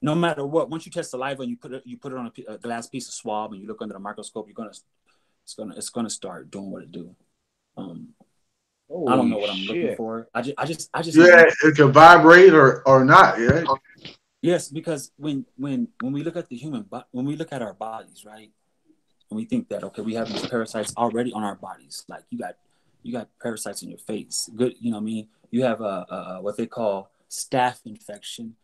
no matter what, once you test saliva and you put it on a glass piece of swab and you look under the microscope, it's gonna start doing what it do. Um, I don't Holy know what I'm looking shit. for. I just know Yeah, it can vibrate or not. Yeah. yes, because when we look at when we look at our bodies, right, and we think that okay, we have these parasites already on our bodies, like you got parasites in your face. Good, you know what I mean. You have a what they call staph infection.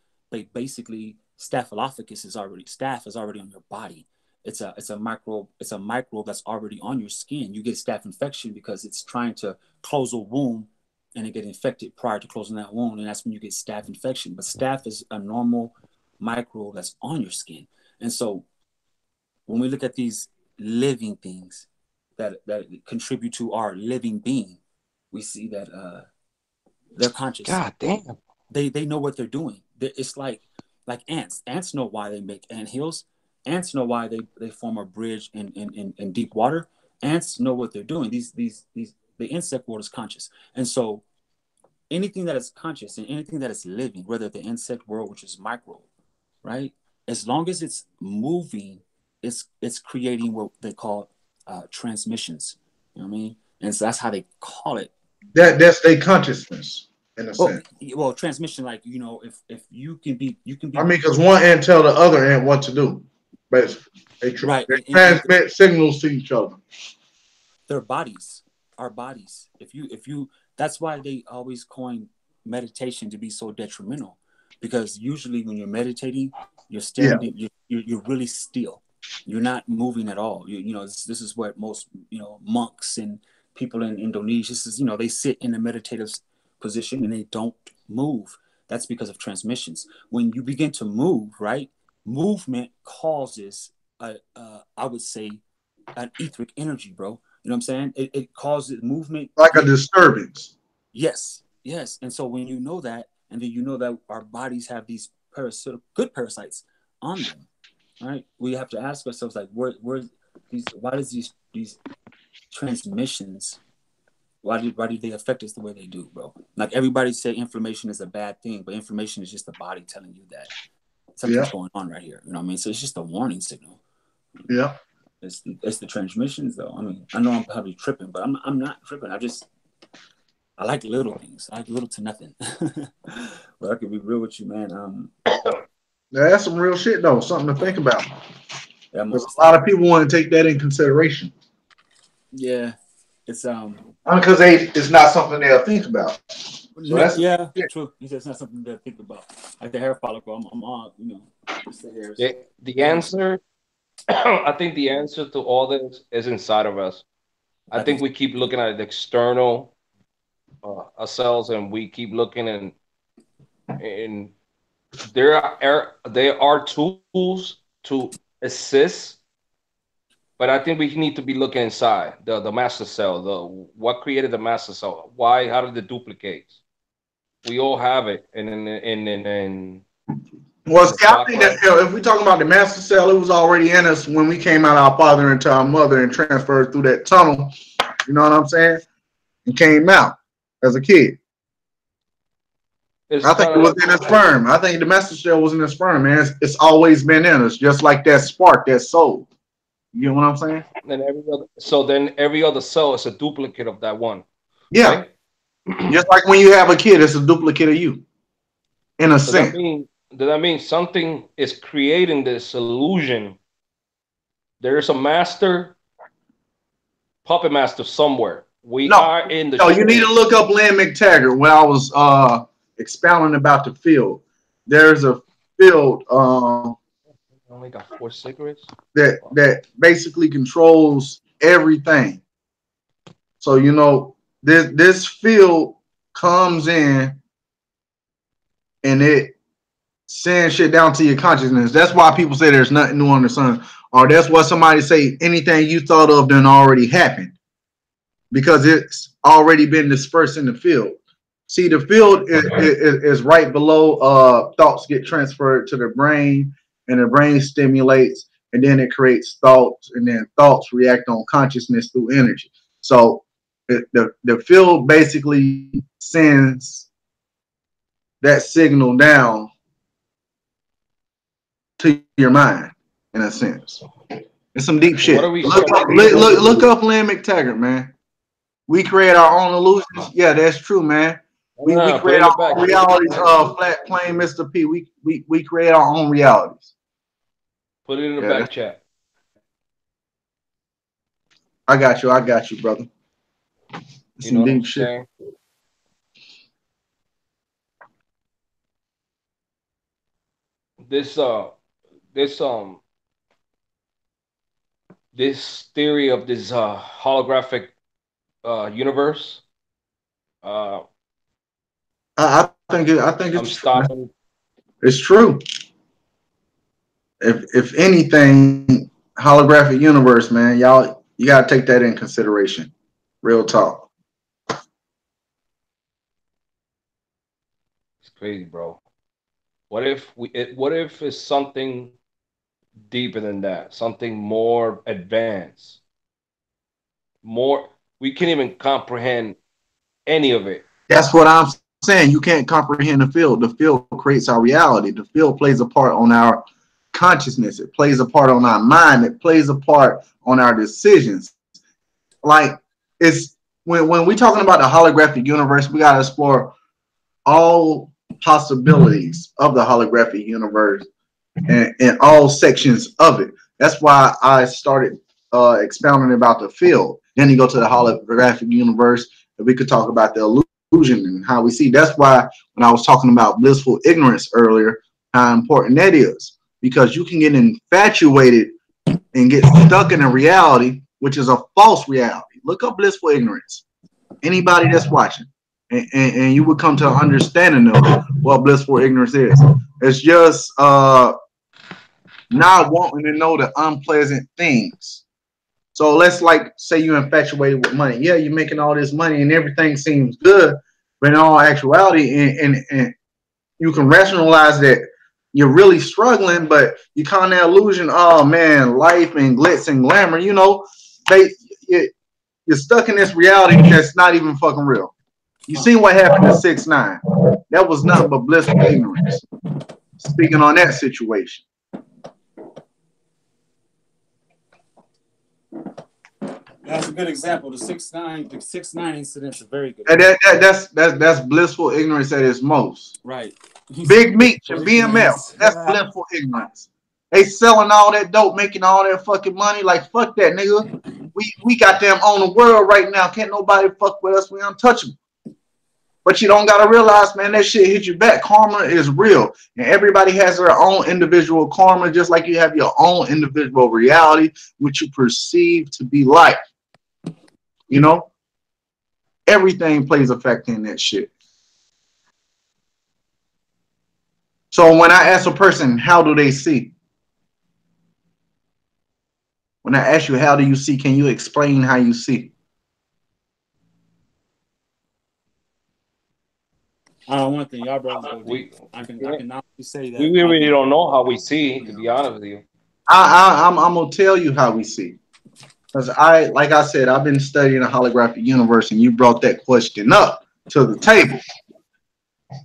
Basically staphylococcus staph is already on your body. It's a microbe that's already on your skin. You get staph infection because it's trying to close a wound and it get infected prior to closing that wound, and that's when you get staph infection. But staph is a normal microbe that's on your skin, and so when we look at these living things that contribute to our living being, we see that they're conscious. God damn. They know what they're doing. It's like ants. Ants know why they make ant hills. Ants know why they form a bridge in deep water. Ants know what they're doing. These the insect world is conscious, and so anything that is conscious and anything that is living, whether the insect world, which is micro, right? As long as it's moving, it's creating what they call transmissions. You know what I mean? And so that's how they call it. That's their consciousness in a Well, sense. well, transmission, like if you can I be mean, because one ant tell the other ant what to do. Basically, right, they and transmit signals to each other. their bodies, our bodies. If you, that's why they always coin meditation to be so detrimental, because usually when you're meditating, you're Yeah, standing, you're really still. You're not moving at all. This is what most monks and people in Indonesia, this is they sit in a meditative position and they don't move. That's because of transmissions. When you begin to move, right, movement causes I would say an etheric energy, bro. You know what I'm saying? It causes movement. like a disturbance. Yes, yes. And so when you know that, and then you know that our bodies have these good parasites on them, right? We have to ask ourselves like, where these? Why does these transmissions? Why do they affect us the way they do, bro? Like everybody say inflammation is a bad thing, but inflammation is just the body telling you that something's Yeah, going on right here. You know what I mean? So it's just a warning signal. yeah. It's the transmissions though. I mean, I know I'm probably tripping, but I'm not tripping. I like little things. I like little to nothing. But I could be real with you, man. Now, that's some real shit though. Something to think about. Yeah, Because a lot of people want to take that in consideration. yeah, it's Because it's not something they'll think about. So that's yeah, shit. true. It's not something to think about. Like the hair follicle, I'm on, it's the hairs. The answer, I think the answer to all this is inside of us. I I think think we keep looking at the external ourselves, and we keep looking, and there are tools to assist, but I think we need to be looking inside the master cell. The what created the master cell? Why? How did it duplicate? We all have it, and Well, in the see, I think that chakra. if we talk about the master cell, it was already in us when we came out of our father into our mother and transferred through that tunnel. You know what I'm saying? And came out as a kid. It's I think kind it of was like in his sperm. I think the master cell was in his sperm, man. It's always been in us, just like that spark, that soul. You know what I'm saying? then every other cell is a duplicate of that one, Yeah. right? Just like when you have a kid, it's a duplicate of you, in a Does that sense. mean something is creating this illusion? There is a master, puppet master somewhere. We No, are in the no, you need to show. look up Lynn McTaggart when I was expounding about the field. There's a field I only got 4 cigarettes. that basically controls everything. So this field comes in and it sends shit down to your consciousness. That's why people say there's nothing new under the sun, or that's why somebody say anything you thought of done already happened because it's already been dispersed in the field. See, the field is right below. Thoughts get transferred to the brain, and the brain stimulates, and then it creates thoughts, and then thoughts react on consciousness through energy. So the field basically sends that signal down to your mind, in a sense. It's some deep So what shit. are we Look up Lynn McTaggart, man. We create our own illusions. Yeah, that's true, man. We put it create in the our back? own realities. Flat plane, Mr. P. We create our own realities. Put it in the Yeah, back chat. I got you. I got you, brother. You know Some what I'm deep shit. saying? This this this theory of this holographic universe. Uh, I think I'm it's true, man. stopping. It's true. If anything, holographic universe, man, y'all, you gotta take that in consideration. Real talk. It's crazy, bro. What if what if it's something deeper than that? Something more advanced. More we can't even comprehend any of it. That's what I'm saying. You can't comprehend the field. The field creates our reality. The field plays a part on our consciousness. It plays a part on our mind. It plays a part on our decisions. Like it's when we talking about the holographic universe, we gotta explore all possibilities of the holographic universe and all sections of it. That's why I started expounding about the field. Then you go to the holographic universe, and we could talk about the illusion and how we see. That's why when I was talking about blissful ignorance earlier, how important that is, because you can get infatuated and get stuck in a reality which is a false reality. Look up blissful ignorance. Anybody that's watching, and you would come to an understanding of what blissful ignorance is. It's just not wanting to know the unpleasant things. So let's like say you're infatuated with money. Yeah, you're making all this money and everything seems good, but in all actuality, and you can rationalize that you're really struggling, but you kind of illusion, oh man, life and glitz and glamour, you know, they you're stuck in this reality that's not even fucking real. You seen what happened to 6ix9ine? That was nothing but blissful ignorance. Speaking on that situation. That's a good example. The 6ix9ine incident is a very good. And that's blissful ignorance at its most. Right. Big Meech and BMF. That's blissful ignorance. They selling all that dope, making all that fucking money. Like fuck that, nigga. We got them on the world right now. Can't nobody fuck with us. We untouchable. But you don't gotta realize, man, that shit hit you back. Karma is real, and everybody has their own individual karma, just like you have your own individual reality, which you perceive to be life. You know, everything plays a factor in that shit. So when I ask a person, how do they see? When I ask you, how do you see? Can you explain how you see? One thing, y'all brothers go deep. I can honestly say that. We really don't know how we see, to be honest with you. I'm gonna tell you how we see. Because like I said, I've been studying the holographic universe, and you brought that question up to the table.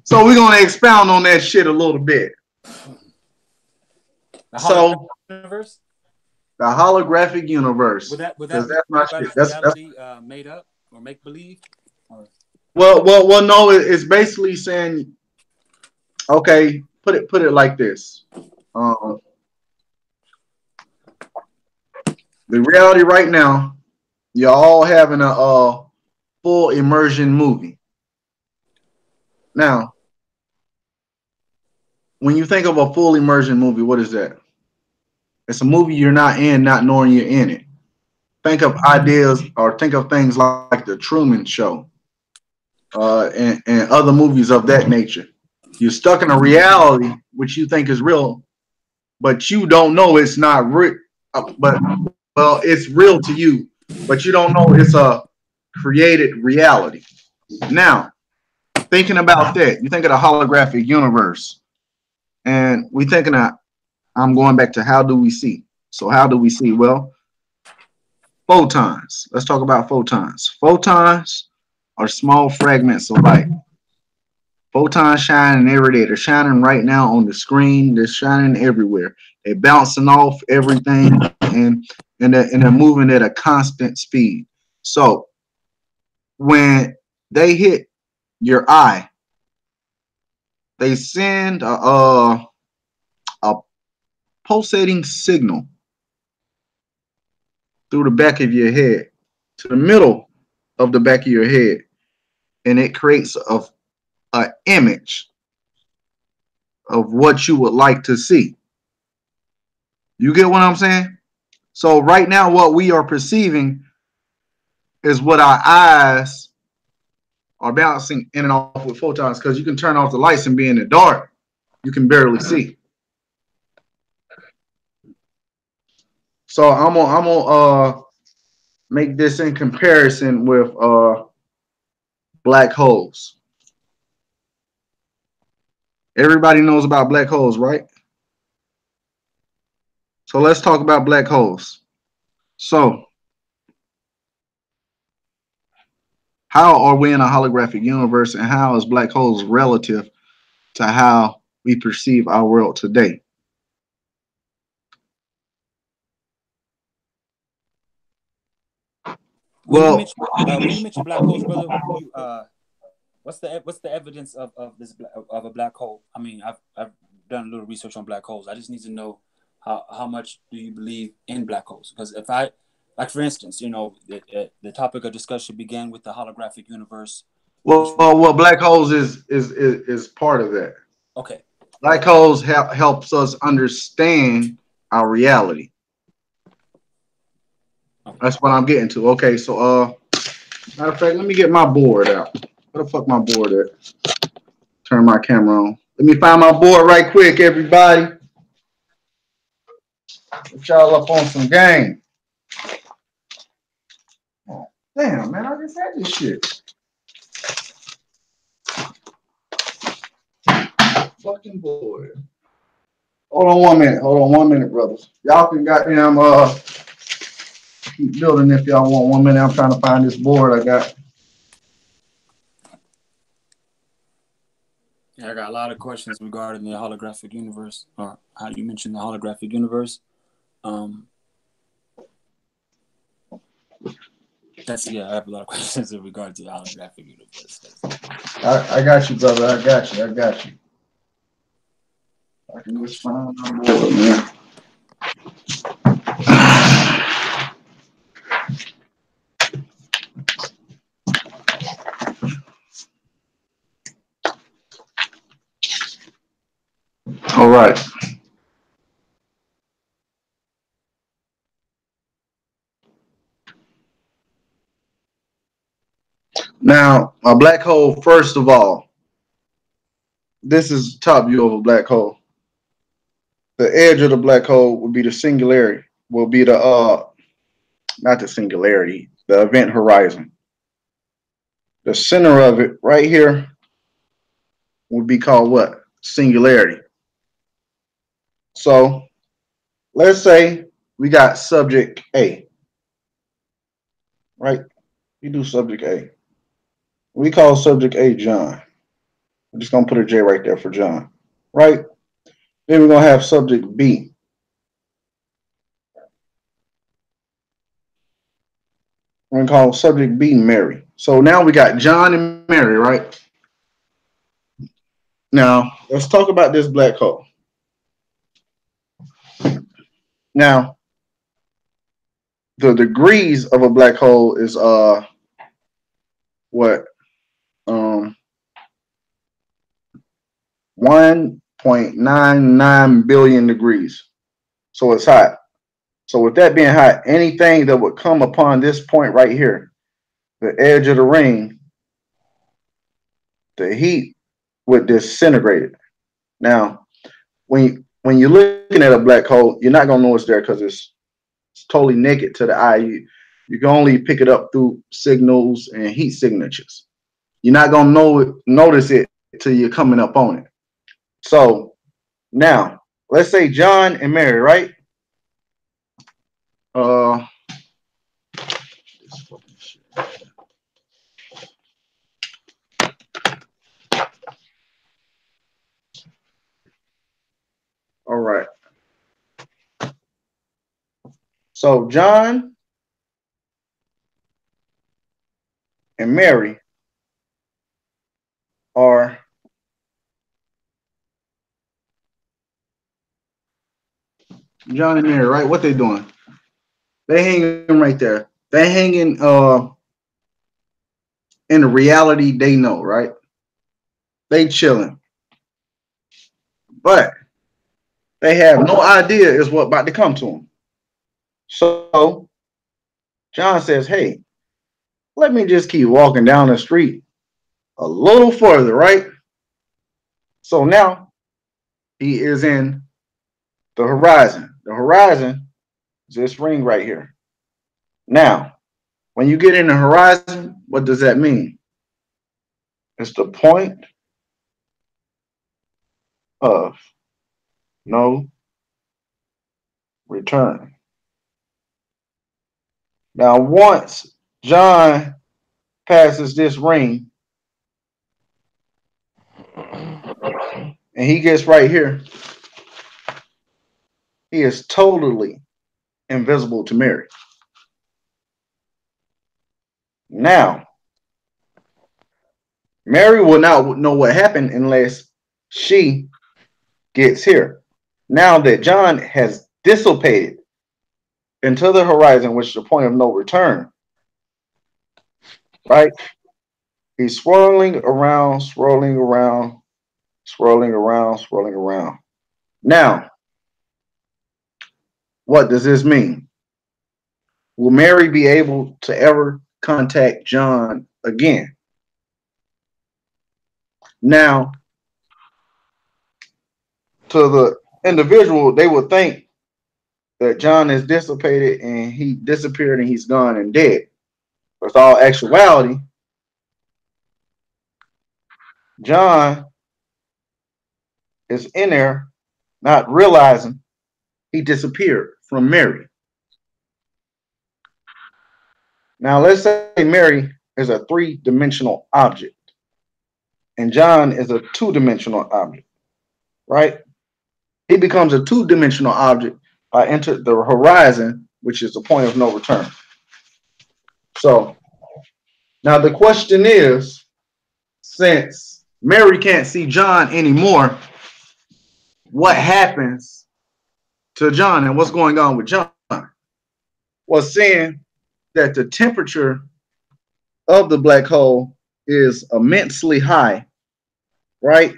So we're gonna expound on that shit a little bit. So universe? The holographic universe. Would that's my shit. That's made up or make believe? Well, no. It's basically saying, okay, put it like this. The reality right now, you're all having a full immersion movie. Now, when you think of a full immersion movie, what is that? It's a movie you're not in, not knowing you're in it. Think of ideas or think of things like The Truman Show and other movies of that nature. You're stuck in a reality which you think is real, but you don't know it's not real. But well, it's real to you, but you don't know it's a created reality. Now, thinking about that, you think of the holographic universe, and we thinking of, I'm going back to how do we see? So how do we see? Well, photons. Let's talk about photons. Photons are small fragments of light. Photons shining every day. They're shining right now on the screen. They're shining everywhere. They're bouncing off everything, and they're moving at a constant speed. So when they hit your eye, they send a pulsating signal through the back of your head to the middle of the back of your head, and it creates a image of what you would like to see. You get what I'm saying? So right now, what we are perceiving is what our eyes are bouncing in and off with photons. Because you can turn off the lights and be in the dark, you can barely see. So I'm gonna make this in comparison with black holes. Everybody knows about black holes, right? So let's talk about black holes. So how are we in a holographic universe, and how is black holes relative to how we perceive our world today? Well, When you mention black holes, brother, you what's the evidence of of a black hole? I mean, I've done a little research on black holes. I just need to know how much do you believe in black holes? Because if I, like for instance, the topic of discussion began with the holographic universe, which we well, black holes is part of that. okay, Black holes helps us understand our reality. okay. That's what I'm getting to. Okay, so matter of fact, let me get my board out. Where the fuck my board at? Turn my camera on. Let me find my board right quick, everybody. Get y'all up on some game. Oh, damn, man, I just had this shit. Fucking board. Hold on 1 minute. Hold on 1 minute, brothers. Y'all can goddamn keep building if y'all want 1 minute. I'm trying to find this board I got. Yeah, I got a lot of questions regarding the holographic universe, or how you mentioned the holographic universe. Um, that's yeah, I have a lot of questions in regard to the holographic universe. I got you, brother. I got you. I got you. I can just find my board, man. All right. Now, a black hole, first of all, this is top view of a black hole. The edge of the black hole would be the singularity, will be the not the singularity, the event horizon. The center of it right here would be called what? Singularity. So let's say we got subject A, right? You do subject A. We call subject A John. I'm just gonna put a J right there for John, right? Then we're gonna have subject B. We're gonna call subject B Mary. So now we got John and Mary, right? Now let's talk about this black hole. Now the degrees of a black hole is what 1.99 billion degrees. So it's hot. So with that being hot, anything that would come upon this point right here, the edge of the ring, the heat would disintegrate it. Now, when you're looking at a black hole, you're not gonna know it's there because it's totally naked to the eye. You can only pick it up through signals and heat signatures. You're not gonna notice it till you're coming up on it. So now, let's say John and Mary, right? Uh, All right. So John and Mary are John and Mary, right? What they doing? They hanging right there. They hanging in the reality they know, right? They chilling. But they have no idea is what about to come to them. So John says, hey, let me just keep walking down the street a little further, right? So now he is in the horizon. The horizon is this ring right here. Now, when you get in the horizon, what does that mean? It's the point of no return. Now, once John passes this ring and he gets right here, he is totally invisible to Mary. Now, Mary will not know what happened unless she gets here. Now that John has dissipated into the horizon, which is the point of no return, right? He's swirling around, swirling around, swirling around, swirling around. Now, what does this mean? Will Mary be able to ever contact John again? Now, to the individual, they would think that John is dissipated and he disappeared and he's gone and dead. With all actuality, John is in there not realizing he disappeared from Mary. Now, let's say Mary is a three-dimensional object and John is a two-dimensional object, right? He becomes a two-dimensional object by entering the horizon, which is the point of no return. So now the question is, since Mary can't see John anymore, what happens to John and what's going on with John? Was saying that the temperature of the black hole is immensely high, right?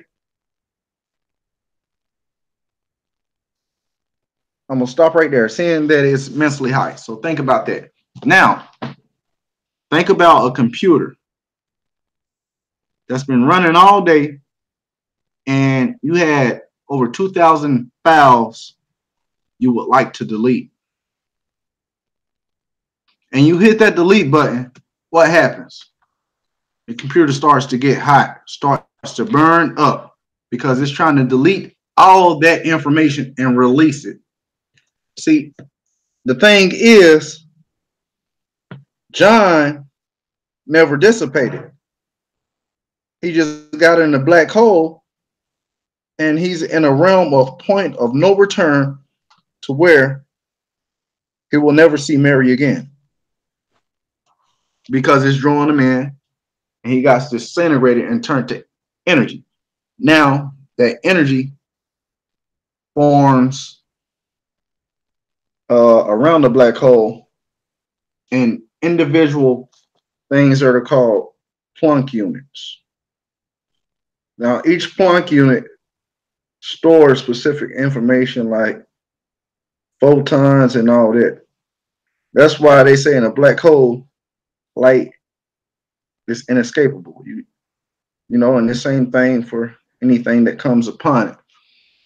I'm going to stop right there, saying that it's immensely high. So think about that. Now, think about a computer that's been running all day and you had over 2,000 files you would like to delete. And you hit that delete button, what happens? The computer starts to get hot, starts to burn up because it's trying to delete all that information and release it. See, the thing is, John never dissipated. He just got in the black hole and he's in a realm of point of no return to where he will never see Mary again because it's drawing him in and he got disintegrated and turned to energy. Now that energy forms around the black hole in individual things that are called Planck units. Now each Planck unit stores specific information like photons and all that. That's why they say in a black hole, light is inescapable. You know, and the same thing for anything that comes upon it.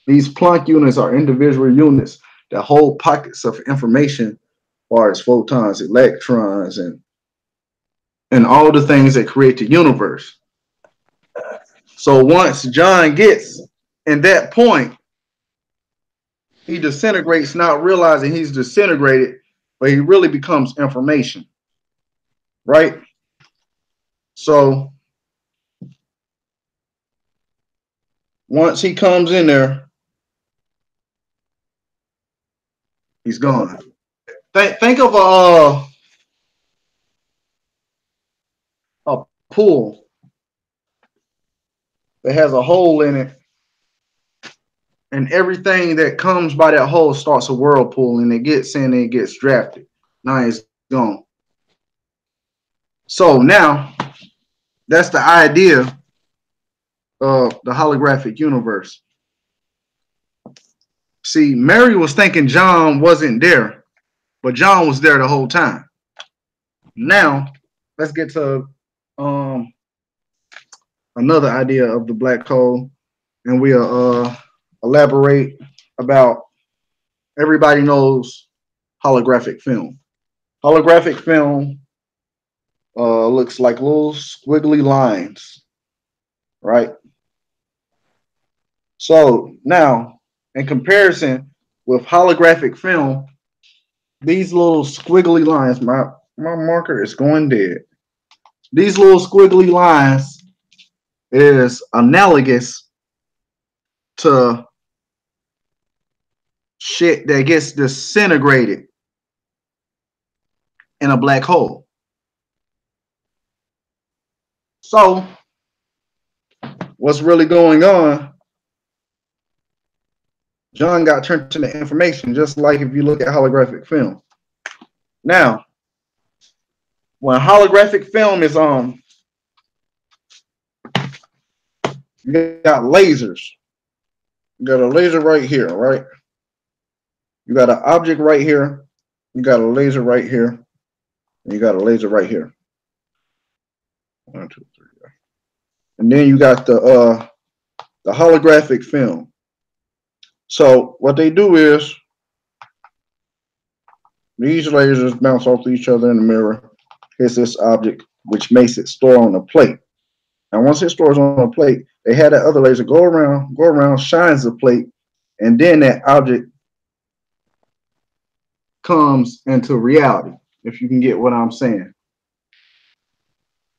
These Planck units are individual units that hold pockets of information as far as photons, electrons, and all the things that create the universe. So once John gets in that point, he disintegrates, not realizing he's disintegrated, but he really becomes information, right? So once he comes in there, He's gone. Think of a pool that has a hole in it, and everything that comes by that hole starts a whirlpool, and it gets in and it gets drafted. Now it's gone. So now that's the idea of the holographic universe. See, Mary was thinking John wasn't there, but John was there the whole time. Now, let's get to um, another idea of the black hole, and we'll elaborate about. Everybody knows holographic film. Holographic film looks like little squiggly lines, right? So now, in comparison with holographic film, these little squiggly lines, my marker is going dead. These little squiggly lines is analogous to shit that gets disintegrated in a black hole. So, what's really going on? John got turned into information, just like if you look at holographic film. Now, when holographic film is on, you got lasers. You got a laser right here, right? You got an object right here. You got a laser right here. And you got a laser right here. 1, 2, 3. And then you got the holographic film. So what they do is these lasers bounce off each other in the mirror. Here's this object, which makes it store on a plate. And once it stores on a plate, they have that other laser go around, shines the plate, and then that object comes into reality, if you can get what I'm saying.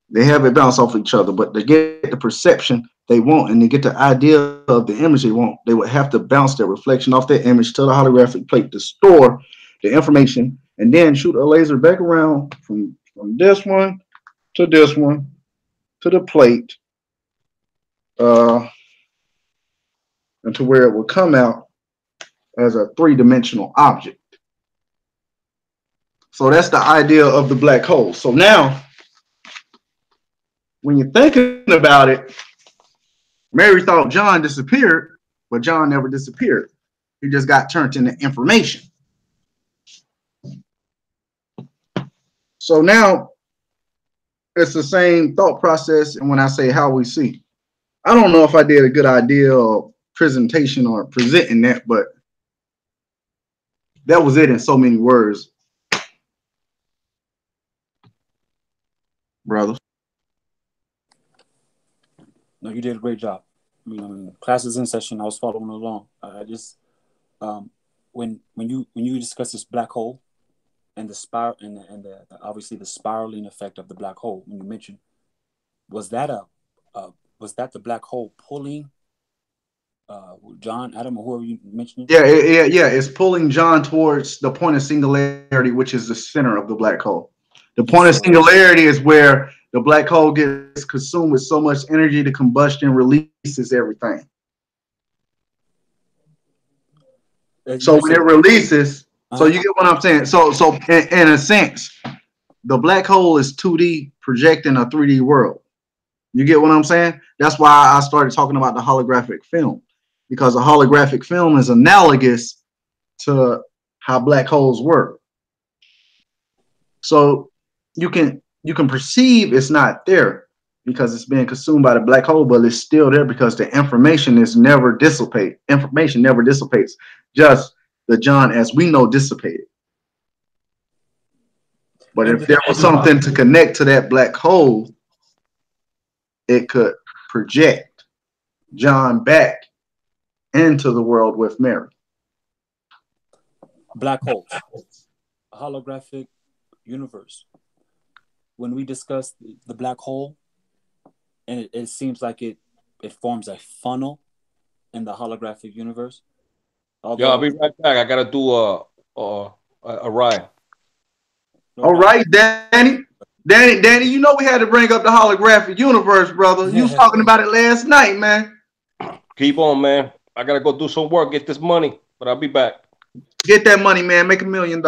They have it bounce off each other, but to get the perception they want and to get the idea of the image they want, they would have to bounce their reflection off that image to the holographic plate to store the information, and then shoot a laser back around from this one to this one to the plate, and to where it will come out as a three-dimensional object. So that's the idea of the black hole. So now, when you're thinking about it, Mary thought John disappeared, but John never disappeared. He just got turned into information. So now it's the same thought process. And when I say how we see, I don't know if I did a good idea of presentation or presenting that, but that was it in so many words, brother. No, you did a great job. Class is in session. I was following along. I just when you discuss this black hole and the spiral and the obviously the spiraling effect of the black hole, when you mentioned, was that the black hole pulling John, Adam, or whoever you mentioned? Yeah. It's pulling John towards the point of singularity, which is the center of the black hole. The point of singularity is where the black hole gets consumed with so much energy, the combustion releases everything. So when it releases, so you get what I'm saying. So in a sense, the black hole is 2D projecting a 3D world. You get what I'm saying? That's why I started talking about the holographic film, because a holographic film is analogous to how black holes work. So you can perceive it's not there because it's being consumed by the black hole, but it's still there because the information is never dissipate. Information never dissipates. Just the John as we know dissipated. But if there was something to connect to that black hole, it could project John back into the world with Mary. Black holes, a holographic universe. When we discuss the black hole, and it seems like it forms a funnel in the holographic universe. Although, I'll be right back. I gotta do Orion. No All doubt. right, Danny, you know we had to bring up the holographic universe, brother. You was talking about it last night, man. Keep on, man. I gotta go do some work, get this money, but I'll be back. Get that money, man. Make $1 million.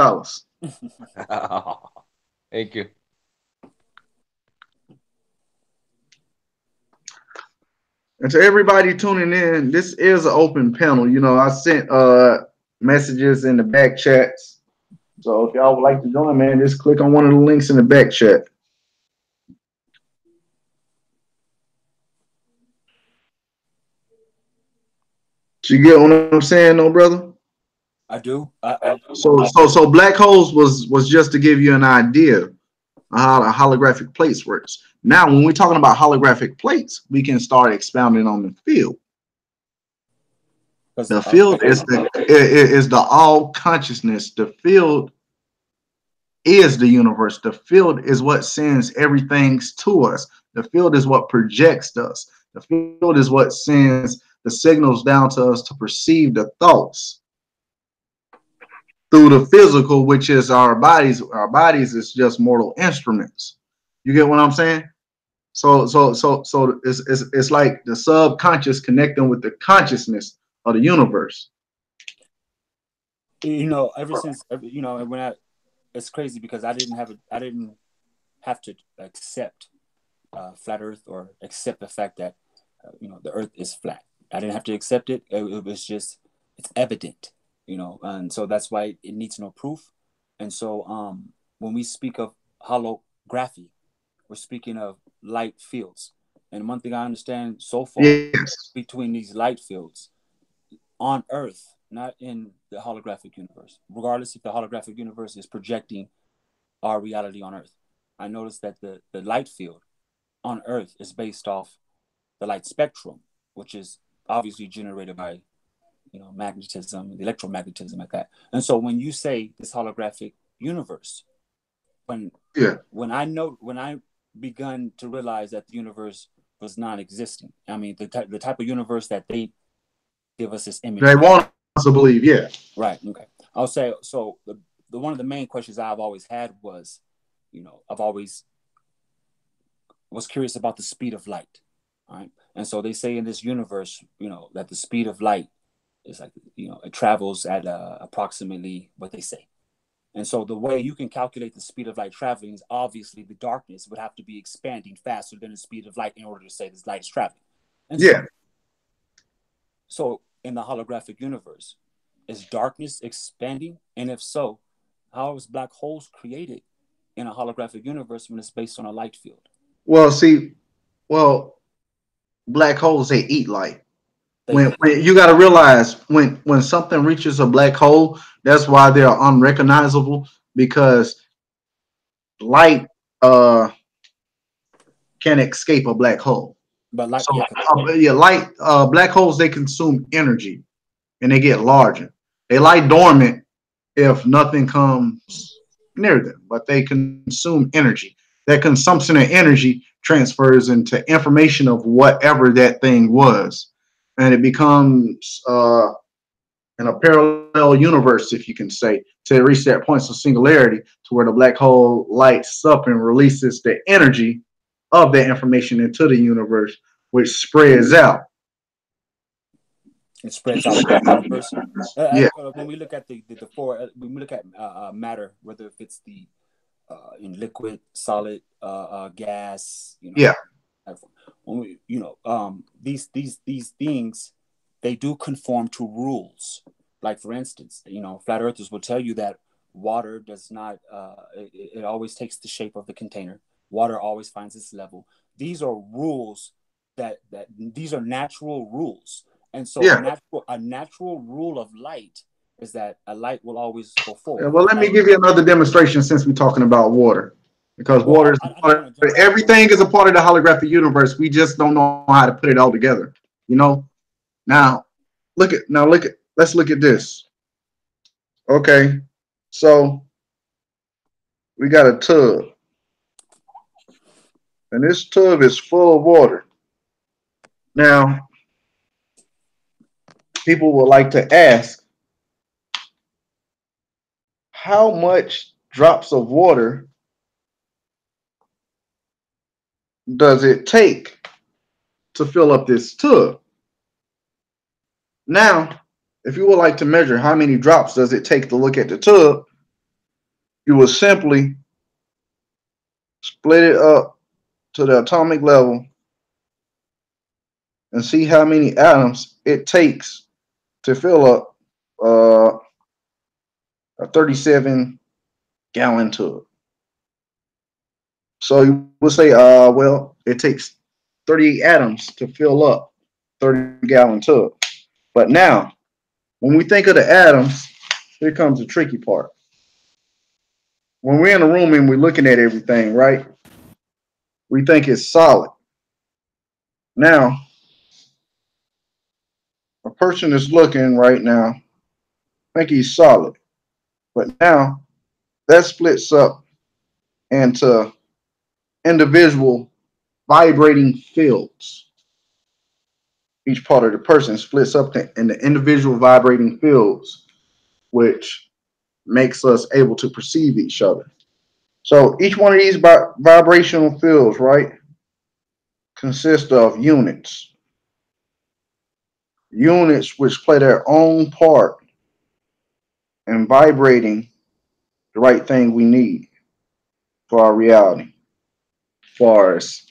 Thank you. And to everybody tuning in, this is an open panel. You know, I sent messages in the back chats. So if y'all would like to join, man, just click on one of the links in the back chat. You get what I'm saying, no, brother? I do. So black holes was just to give you an idea of how the holographic plates works. Now, when we're talking about holographic plates, we can start expounding on the field. The field is the all consciousness. The field is the universe. The field is what sends everything to us. The field is what projects us. The field is what sends the signals down to us to perceive the thoughts through the physical, which is our bodies. Our bodies is just mortal instruments. You get what I'm saying? So it's like the subconscious connecting with the consciousness of the universe. You know, ever since you know, when it's crazy because I didn't have to accept flat Earth or accept the fact that you know the Earth is flat. I didn't have to accept it. It was just it's evident, you know, and so that's why it needs no proof. And so when we speak of holography, we're speaking of light fields. And one thing I understand so far Yes. between these light fields on Earth, not in the holographic universe, regardless if the holographic universe is projecting our reality on Earth. I noticed that the light field on Earth is based off the light spectrum, which is obviously generated by you know magnetism, electromagnetism, like that. And so when you say this holographic universe, when Yeah. when I begun to realize that the universe was non-existent, I mean the type of universe that they give us this image They of, want us to believe. Yeah. right? Okay, I'll say so. The one of the main questions I've always had was, you know, I've always was curious about the speed of light. All right. And so they say in this universe, you know, that the speed of light is like, you know, it travels at approximately what they say. And so the way you can calculate the speed of light traveling is obviously the darkness would have to be expanding faster than the speed of light in order to say this light is traveling. And so, Yeah. so in the holographic universe, is darkness expanding? And if so, how is black holes created in a holographic universe when it's based on a light field? Well, see, well, black holes they eat light. They eat. When you got to realize when something reaches a black hole, that's why they're unrecognizable because light can escape a black hole. But light, So okay. yeah, light black holes they consume energy and they get larger. They lie dormant if nothing comes near them, but they consume energy. That consumption of energy transfers into information of whatever that thing was, and it becomes in a parallel universe, if you can say, to reach that point of singularity to where the black hole lights up and releases the energy of that information into the universe, which spreads out. It spreads out the universe. Yeah, When we look at the four, when we look at matter, whether if it's the in liquid, solid, gas, you know, yeah, when we, you know, these things, they do conform to rules. Like for instance, you know, flat earthers will tell you that water does not. It always takes the shape of the container. Water always finds its level. These are rules that these are natural rules. And so yeah. a natural rule of light is that a light will always go forward. Well, let me Light, give you another demonstration since we're talking about water, because well, water is I just want to jump back to one. everything is a part of the holographic universe. We just don't know how to put it all together. You know. Now, let's look at this. Okay, so we got a tub, and this tub is full of water. Now, people would like to ask, how much drops of water does it take to fill up this tub? Now, if you would like to measure how many drops does it take to look at the tub, you will simply split it up to the atomic level and see how many atoms it takes to fill up a 37-gallon tub. So you will say, well, it takes 38 atoms to fill up 30-gallon tub. But now, when we think of the atoms, here comes the tricky part. When we're in a room and we're looking at everything, right? We think it's solid. Now, a person is looking right now, think he's solid. But now, that splits up into individual vibrating fields. Each part of the person splits up into individual vibrating fields, which makes us able to perceive each other. So each one of these vibrational fields, right, consists of units. Units which play their own part in vibrating the right thing we need for our reality, as far as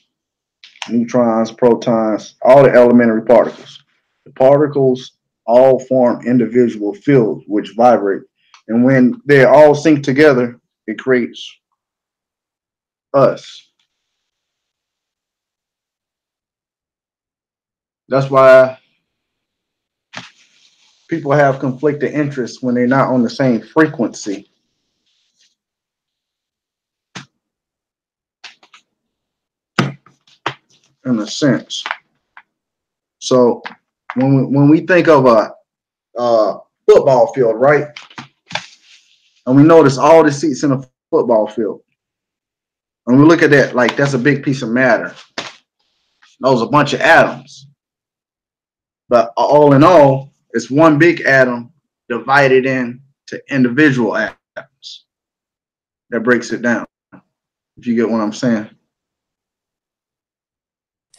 neutrons, protons, all the elementary particles. The particles all form individual fields which vibrate. And when they all sync together, it creates us. That's why people have conflicted interests when they're not on the same frequency. In a sense. So when we think of a football field, right? And we notice all the seats in a football field. And we look at that like that's a big piece of matter. Those are a bunch of atoms. But all in all, it's one big atom divided into individual atoms. That breaks it down. If you get what I'm saying.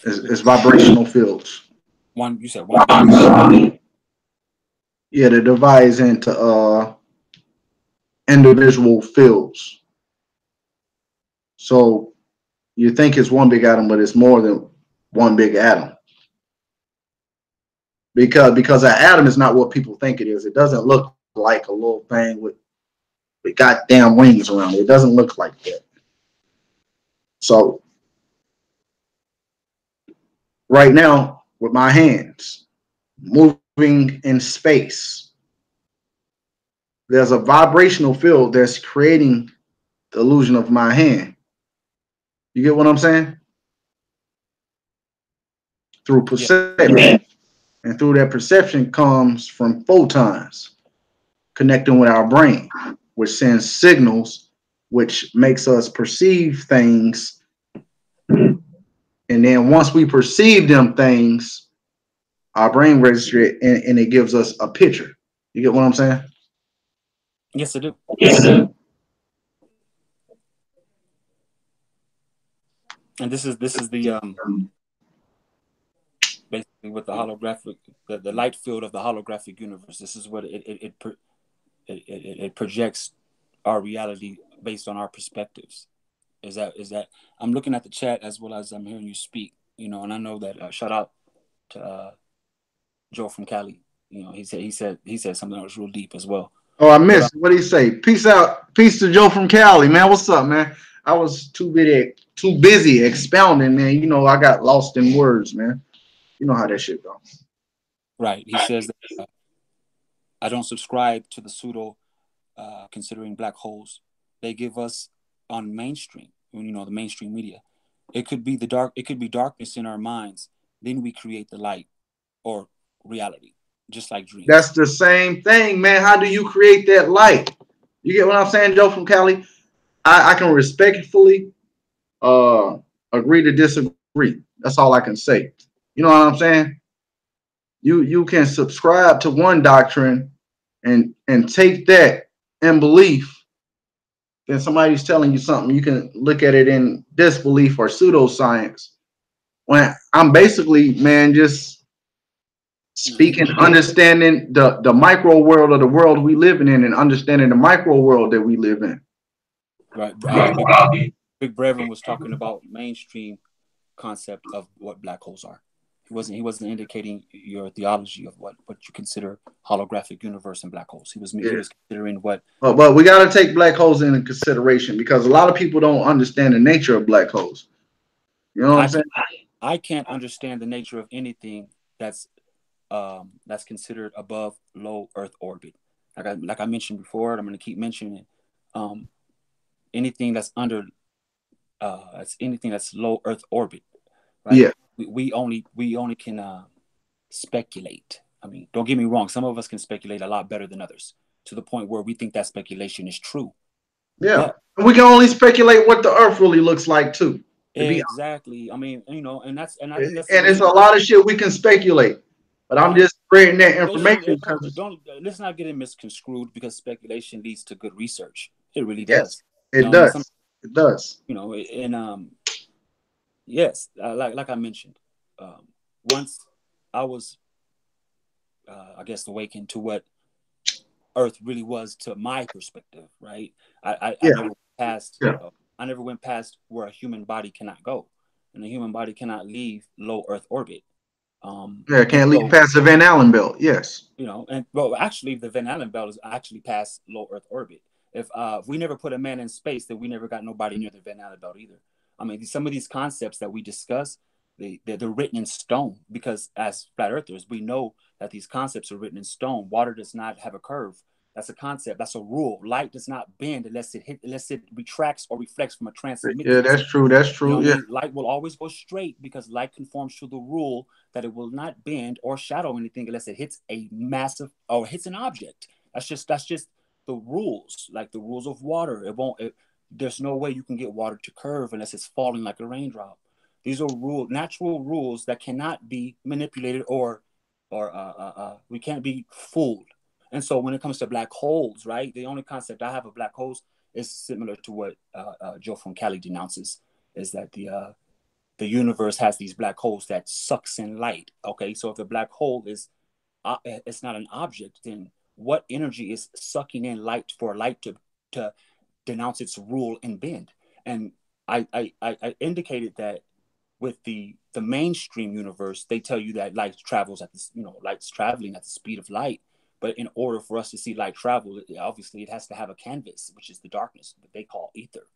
It's vibrational fields. One, you said one. Yeah, that divides into individual fields. So you think it's one big atom, but it's more than one big atom. Because an atom is not what people think it is. It doesn't look like a little thing with goddamn wings around it. It doesn't look like that. So right now, with my hands moving in space, there's a vibrational field that's creating the illusion of my hand. You get what I'm saying? Through perception. Yeah. And through that perception comes from photons connecting with our brain, which sends signals, which makes us perceive things. And then once we perceive them things, our brain registers it and it gives us a picture. You get what I'm saying? Yes, I do. Yes, I do. And this is the basically with the holographic, the light field of the holographic universe. This is what it projects our reality based on our perspectives. Is that I'm looking at the chat as well as I'm hearing you speak, and I know that shout out to Joe from Cali. He said something that was real deep as well. Oh, I missed. What did he say? Peace out. Peace to Joe from Cali, man. What's up, man? I was too busy expounding, man. I got lost in words, man. You know how that shit goes. Right. He says that I don't subscribe to the pseudo considering black holes. They give us on mainstream, the mainstream media. It could be darkness in our minds. Then we create the light or reality, just like dreams. That's the same thing, man. How do you create that light? You get what I'm saying, Joe from Cali? I can respectfully agree to disagree. That's all I can say. You know what I'm saying? You can subscribe to one doctrine and take that in belief and somebody's telling you something, you can look at it in disbelief or pseudoscience. When I'm basically, man, just speaking, understanding the micro world of the world we living in, and understanding the micro world that we live in. Right. Big Brevin was talking about mainstream concept of what black holes are. He wasn't indicating your theology of what you consider holographic universe and black holes. He Yeah. was considering what But we got to take black holes into consideration because a lot of people don't understand the nature of black holes. You know what I'm I saying? can I can't understand the nature of anything that's considered above low Earth orbit. Like I mentioned before, and I'm going to keep mentioning it. Um, anything that's under that's anything that's low Earth orbit, right? Yeah. We only can speculate. I mean, don't get me wrong. Some of us can speculate a lot better than others, to the point where we think that speculation is true. Yeah. But And we can only speculate what the earth really looks like too. To be exactly, I mean, and I think honest. that's the And way it's a we lot of shit we can speculate. But I'm right. just spreading that It shouldn't. information because Don't let's not get it misconstrued, because speculation leads to good research. It really yes, does. it I mean, some does. It does. and yes, like I mentioned, once I was, I guess, awakened to what Earth really was to my perspective. Right, I Yeah. never passed. Yeah. I never went past where a human body cannot go, and a human body cannot leave low Earth orbit. Yeah. And Can't leave so, past the Van Allen belt. Yes. and well, actually, the Van Allen belt is actually past low Earth orbit. If we never put a man in space, then we never got nobody near the Van Allen belt either. I mean, some of these concepts that we discuss, they're written in stone, because as flat earthers, we know that these concepts are written in stone. Water does not have a curve. That's a concept. That's a rule. Light does not bend unless it retracts or reflects from a Yeah. transmitting. That's true. That's You know true. what I Yeah. mean? Light will always go straight, because light conforms to the rule that it will not bend or shadow anything unless it hits a massive or hits an object. That's just the rules, like the rules of water. It won't. There's no way you can get water to curve unless it's falling like a raindrop. These are natural rules that cannot be manipulated, or we can't be fooled. And so when it comes to black holes, right, the only concept I have of black holes is similar to what Joe from Cali denounces, is that the universe has these black holes that sucks in light. Okay, so if the black hole is it's not an object, then what energy is sucking in light for light to denounce its rule and bend? And I indicated that with the mainstream universe, they tell you that light travels at this, light's traveling at the speed of light. But in order for us to see light travel, obviously it has to have a canvas, which is the darkness that they call ether.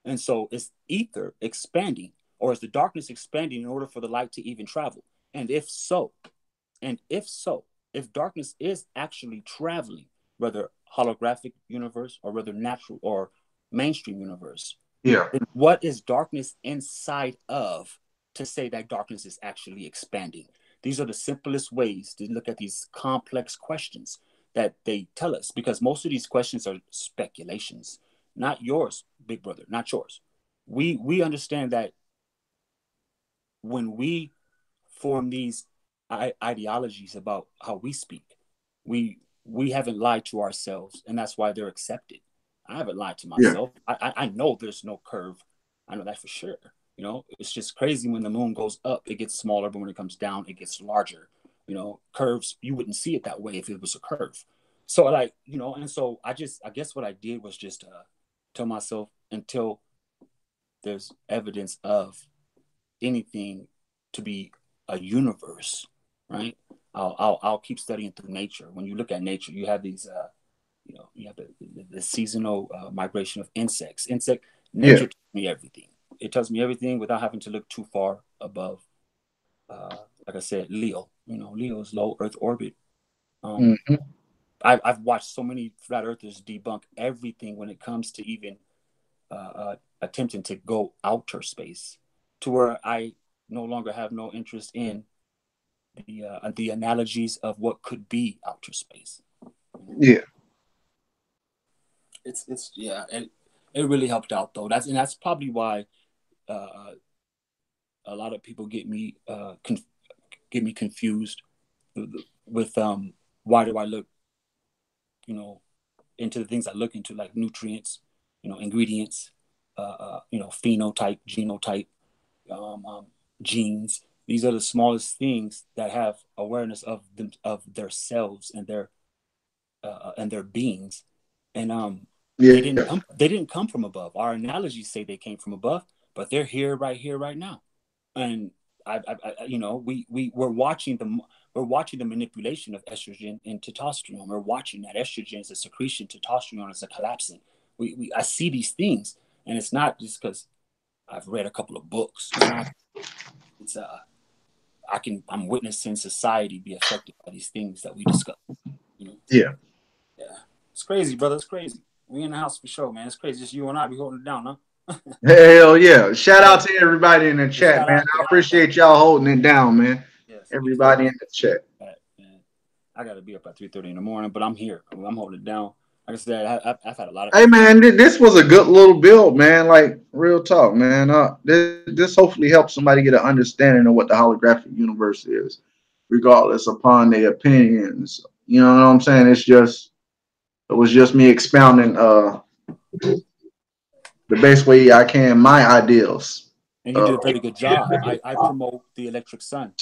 And so is ether expanding, or is the darkness expanding in order for the light to even travel? And if so, and if so, if darkness is actually traveling, whether holographic universe or whether natural or mainstream universe, Yeah. then what is darkness inside of to say that darkness is actually expanding? These are the simplest ways to look at these complex questions that they tell us, because most of these questions are speculations, not yours, big brother, not yours. We understand that when we form these ideologies about how we speak, we haven't lied to ourselves, and that's why they're accepted. I haven't lied to Yeah. myself. I know there's no curve. I know that for sure. It's just crazy when the moon goes up, it gets smaller, but when it comes down, it gets larger. Curves, you wouldn't see it that way if it was a curve. So like, and so I guess what I did was just tell myself, until there's evidence of anything to be a universe, right? I'll keep studying through nature. When you look at nature, you have these, you have the seasonal migration of insects. Yeah. Nature tells me everything. It tells me everything without having to look too far above. Like I said, Leo. Leo is low Earth orbit. Um, Hmm. I've watched so many flat earthers debunk everything when it comes to even attempting to go outer space, to where I no longer have no interest in the analogies of what could be outer space. Yeah. It's yeah, it really helped out though. That's probably why uh, a lot of people get me confused with why do I look, you know into the things I look into, like nutrients, ingredients, phenotype, genotype, um, um, genes. These are the smallest things that have awareness of them, of their selves and their beings, and they Yeah. didn't come. They didn't come from above. Our analogies say they came from above, but they're here, right now. And we're watching the manipulation of estrogen and testosterone. We're watching that estrogen is a secretion, testosterone is a collapsing. I see these things, and it's not just because I've read a couple of books. It's not. It's I'm witnessing society be affected by these things that we discuss. You know. Yeah. Yeah. It's crazy, brother. It's crazy. We in the house for sure, man. It's crazy. Just you and I be holding it down, huh? Hell yeah. Shout Yeah. out to everybody in the Just chat, shout man. out to I everybody. appreciate y'all holding it down, man. Yes, we Everybody definitely in the chat. that, man. I gotta be up at 3:30 in the morning, but I'm here. I'm holding it down. Like I said, I've had a lot of Hey man, this was a good little build, man. Like real talk, man. This hopefully helps somebody get an understanding of what the holographic universe is, regardless upon their opinions. You know what I'm saying? It was just me expounding the best way I can my ideals. and you Uh, did a very good job. I promote the electric sun.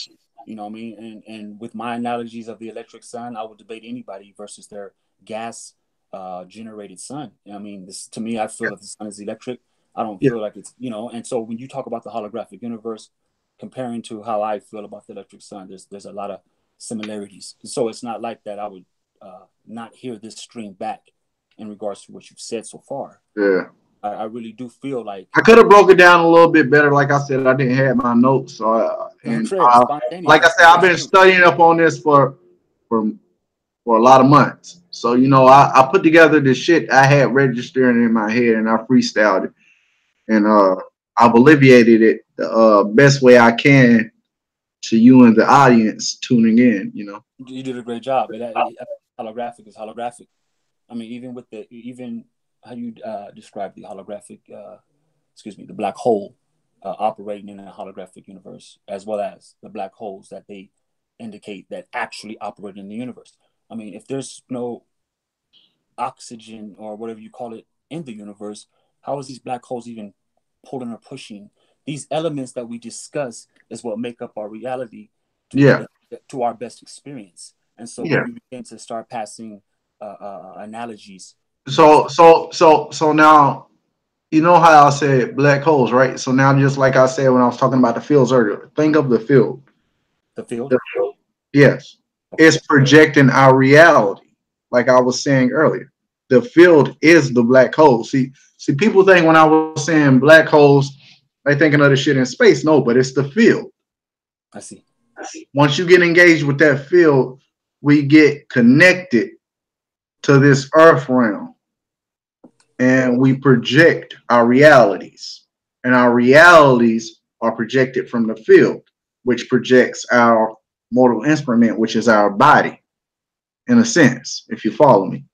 You know what I mean? And with my analogies of the electric sun, I would debate anybody versus their gas generated sun. I mean, this to me, I feel that the sun is electric. I don't yeah, feel like it's And so when you talk about the holographic universe, comparing to how I feel about the electric sun, there's a lot of similarities. So it's not like that. I would not hear this stream back in regards to what you've said so far. yeah. I really do feel like I could have broke it down a little bit better. Like I said, I didn't have my notes, so like I spontaneous. said, I've been studying up on this for for a lot of months. So I put together the shit I had registering in my head, and I freestyled it, and I've alleviated it the best way I can to you and the audience tuning in. You did a great job. Holographic is holographic. I mean, even how you describe the holographic, the black hole operating in a holographic universe, as well as the black holes that they indicate that actually operate in the universe. I mean, if there's no oxygen or whatever you call it in the universe, how is these black holes even pulling or pushing? These elements that we discuss is what make up our reality to the Yeah, best, to our best experience. And so yeah. when we begin to start passing analogies, So now you know how I said black holes, right? So now just like I said when I was talking about the fields earlier, think of the field. the field. The field. Yes, Okay. it's projecting our reality. Like I was saying earlier, the field is the black hole. See, people think when I was saying black holes, they thinking of the shit in space. No, but it's the field. I see. Once you get engaged with that field, we get connected to this earth realm, and we project our realities. And our realities are projected from the field, which projects our mortal instrument, which is our body, in a sense, if you follow me.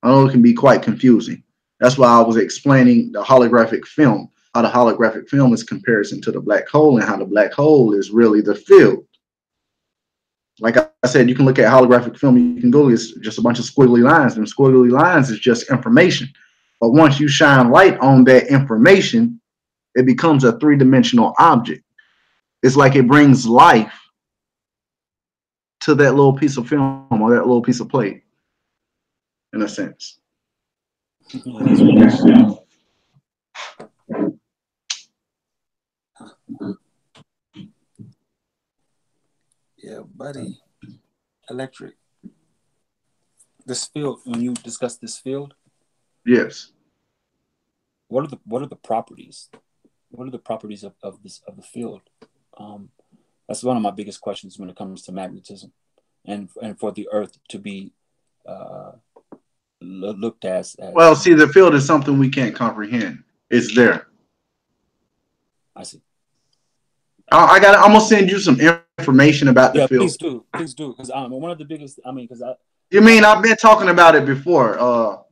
I know it can be quite confusing. That's why I was explaining the holographic film, how the holographic film is comparison to the black hole, and how the black hole is really the field. Like I said, you can look at holographic film, you can go, it's just a bunch of squiggly lines, and squiggly lines is just information. But once you shine light on that information, it becomes a three-dimensional object. It's like it brings life to that little piece of film or that little piece of plate, in a sense. Yeah, that's right. Yeah, buddy. Electric. This field. When you discuss this field, Yes. what are the properties? What are the properties of the field? Um, that's one of my biggest questions when it comes to magnetism, and for the Earth to be uh, looked Well, see, the field is something we can't comprehend. It's there. I see. I'm gonna send you some information about the Yeah, field. please do, because one of the biggest. I mean, because You mean I've been talking about it before?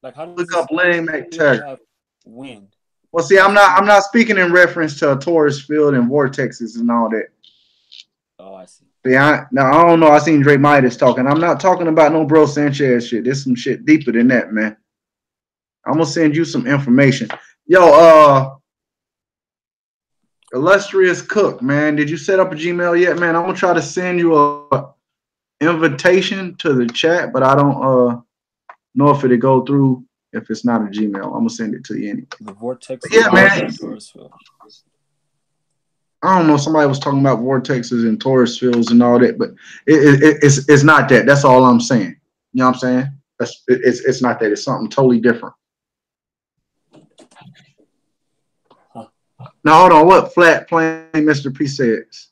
like how does Look up Lenny field McTaggart. have wind? Well, see, How does I'm not speaking in reference to a torus field and vortexes and all that. Oh, I see. See, now I don't know. I seen Drake Midas talking. I'm not talking about no bro Sanchez shit. There's some shit deeper than that, man. I'm gonna send you some information. Yo, illustrious cook, man. Did you set up a Gmail yet, man? I'm gonna try to send you a invitation to the chat, but I don't know if it'll go through if it's not a Gmail. I'm gonna send it to you anyway. The vortex But yeah, man. in Dorisville. I don't know. Somebody was talking about vortexes and torus fields and all that, but it's not that. That's all I'm saying. You know what I'm saying? It's not that. It's something totally different. Huh. Now hold on. What flat plane Mr. P says?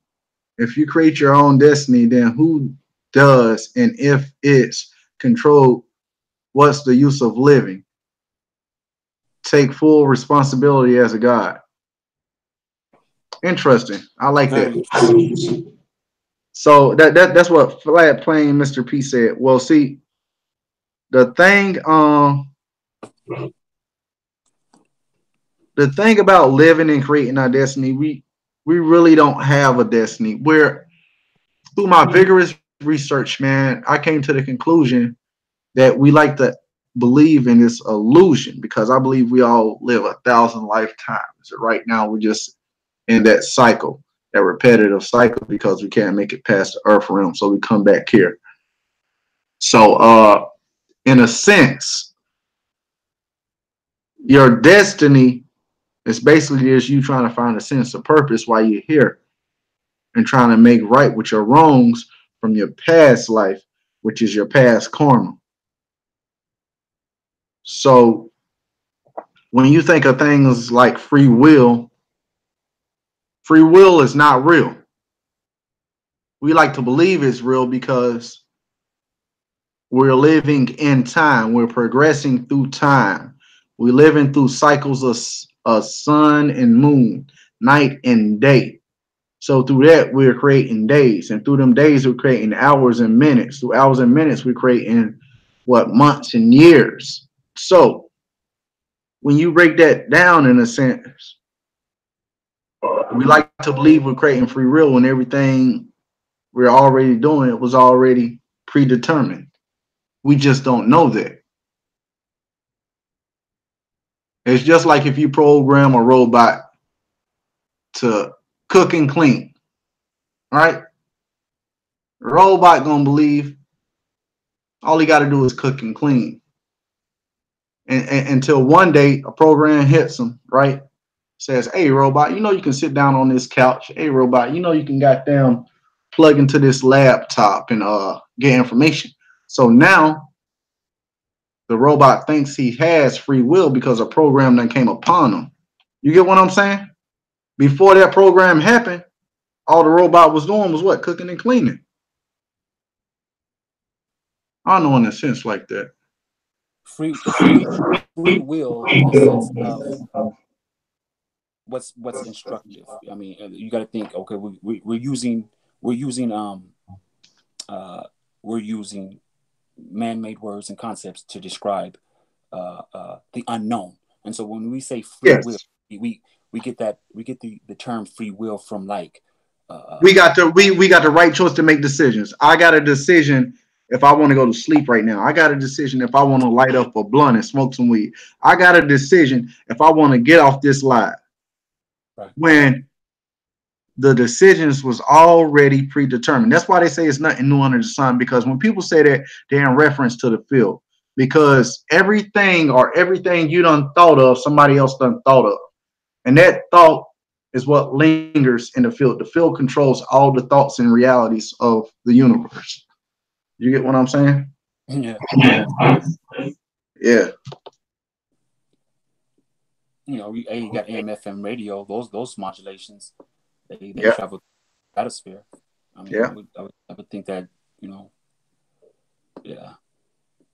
If you create your own destiny, then who does? And if it's controlled, what's the use of living? Take full responsibility as a god. Interesting. I like Very that. interesting. So that's what flat plane Mr. P said. Well, see, the thing about living and creating our destiny, we really don't have a destiny. We're through my vigorous research, man, I came to the conclusion that we like to believe in this illusion because I believe we all live 1,000 lifetimes. Right now, we're just in that cycle, that repetitive cycle, because we can't make it past the earth realm, so we come back here. So, in a sense, your destiny is basically just you trying to find a sense of purpose while you're here and trying to make right with your wrongs from your past life, which is your past karma. So when you think of things like free will is not real. We like to believe it's real because we're living in time. We're progressing through time. We're living through cycles of sun and moon, night and day. So through that, we're creating days. And through them days, we're creating hours and minutes. Through hours and minutes, we're creating months and years. So when you break that down in a sense, we like to believe we're creating free will when everything we're already doing it was already predetermined. We just don't know that. It's just like if you program a robot to cook and clean, right? The robot gonna believe all he got to do is cook and clean, and until one day a program hits him, right? Says, "Hey, robot, you know you can sit down on this couch. Hey, robot, you know you can goddamn plug into this laptop and get information." So now the robot thinks he has free will because a program that came upon him. You get what I'm saying? Before that program happened, all the robot was doing was what? Cooking and cleaning. I don't know in a sense like that. Free will in the sense of what's instructive. I mean, you got to think. Okay, we're using we're using uh, we're using man-made words and concepts to describe the unknown. And so when we say free will, Yes. we get the term free will from like We got the right choice to make decisions. I got a decision if I want to go to sleep right now. I got a decision if I want to light up a blunt and smoke some weed. I got a decision if I want to get off this live. right. When the decisions was already predetermined. That's why they say it's nothing new under the sun. Because when people say that, they're in reference to the field. Because everything you done thought of, somebody else done thought of. And that thought is what lingers in the field. The field controls all the thoughts and realities of the universe. You get what I'm saying? Yeah, yeah. Yeah. You got AM, FM radio. Those modulations, they Yeah. travel stratosphere. I mean, Yeah. I would think that you know, yeah,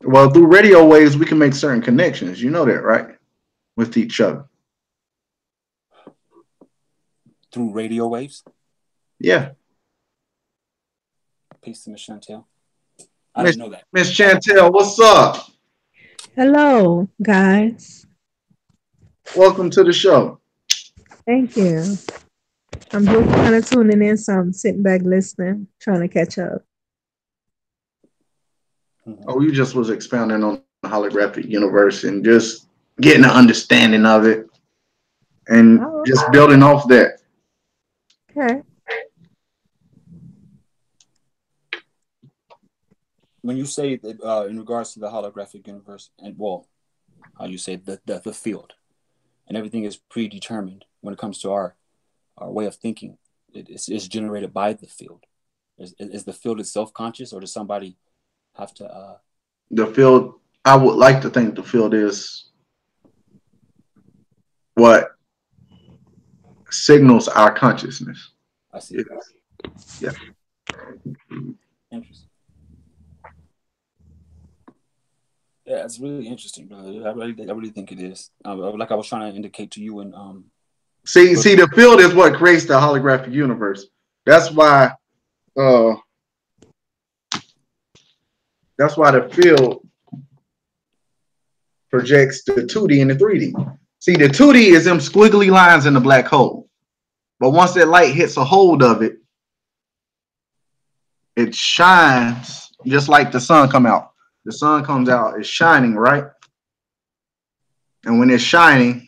Well, through radio waves, we can make certain connections. You know that, right? With each other. through radio waves. Yeah. Peace to Miss Chantel. I Miss didn't know that. Miss Chantel, what's up? Hello, guys. Welcome to the show. Thank you. I'm just kind of tuning in, so I'm sitting back listening, trying to catch up. Mhm. Oh, you just was expounding on the holographic universe and just getting an understanding of it, and Oh, just building off that. okay. When you say that, in regards to the holographic universe, and well, how you say the field and everything is predetermined when it comes to our way of thinking. It's generated by the field. Is the field itself conscious, or does somebody have to? The field, I would like to think the field is what signals our consciousness. I see. Yeah. Yeah. Interesting. Yeah, it's really interesting, brother. I really think it is. Like I was trying to indicate to you, and See, the field is what creates the holographic universe. That's why, uh, that's why the field projects the 2D and the 3D. See, the 2D is them squiggly lines in the black hole. But once that light hits a hold of it, it shines just like the sun come out. The sun comes out, it's shining, right? And when it's shining,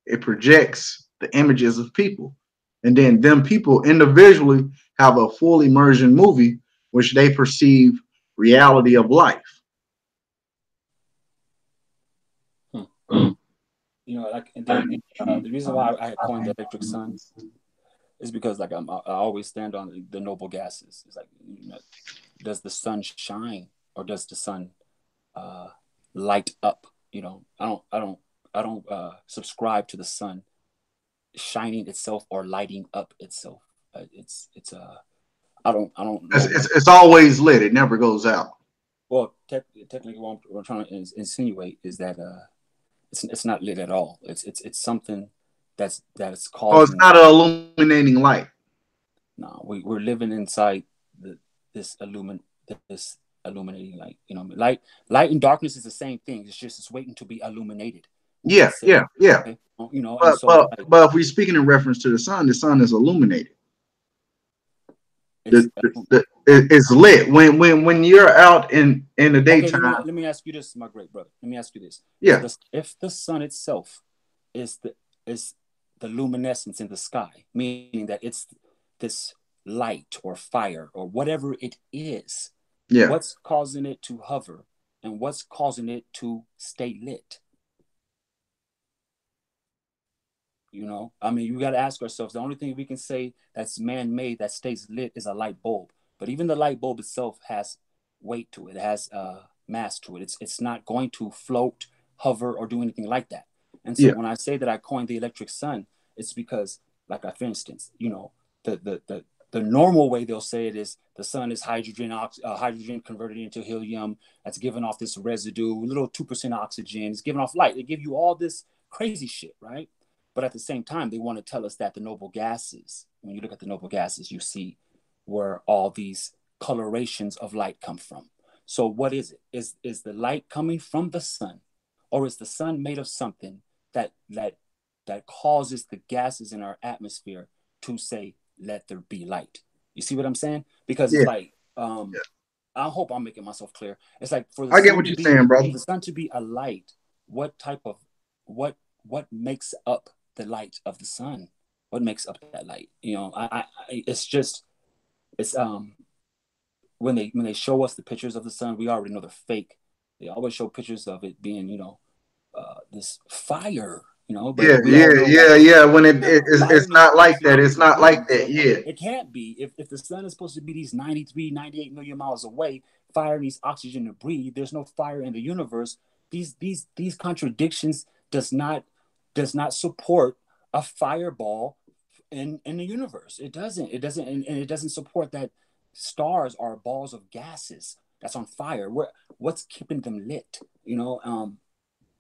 it projects the images of people. And then them people individually have a full immersion movie, which they perceive reality of life. you know, like and then the reason why I had coined the electric sun is because like I always stand on the noble gases. It's like, you know, does the sun shine or does the sun uh, light up? You know, I don't subscribe to the sun shining itself or lighting up itself. It's I don't know. It's always lit, it never goes out. Well, technically, what I'm trying to insinuate is that it's not lit at all. It's something that's Oh, it's causing. not an illuminating light. No, we're living inside this this illuminating light. You know, light and darkness is the same thing. It's waiting to be illuminated. We can Yeah, say, yeah, yeah. okay, you know, and But so but like but if we're speaking in reference to the sun is illuminated. it's It's lit when you're out in the okay. daytime. Let me ask you this, my great brother. Let me ask you this: Yeah, if the sun itself is the luminescence in the sky, meaning that it's this light or fire or whatever it is, yeah. what's causing it to hover and what's causing it to stay lit? You know, I mean, you got to ask ourselves. The only thing we can say that's man-made that stays lit is a light bulb. But even the light bulb itself has weight to it. It has mass to it. It's not going to float, hover, or do anything like that. And so Yeah. when I say that I coined the electric sun, it's because, like, for instance, you know, the normal way they'll say it is the sun is hydrogen converted into helium that's giving off this residue, little 2% oxygen. It's giving off light. They give you all this crazy shit, right? But at the same time, they want to tell us that the noble gases, when you look at the noble gases, you see where all these colorations of light come from. So what is it? Is the light coming from the sun, or is the sun made of something that causes the gases in our atmosphere to say, let there be light? You see what I'm saying? Because it's Yeah. like, Yeah. I hope I'm making myself clear. It's like for I get what you're saying, brother. the sun to be a light, what type of what makes up the light of the sun? What makes up that light? You know, it's just it's when they show us the pictures of the sun, we already know they're fake. They always show pictures of it being, you know, this fire, you know, but Yeah, we yeah, all know yeah, like yeah. When fire it's needs not like that. oxygen It's to not like breathe. that. Yeah. It can't be. If the sun is supposed to be these 93, 98 million miles away, fire needs oxygen to breathe. There's no fire in the universe. These contradictions does not support a fireball in the universe. It doesn't and it doesn't support that stars are balls of gases that's on fire. What's keeping them lit? You know,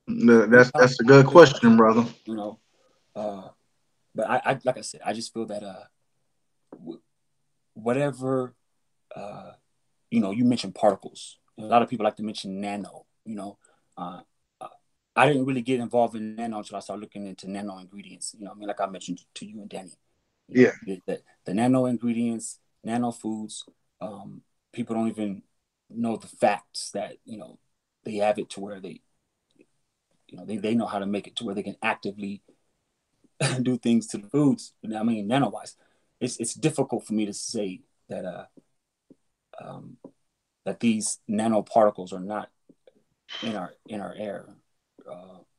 That's a good good question. question, brother. You know, uh, but I like I said, I just feel that whatever you know, you mentioned particles. A lot of people like to mention nano. You know, uh, uh, I didn't really get involved in nano until I started looking into nano ingredients. You know, I mean, like I mentioned to you and Danny. You Yeah. know, the nano ingredients, nano foods. People don't even know the facts that, you know, they have it to where they they know how to make it to where they can actively do things to the foods. I mean, nano-wise, it's difficult for me to say that um, that these nanoparticles are not in our air.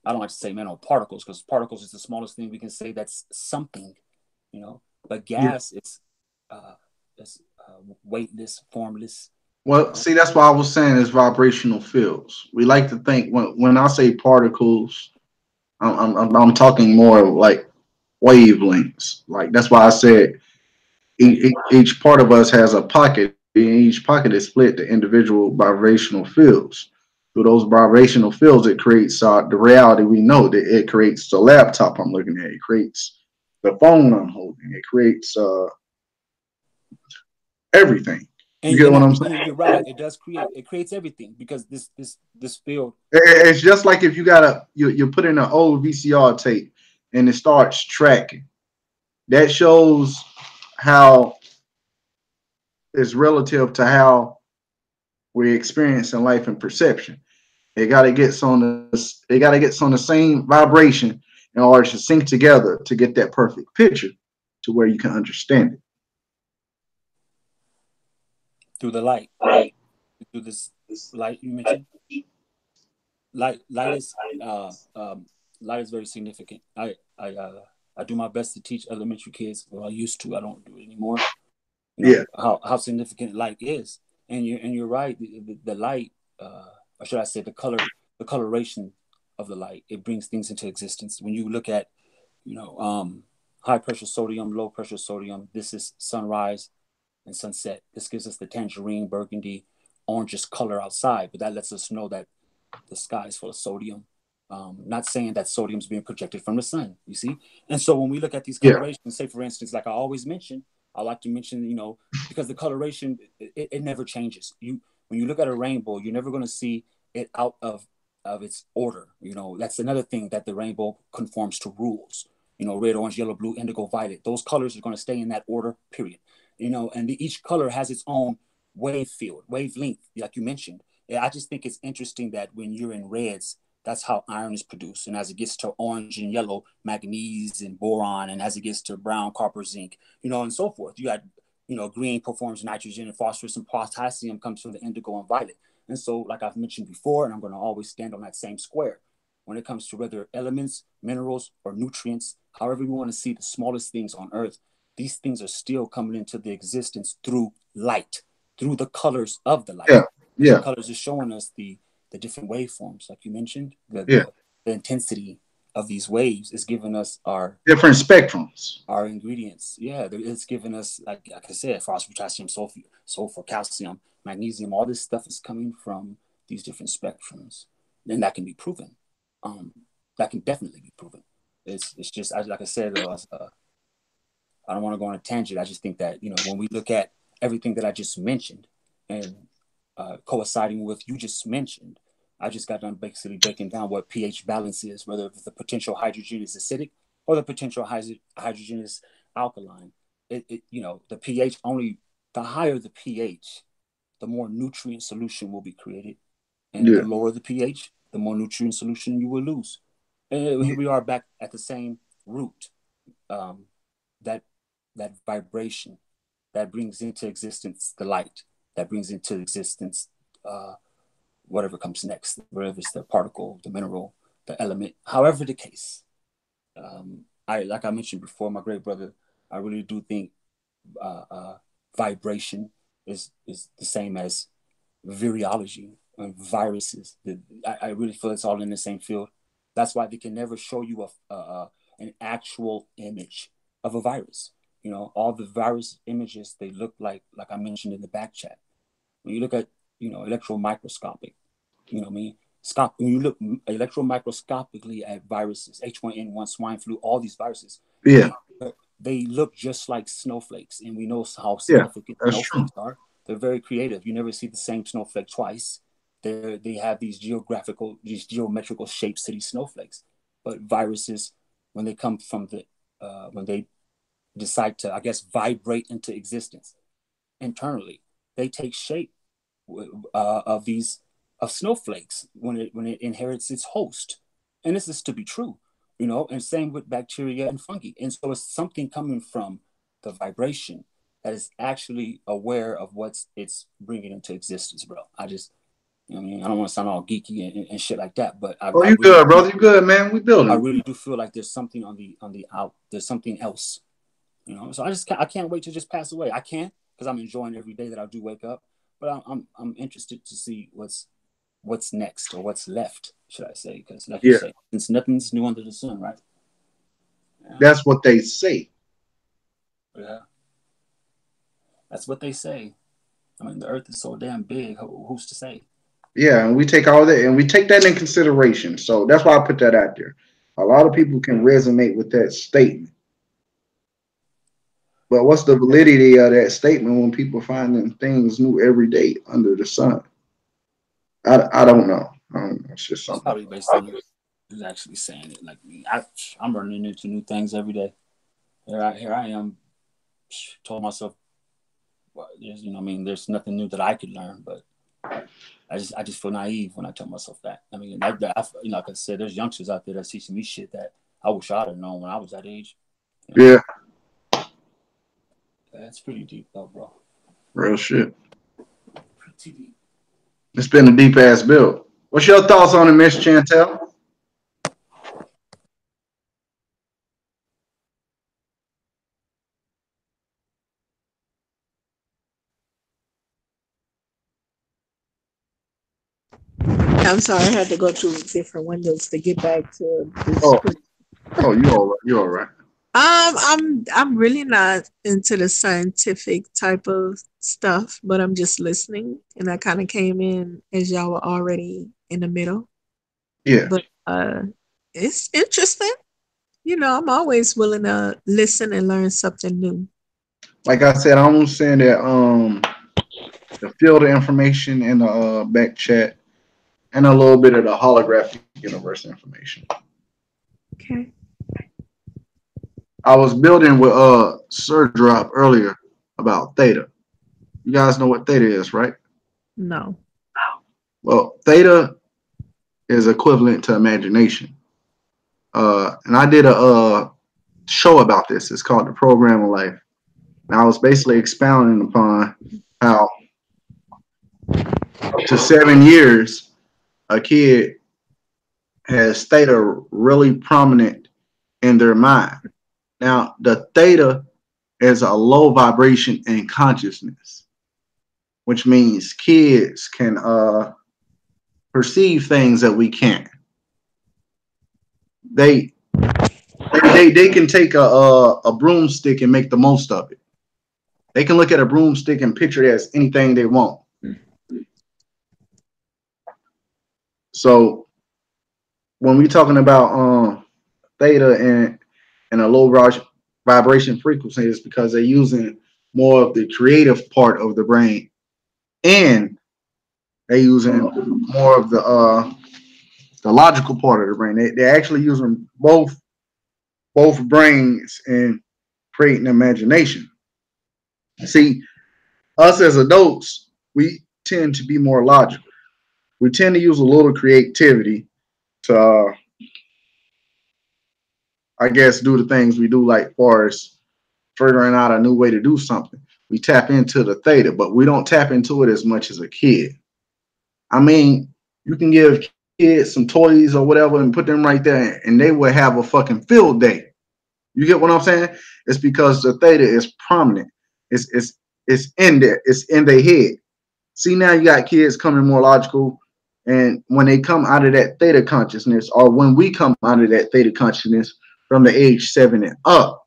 I don't like to say nanoparticles because particles is the smallest thing we can say that's something, But Yeah. gas uh, is weightless, formless. Well, see, that's why I was saying it's vibrational fields. We like to think when I say particles, I'm talking more like wavelengths. Like that's why I said each part of us has a pocket, and each pocket is split to individual vibrational fields. Through those vibrational fields, it creates the reality we know. That it creates the laptop I'm looking at. It creates the phone I'm holding. It creates everything. You get And what I'm saying? you're right. It creates everything because this field. It's just like if you put in an old VCR tape and it starts tracking. That shows how it's relative to how we're experiencing life and perception. It got to get on the same vibration in order to sync together to get that perfect picture to where you can understand it. Through the light, through this light you mentioned. Light is light is very significant. I do my best to teach elementary kids. Well, I used to. I don't do it anymore. Yeah, How significant light is, and you're right. The light, or should I say, the coloration of the light, it brings things into existence. When you look at, high pressure sodium, low pressure sodium. This is sunrise and sunset. This gives us the tangerine, burgundy, orangish color outside, but that lets us know that the sky is full of sodium. Not saying that sodium is being projected from the sun, you see? And so when we look at these yeah, colorations, say for instance, like I always mention, I like to mention, because the coloration, it never changes. When you look at a rainbow, you're never going to see it out of its order. That's another thing that the rainbow conforms to rules. Red, orange, yellow, blue, indigo, violet. Those colors are going to stay in that order, period. And each color has its own wave field, wavelength, like you mentioned. Yeah, I just think it's interesting that when you're in reds, that's how iron is produced. And as it gets to orange and yellow, manganese and boron, and as it gets to brown, copper, zinc, and so forth. You got, green performs nitrogen and phosphorus, and potassium comes from the indigo and violet. And so, like I've mentioned before, and I'm going to always stand on that same square when it comes to whether elements, minerals, or nutrients, however we want to see the smallest things on earth, these things are still coming into the existence through light, through the colors of the light. yeah, Because the yeah, colors are showing us the different waveforms, like you mentioned, yeah. the intensity of these waves is giving us Different spectrums. our ingredients. Yeah, it's giving us, like I said, phosphorus, potassium, sulfur, calcium, magnesium. All this stuff is coming from these different spectrums, and that can be proven. Um, that can definitely be proven. It's just like I said, I don't want to go on a tangent. I just think that when we look at everything that I just mentioned, and coinciding with you just mentioned, I just got done basically breaking down what pH balance is, whether the potential hydrogen is acidic or the potential hydrogen is alkaline. The pH only, the higher the pH, the more nutrient solution will be created, and the Yeah, lower the pH, the more nutrient solution you will lose. And here we are back at the same root. Um, that that vibration that brings into existence the light, that brings into existence uh, whatever comes next, whether it's the particle, the mineral, the element, however the case. I like I mentioned before, my great brother, I really do think uh, uh, vibration is the same as virology and viruses. I really feel it's all in the same field. That's why they can never show you an actual image of a virus. All the virus images, they look like I mentioned in the back chat. When you look at, electron microscopic, what I mean? When you look electron microscopically at viruses, H1N1, swine flu, all these viruses, yeah, they they look just like snowflakes, and we know how yeah. significant That's true. snowflakes are. They're very creative. You never see the same snowflake twice. They have these geometrical shapes to these snowflakes. But viruses, when they come from when they decide to, I guess, vibrate into existence internally, they take shape of snowflakes when it inherits its host. And this is to be true, you know, and same with bacteria and fungi. And so it's something coming from the vibration that is actually aware of what's it's bringing into existence, bro. I just, you know what I mean? I don't want to sound all geeky and shit like that, but Oh, I you really good, do, brother? You good, man? We I building. really do feel like there's something on the out, there's something else, you know? So I can't wait to just pass away. I can't because I'm enjoying every day that I do wake up, but I'm interested to see what's next or what's left, should I say? Because, like you Yeah, say, since nothing's new under the sun, right? Yeah, that's what they say. yeah, that's what they say. I mean, the Earth is so damn big. Who's to say? Yeah, and we take all that and we take that in consideration. So that's why I put that out there. A lot of people can resonate with that statement. But what's the validity of that statement when people finding things new every day under the sun? I don't know. I don't know. It's just It's something. probably based on who's actually saying it. Like me, I'm running into new things every day. Here I am. Told myself, well, you know, I mean, there's nothing new that I could learn, but I just feel naive when I tell myself that. I mean, you know, like I said, there's youngsters out there that's teaching me shit that I wish I'd have known when I was that age. You know, Yeah, that's pretty deep, though, bro. real shit. Pretty deep. It's been a deep ass build. What's your thoughts on it, Miss Chantel? I'm sorry, I had to go through different windows to get back to the Oh, screen. oh, you all right? You all right? I'm really not into the scientific type of stuff, but I'm just listening, and I kind of came in as y'all were already in the middle. Yeah. But it's interesting. You know, I'm always willing to listen and learn something new. Like I said, I'm saying that the field of information in the back chat and a little bit of the holographic universe information. Okay. I was building with Sir Drop earlier about theta. You guys know what theta is, right? No. Well, theta is equivalent to imagination. And I did a show about this. It's called The Program of Life. And I was basically expounding upon how up to 7 years, a kid has theta really prominent in their mind. Now, the theta is a low vibration in consciousness, which means kids can perceive things that we can't. They they can take a broomstick and make the most of it. They can look at a broomstick and picture it as anything they want. So when we're talking about theta and a low vibration frequency, is because they're using more of the creative part of the brain, and they're using more of the logical part of the brain. They're actually using both brains in creating imagination. See, us as adults, we tend to be more logical. We tend to use a little creativity to, I guess, do the things we do, like far as figuring out a new way to do something. We tap into the theta, but we don't tap into it as much as a kid. I mean, you can give kids some toys or whatever and put them right there, and they will have a fucking field day. You get what I'm saying? It's because the theta is prominent. It's in there. It's in their head. See, now you got kids coming more logical, and when they come out of that theta consciousness, or when we come out of that theta consciousness from the age 7 and up,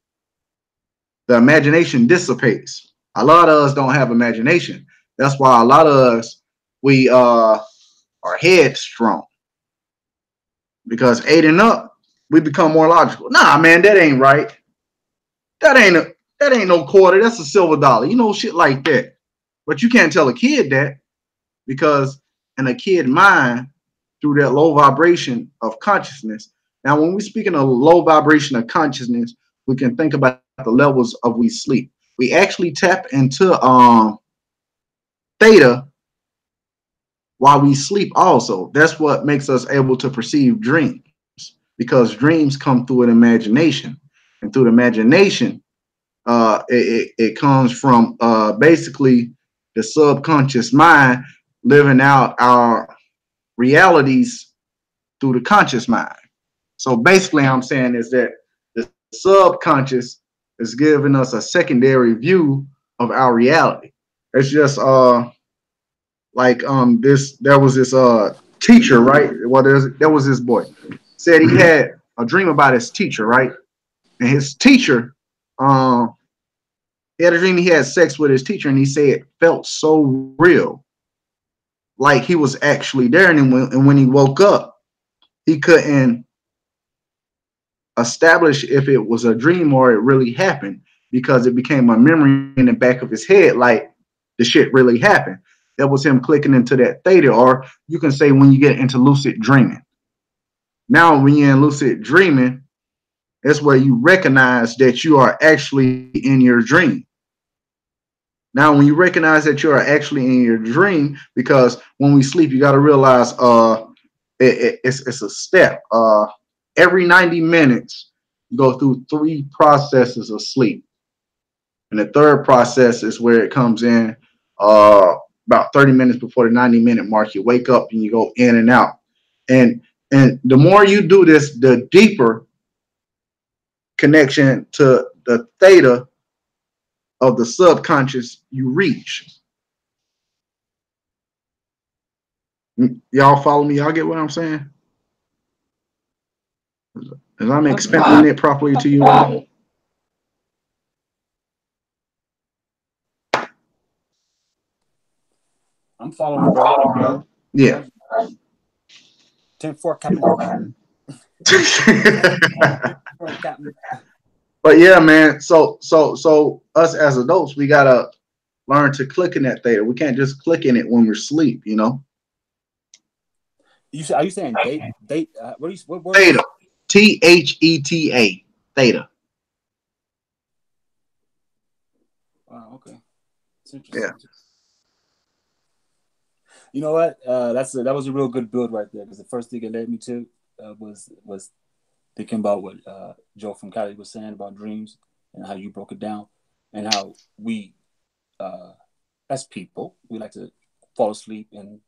the imagination dissipates. A lot of us don't have imagination. That's why a lot of us we are headstrong, because 8 and up we become more logical. Nah, man, that ain't right. That ain't that ain't no quarter. That's a silver dollar. You know, shit like that. But you can't tell a kid that, because in a kid mind, through that low vibration of consciousness. Now, when we're speaking of low vibration of consciousness, we can think about the levels of we sleep. We actually tap into theta while we sleep also. That's what makes us able to perceive dreams. because dreams come through an imagination, and through the imagination, it comes from basically the subconscious mind living out our realities through the conscious mind. So basically, I'm saying is that the subconscious is giving us a secondary view of our reality. It's just like this. There was this teacher, right? Well, there was this boy said he had a dream about his teacher, right? And his teacher, he had a dream he had sex with his teacher, and he said it felt so real, like he was actually there. And when he woke up, he couldn't establish if it was a dream or it really happened because it became a memory in the back of his head, like the shit really happened. That was him clicking into that theta, or you can say when you get into lucid dreaming. Now, when you're in lucid dreaming, that's where you recognize that you are actually in your dream. Now, when you recognize that you are actually in your dream, because when we sleep, you got to realize it's a step. Every 90 minutes, you go through three processes of sleep. And the third process is where it comes in about 30 minutes before the 90-minute mark. You wake up and you go in and out. And the more you do this, the deeper connection to the theta of the subconscious you reach. Y'all follow me? Y'all get what I'm saying? As I'm explaining it properly to you all. I'm following, bro. Yeah. 10-4, Captain. 10-4, Captain. But yeah, man. So us as adults, we gotta learn to click in that theta. We can't just click in it when we're asleep, you know. Are you saying date? What word? Theta. THETA. Theta. Wow, okay. It's interesting. Yeah. You know what? That was a real good build right there, because the first thing it led me to was thinking about what Joe from Cali was saying about dreams and how you broke it down, and how we, as people, we like to fall asleep in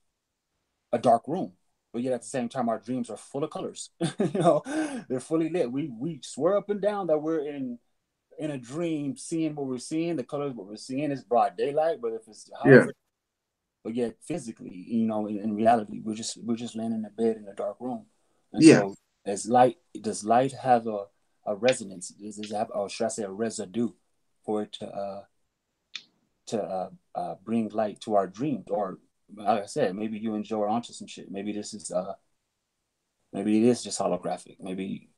a dark room, but yet at the same time, our dreams are full of colors. They're fully lit. We swear up and down that we're in a dream, seeing what we're seeing. The colors, what we're seeing is broad daylight, but if it's Yeah. however, but yet physically, in reality, we're just laying in a bed in a dark room. And Yeah. so, does light have a resonance? Does it have, or should I say, a residue for it to bring light to our dreams? Or, like I said, maybe you and Joe are onto some shit. Maybe maybe it is just holographic. Maybe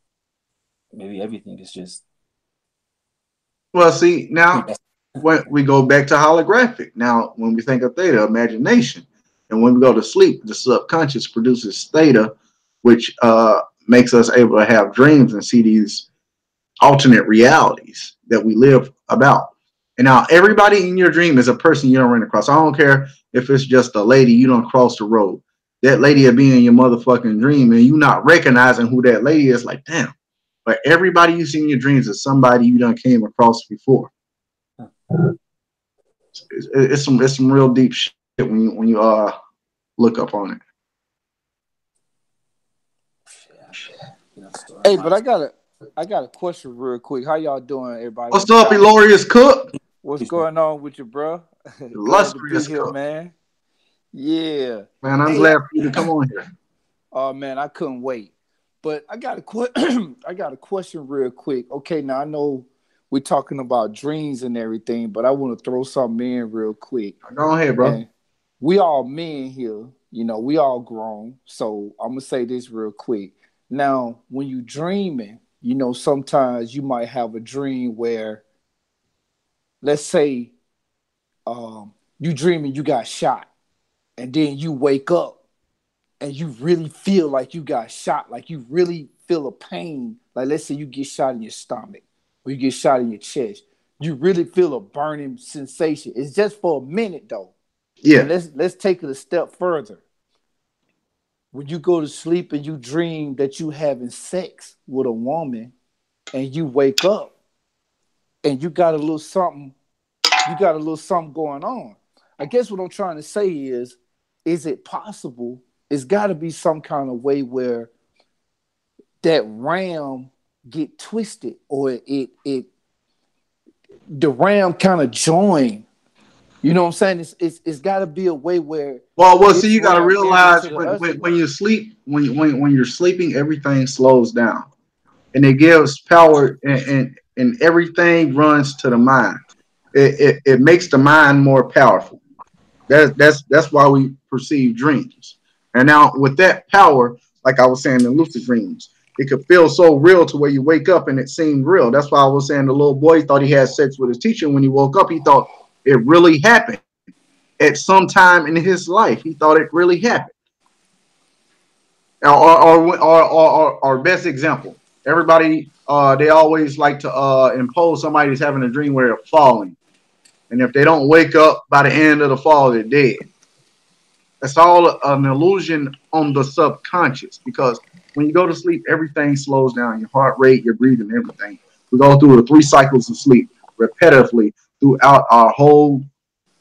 everything is just. Well, see, now when we go back to holographic, now when we think of theta, imagination, and when we go to sleep, the subconscious produces theta, which makes us able to have dreams and see these alternate realities that we live about. And now everybody in your dream is a person you don't run across. I don't care if it's just a lady you don't cross the road. That lady will be in your motherfucking dream, and you not recognizing who that lady is. Like, damn. But everybody you see in your dreams is somebody you done came across before. It's some real deep shit when you look up on it. Hey, but I got a question real quick. How y'all doing, everybody? What's up, Ilorious Cook? What's going on with you, bro? Glad to be Illustrious here, Cook. man. Yeah. Man, I'm glad for you to come on here. Oh man, I couldn't wait. But I got I got a question real quick. Okay, now I know we're talking about dreams and everything, but I want to throw something in real quick. Go ahead, bro. And we all men here, we all grown. So I'm gonna say this real quick. Now, when you dreaming, sometimes you might have a dream where, let's say, you dreaming you got shot, and then you wake up and you really feel like you got shot, like you really feel a pain. Like, let's say you get shot in your stomach or you get shot in your chest. You really feel a burning sensation. It's just for a minute though. Yeah. And let's take it a step further. when you go to sleep and you dream that you having sex with a woman and you wake up and you got a little something going on. I guess what I'm trying to say is it possible? It's got to be some kind of way where that ram get twisted, or it the ram kind of join. You know what I'm saying? It's got to be a way where Well, see, this you got to ram enter realize into the when other. you sleep, when you're sleeping, everything slows down, and it gives power, and everything runs to the mind. It makes the mind more powerful. That's why we perceive dreams. And now with that power, like I was saying in lucid dreams, it could feel so real to where you wake up and it seemed real. That's why I was saying the little boy thought he had sex with his teacher. When he woke up, he thought it really happened at some time in his life. He thought it really happened. Or best example, everybody they always like to impose somebody's having a dream where they're falling, and if they don't wake up by the end of the fall, they're dead. That's all an illusion on the subconscious, because when you go to sleep, everything slows down. Your heart rate, your breathing, everything. We go through the 3 cycles of sleep repetitively throughout our whole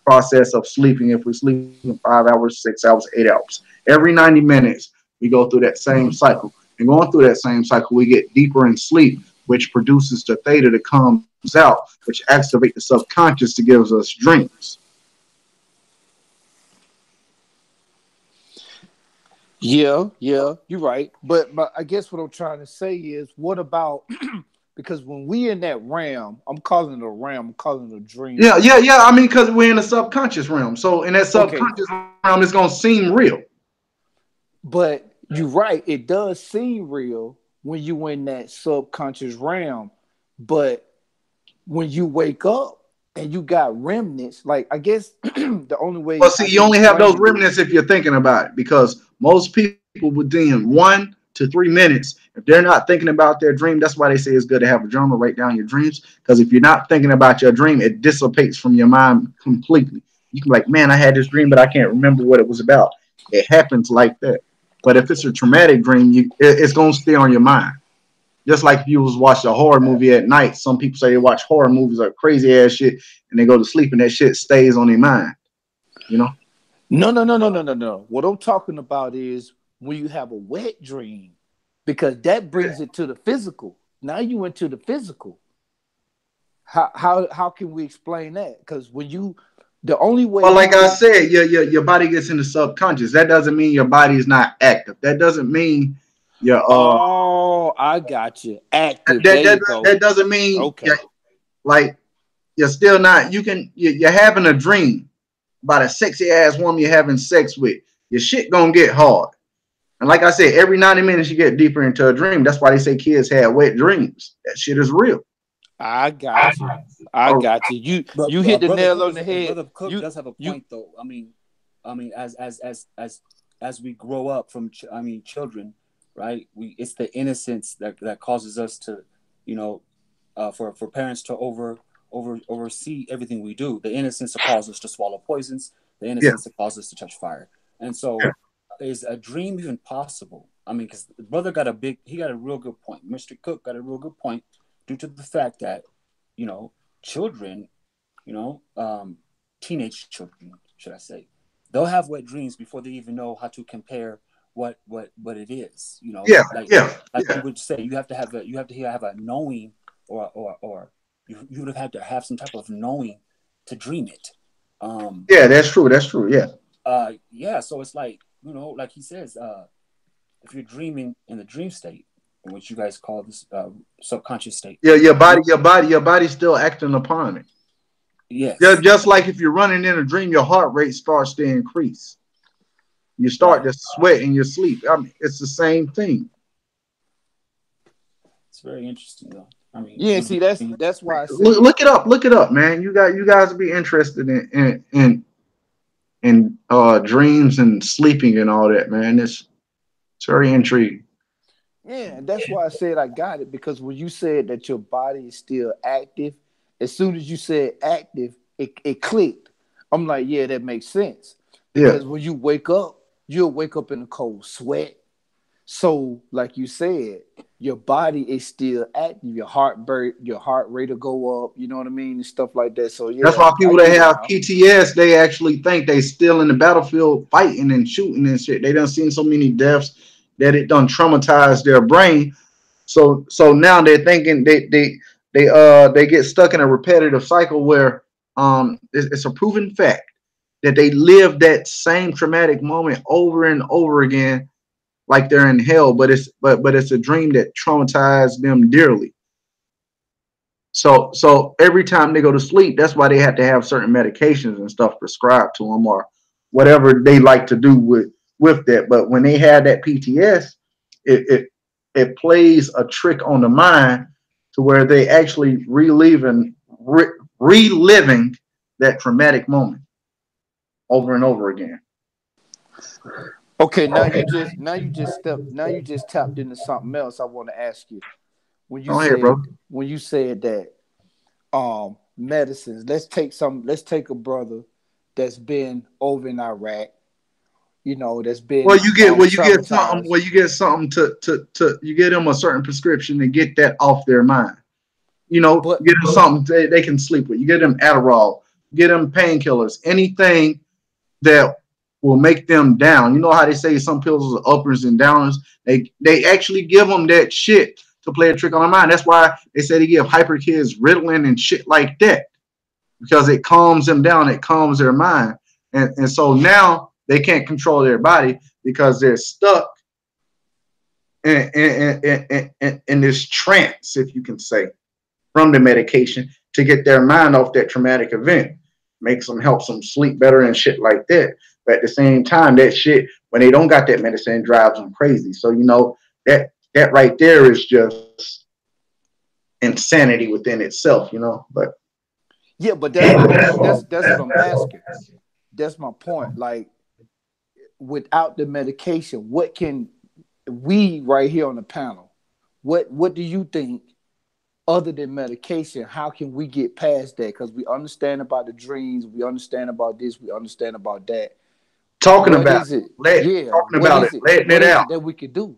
process of sleeping. If we're sleeping 5 hours, 6 hours, 8 hours, every 90 minutes, we go through that same cycle. And going through that same cycle, we get deeper in sleep, which produces the theta that comes out, which activates the subconscious to give us dreams. Yeah, you're right. But I guess what I'm trying to say is, what about because when we in that realm, I'm calling it a realm, I'm calling it a dream Yeah, state. yeah, yeah. I mean, because we're in the subconscious realm. So in that Okay, subconscious realm, it's gonna seem real. but you're right. It does seem real when you in that subconscious realm, but when you wake up and you got remnants, like I guess the only Well, way see, I you can only have those explain it remnants is if you're thinking about it, because most people within 1 to 3 minutes, if they're not thinking about their dream, that's why they say it's good to have a journal, write down your dreams. Because if you're not thinking about your dream, it dissipates from your mind completely. You can be like, man, I had this dream, but I can't remember what it was about. It happens like that. But if it's a traumatic dream, it's gonna stay on your mind. Just like if you was watch a horror movie at night, some people say they watch horror movies or crazy ass shit, and they go to sleep, and that shit stays on their mind. You know. no. What I'm talking about is when you have a wet dream, because that brings it to the physical. Now you into the physical. How can we explain that? Because when you the only way Well, you like I can said, your body gets in the subconscious. That doesn't mean your body is not active. That doesn't mean your oh, I got you. Active. that There that you go. that doesn't mean Okay. like you're still not. You're having a dream about a sexy ass woman you're having sex with. Your shit gonna get hard. And like I said, every 90 minutes you get deeper into a dream. That's why they say kids have wet dreams. That shit is real. I got you. I Or got you. You But you hit the brother nail Cook on the head. brother Cook You does have a you point though. I mean, as we grow up from children, right? It's the innocence that causes us to, you know, for parents to oversee everything we do. The innocence that causes us to swallow poisons. The yeah, innocence that causes us to touch fire. And yeah. so, is a dream even possible? I mean, because the brother he got a real good point. Mr. Cook got a real good point due to the fact that, you know, children, you know, teenage children, should I say, they'll have wet dreams before they even know how to compare what it is. You know, Yeah, yeah, like you yeah, would say, you have to have a knowing, or you would have had to have some type of knowing to dream it. Um, yeah. That's true. That's true. Yeah. yeah. So it's like, you know, like he says, if you're dreaming in the dream state, which you guys call this subconscious state, Yeah, you your body's still acting upon it. yes, Just like if you're running in a dream, your heart rate starts to increase. You start right. to sweat in your sleep. I mean, it's the same thing. It's very interesting though. I mean, yeah, would see we? that's why I said Look it up, man. You guys be interested in dreams and sleeping and all that, man. It's very intriguing. yeah, and that's why I said I got it, because when you said that your body is still active, as soon as you said active, it clicked. I'm like, yeah, that makes sense. Yeah, Because when you wake up, you'll wake up in a cold sweat. So, like you said, your body is still active. Your heart rate will go up. You know what I mean, and stuff like that. So That's yeah, why I people that get it have now. PTS, they actually think they still in the battlefield fighting and shooting and shit. They done seen so many deaths that it done traumatized their brain. So now they're thinking they get stuck in a repetitive cycle where it's a proven fact that they live that same traumatic moment over and over again like they're in hell, but it's a dream that traumatized them dearly. So every time they go to sleep, that's why they have to have certain medications and stuff prescribed to them or whatever they like to do with that. But when they have that PTS, it it, it plays a trick on the mind to where they actually reliving that traumatic moment over and over again. Okay, now you just tapped into something else I want to ask you. When you Go ahead, said bro. when you said that medicines, let's take a brother that's been over in Iraq, that's Well, been you get something. traumatized. Well, you get something to you get them a certain prescription to get that off their mind. But Get them something they can sleep with. You get them Adderall, get them painkillers, anything that will make them down. You know how they say some pills are uppers and downers. They actually give them that shit to play a trick on their mind. That's why they say they give hyper kids Ritalin and shit like that because it calms them down. It calms their mind, and so now they can't control their body because they're stuck in this trance, if you can say, from the medication to get their mind off that traumatic event, makes them helps them sleep better and shit like that. But at the same time, that shit when they don't got that medicine drives them crazy. So that right there is just insanity within itself. But yeah, but that's what I'm asking. That's my point. Like without the medication, what can we right here on the panel? What do you think other than medication, how can we get past that? Because we understand about the dreams, we understand about this, we understand about that. talking What about is it? talking Yeah, what about it, is it? letting What it is out. it that we could do?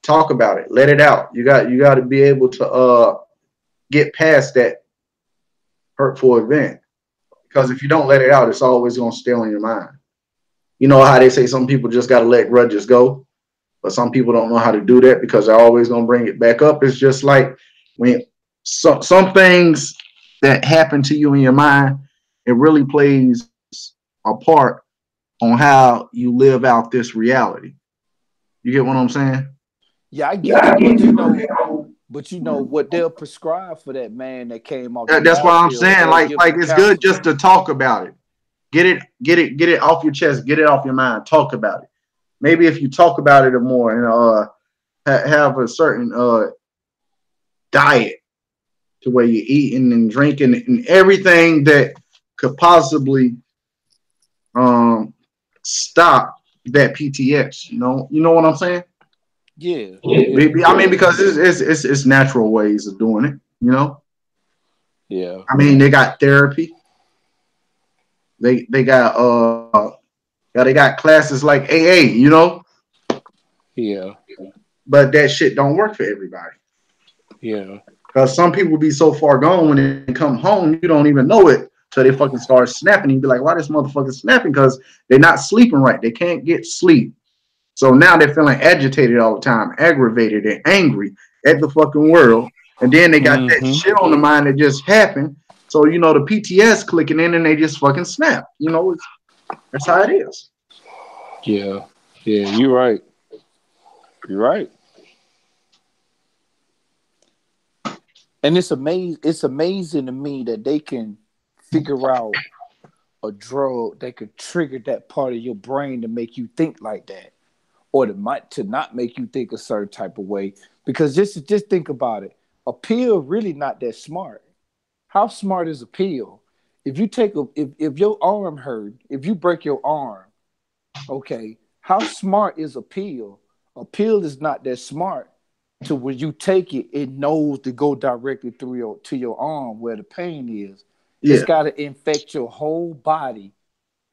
Talk about it, let it out. You got to be able to get past that hurtful event because if you don't let it out, it's always gonna stay on your mind. You know how they say some people just got to let grudges go, but some people don't know how to do that because they're always gonna bring it back up. It's just like when some things that happen to you in your mind, it really plays a part on how you live out this reality. You get what I'm saying? Yeah, I get you, but what they'll prescribe for that man that came off the That's why I'm battlefield, saying they'll like give like him it's good counseling. just to talk about it. Get it off your chest. Get it off your mind. Talk about it. Maybe if you talk about it more and have a certain diet to where you're eating and drinking and everything that could possibly um, stop that PTS. You know what I'm saying? Yeah, yeah, I mean, because it's natural ways of doing it. yeah, I mean, they got therapy. They got yeah, they got classes like AA. yeah, But that shit don't work for everybody. yeah. Because some people be so far gone when they come home, you don't even know it till they fucking start snapping. You be like, why this motherfucker snapping? Because they're not sleeping right. They can't get sleep. So now they're feeling agitated all the time, aggravated and angry at the fucking world. And then they got that Mm-hmm. shit on the mind that just happened. So, the PTS clicking in and they just fucking snap. That's how it is. Yeah, yeah. You're right. You're right. And it's amazing. It's amazing to me that they can figure out a drug that could trigger that part of your brain to make you think like that, or to not make you think a certain type of way. Because just think about it. A pill really not that smart. How smart is a pill? If you take if your arm hurt, if you break your arm, okay, how smart is a pill? A pill is not that smart to when you take it, it knows to go directly through to your arm where the pain is. It's Yeah. got to infect your whole body.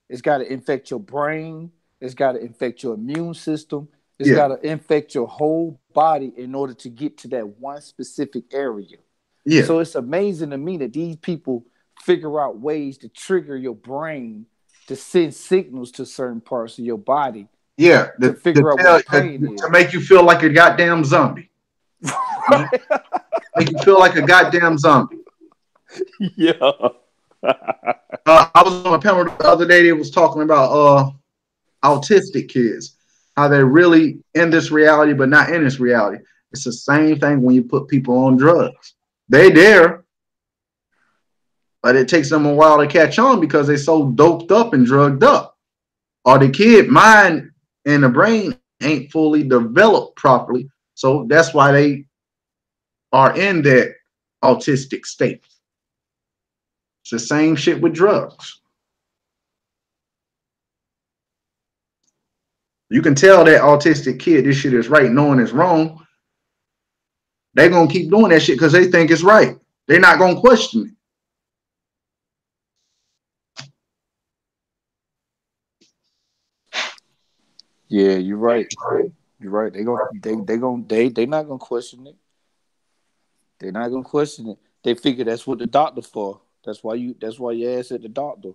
It's got to infect your brain. It's got to infect your immune system. It's Yeah, got to infect your whole body in order to get to that one specific area. yeah, So it's amazing to me that these people figure out ways to trigger your brain to send signals to certain parts of your body yeah. to To figure out where tell the pain to is. make you feel like a goddamn zombie. You know? Make you feel like a goddamn zombie. Yeah. I was on a panel the other day. They was talking about autistic kids, how they're really in this reality, but not in this reality. It's the same thing when you put people on drugs. They there, but it takes them a while to catch on because they're so doped up and drugged up. Or the kid mind and the brain ain't fully developed properly. So that's why they are in that autistic state. It's the same shit with drugs. You can tell that autistic kid this shit is right, knowing it's wrong. They're gonna keep doing that shit because they think it's right. They're not gonna question it. Yeah, you're right. You're right. They not gonna question it. They're not gonna question it. They figure that's what the doctor for. That's why you ask at the doctor.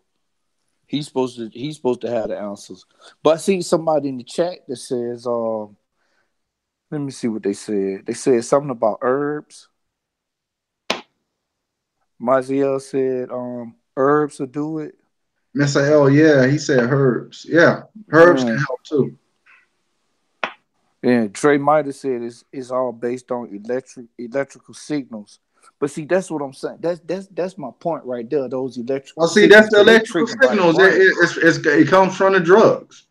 He's supposed to have the answers. But I see somebody in the chat that says, let me see what they said. They said something about herbs. Maziel said, herbs will do it. Mr. L, yeah, he said herbs. Yeah, herbs can Mm. help too. And Trey might have said it's all based on electrical signals. But see, that's what I'm saying. That's my point right there. Those electrical Well, see, that's signals, the because they electrical triggered by the signals. brain. It comes from the drugs.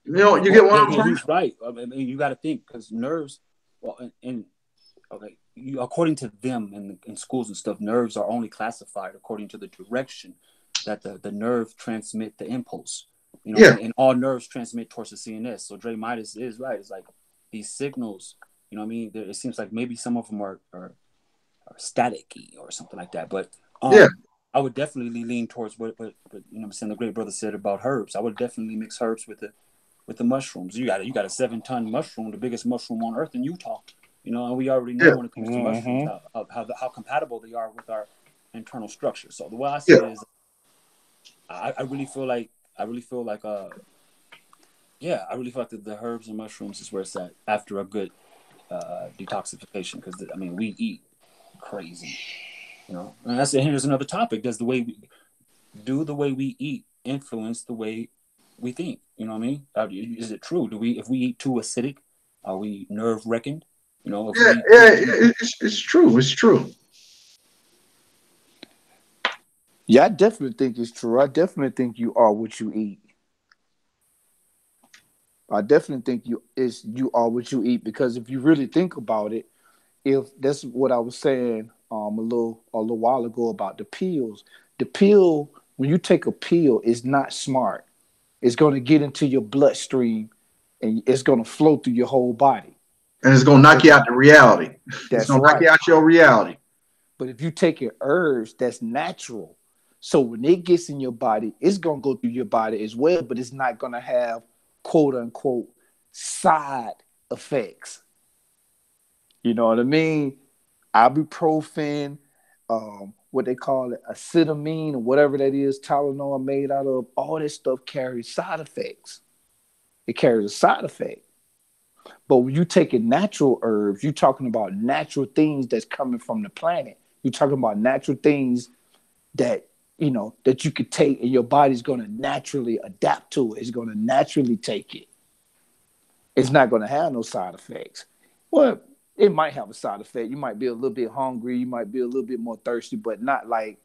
You know, you Well, get what I'm saying? he's right. I mean, you got to think because nerves. Well, and okay, according to them in schools and stuff, nerves are only classified according to the direction that the nerve transmit the impulse. You know, Yeah, and all nerves transmit towards the CNS. So Dre Midas is right. It's like these signals. You know what I mean? It seems like maybe some of them are staticky or something like that. But yeah, I would definitely lean towards what you know what I'm saying the great brother said about herbs. I would definitely mix herbs with the mushrooms. You got a 7-ton mushroom, the biggest mushroom on earth in Utah. You know, and we already know yeah, when it comes to mushrooms Mm-hmm. how compatible they are with our internal structure. So the way I see yeah. it is, I really feel like I really feel like yeah, I really feel like the herbs and mushrooms is where it's at after a good detoxification because I mean we eat crazy, you know. And that's here's another topic. The way we eat influence the way we think? You know what I mean? Is it true? Do we if we eat too acidic, are we nerve wrecking? You know, if we Yeah, eat yeah, too it's true. It's true. Yeah, I definitely think it's true. I definitely think you are what you eat. I definitely think you are what you eat because if you really think about it, if that's what I was saying a little while ago about the pills. The pill, when you take a pill, is not smart. It's going to get into your bloodstream and it's going to flow through your whole body. And it's gonna knock But you out the reality. It's that's gonna knock you right. out your reality. But if you take your herbs, that's natural. So when it gets in your body, it's gonna go through your body as well, but it's not gonna have quote unquote side effects. You know what I mean? Ibuprofen, what they call it, acetaminophen, or whatever that is, Tylenol made out of, all this stuff carries side effects. It carries a side effect. But when you taking natural herbs, you're talking about natural things that's coming from the planet. You're talking about natural things that that you could take and your body's going to naturally adapt to it. It's going to naturally take it. It's not going to have no side effects. Well, it might have a side effect. You might be a little bit hungry. You might be a little bit more thirsty, but not like,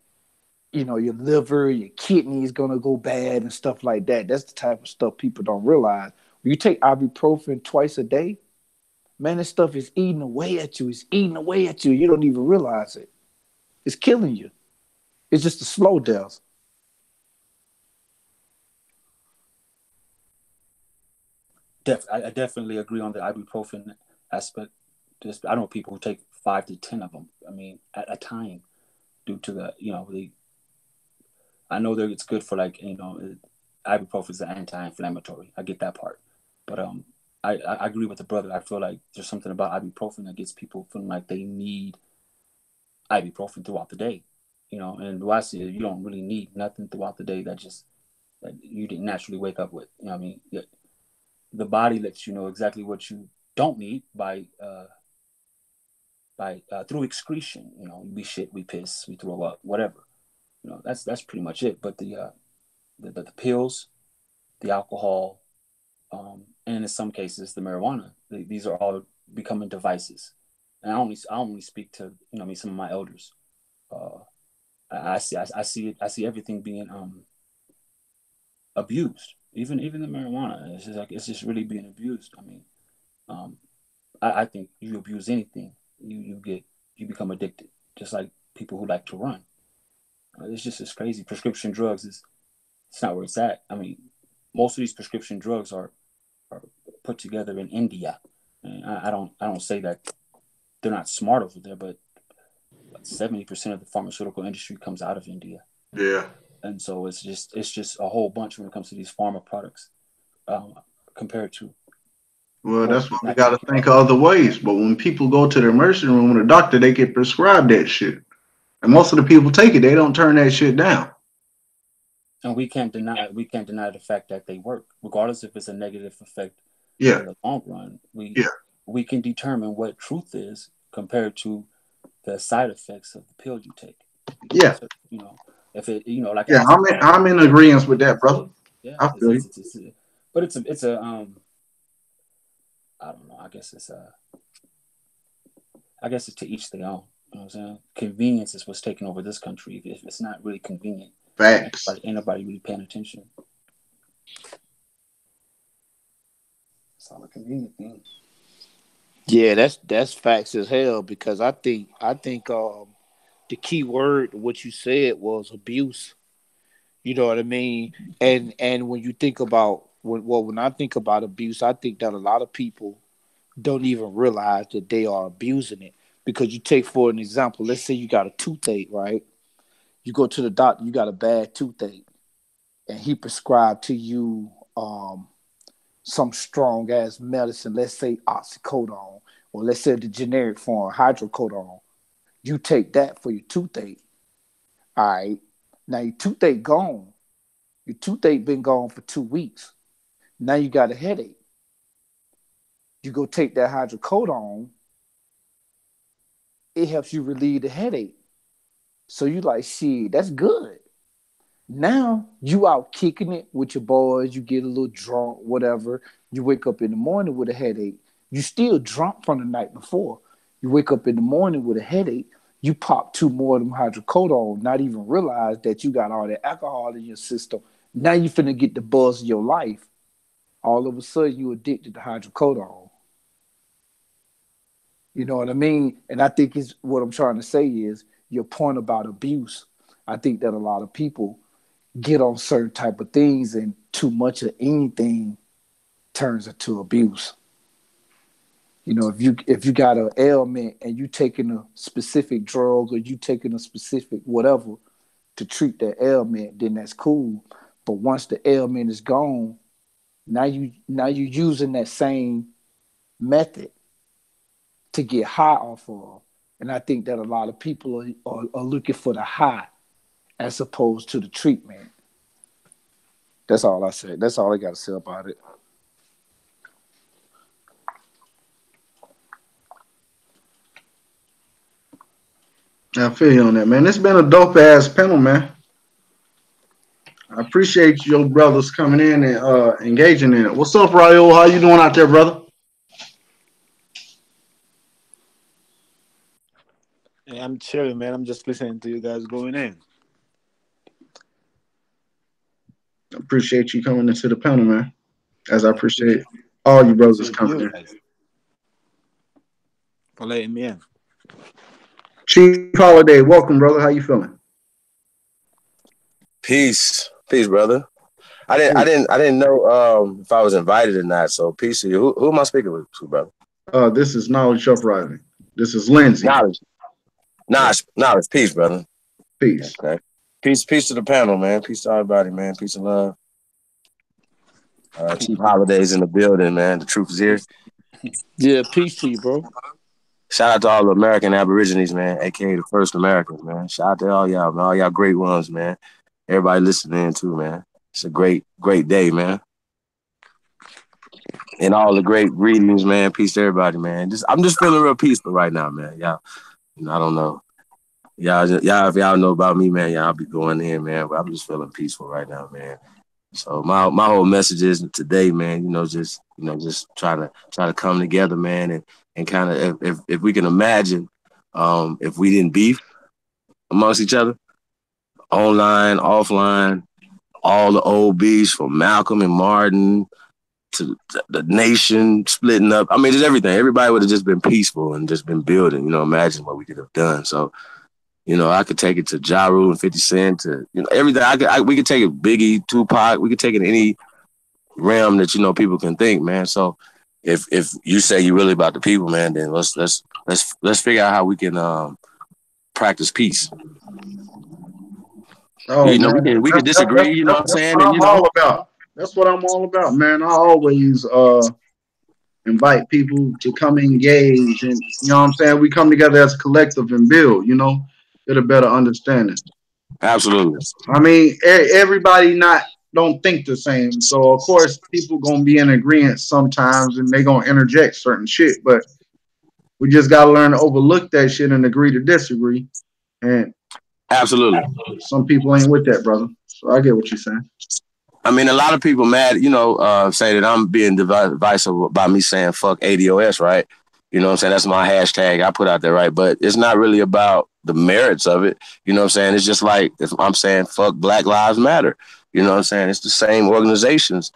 your liver, your kidney is going to go bad and stuff like that. That's the type of stuff people don't realize. When you take ibuprofen twice a day, man, this stuff is eating away at you. It's eating away at you. You don't even realize it. It's killing you. It's just a slow death. I definitely agree on the ibuprofen aspect. Just I know people who take 5 to 10 of them. I mean, at a time, due to the I know that it's good for like ibuprofen is an anti-inflammatory. I get that part, but I agree with the brother. I feel like there's something about ibuprofen that gets people feeling like they need ibuprofen throughout the day. You know, and the way I see it, you don't really need nothing throughout the day that you didn't naturally wake up with. You know what I mean? The body lets you know exactly what you don't need by through excretion. You know, we shit, we piss, we throw up, whatever. You know, that's pretty much it. But the pills, the alcohol, and in some cases the marijuana, these are all becoming devices. And I only speak to, I mean, some of my elders. Uh, I see everything being abused. Even the marijuana, it's just like it's just really being abused. I mean, um, I think you abuse anything, you become addicted. Just like people who like to run. It's crazy. Prescription drugs is it's not where it's at. I mean, most of these prescription drugs are put together in India. And I don't say that they're not smart over there, but 70% of the pharmaceutical industry comes out of India, Yeah. and so it's just a whole bunch when it comes to these pharma products, um, compared to Well, what that's why we got naturally to came think out. of other ways. But when people go to the emergency room with a doctor, they get prescribed that shit. And most of the people take it, they don't turn that shit down. And we can't deny the fact that they work, regardless if it's a negative effect Yeah. in the long run. We Yeah. we can determine what truth is compared to the side effects of the pill you take. Yeah. So, if it, like Yeah. acid, I'm in agreement with that, brother. yeah, I feel you. but it's a I don't know. I guess it's to each their own. You know what I'm saying? Convenience is what's taking over this country. If it's not really convenient, Facts. ain't nobody really paying attention. It's all a convenient thing. Yeah, that's facts as hell because I think the key word what you said was abuse. You know what I mean? And when you think about when I think about abuse, I think that a lot of people don't even realize that they are abusing it. Because you take for an example, let's say you got a toothache, right? You go to the doctor, you got a bad toothache, and he prescribed to you some strong ass medicine, let's say oxycodone, or let's say the generic form, hydrocodone. You take that for your toothache. All right. Now your toothache gone. Your toothache been gone for 2 weeks. Now you got a headache. You go take that hydrocodone, it helps you relieve the headache. So you like, shit, that's good. Now you out kicking it with your boys, you get a little drunk, whatever. You wake up in the morning with a headache. You still drunk from the night before. You wake up in the morning with a headache. You pop two more of them hydrocodone, not even realize that you got all that alcohol in your system. Now you finna get the buzz of your life. All of a sudden you addicted to hydrocodone. You know what I mean? And I think it's what I'm trying to say is your point about abuse. I think that a lot of people get on certain type of things and too much of anything turns into abuse. You know, if you got an ailment and you taking a specific drug or you taking a specific whatever to treat that ailment, then that's cool. But once the ailment is gone, now you using that same method to get high off of. And I think that a lot of people are looking for the high as opposed to the treatment. That's all I said. That's all I got to say about it. I feel you on that, man. It's been a dope ass panel, man. I appreciate your brothers coming in and engaging in it. What's up, Raul? How you doing out there, brother? Hey, I'm chilling, man. I'm just listening to you guys going in. I appreciate you coming into the panel, man. As I I appreciate all you brothers appreciate coming you in. guys for letting me in. Chief Holiday, welcome, brother. How you feeling? Peace, peace, brother. I didn't, I Hey, didn't, I didn't know if I was invited or not. So peace to you. Who am I speaking with, brother? this is Knowledge Uprising. This is Lindsay. Knowledge, Yeah, knowledge, peace, brother. peace. Okay, peace to the panel, man. Peace to everybody, man. Peace and love. Chief Holidays in the building, man. The truth is here. Yeah, peace to you, bro. Shout out to all the American Aborigines, man, aka the first Americans, man. Shout out to all y'all, man. All y'all great ones, man. Everybody listening too, man. It's a great, great day, man. And all the great greetings, man. Peace to everybody, man. I'm just feeling real peaceful right now, man. Y'all, I don't know. Y'all, if y'all know about me, man, y'all be going in, man. But I'm just feeling peaceful right now, man. So my whole message is today, man, just try to come together, man, and kind of if we can imagine, if we didn't beef amongst each other, online, offline, all the old beefs from Malcolm and Martin to the nation splitting up. I mean, just everything. Everybody would have just been peaceful and just been building. Imagine what we could have done. So. I could take it to Ja Rule and 50 Cent to everything. We could take it Biggie, Tupac. We could take it in any realm that people can think, man. So if you say you really about the people, man, then let's figure out how we can practice peace. Oh, man. we can disagree. You know what I'm saying? That's what I'm all about. That's what I'm all about, man. I always invite people to come engage, and you know what I'm saying. We come together as a collective and build. Get a better understanding. Absolutely. I mean, everybody don't think the same, so of course people gonna be in agreement sometimes, and they gonna interject certain shit. But we just gotta learn to overlook that shit and agree to disagree. And absolutely, some people ain't with that, brother. So I get what you're saying. I mean, a lot of people mad, say that I'm being divisive by me saying fuck ADOS, right? You know what I'm saying? That's my hashtag I put out there, right? But it's not really about the merits of it. You know what I'm saying? It's just like if I'm saying fuck Black Lives Matter. You know what I'm saying? It's the same organizations,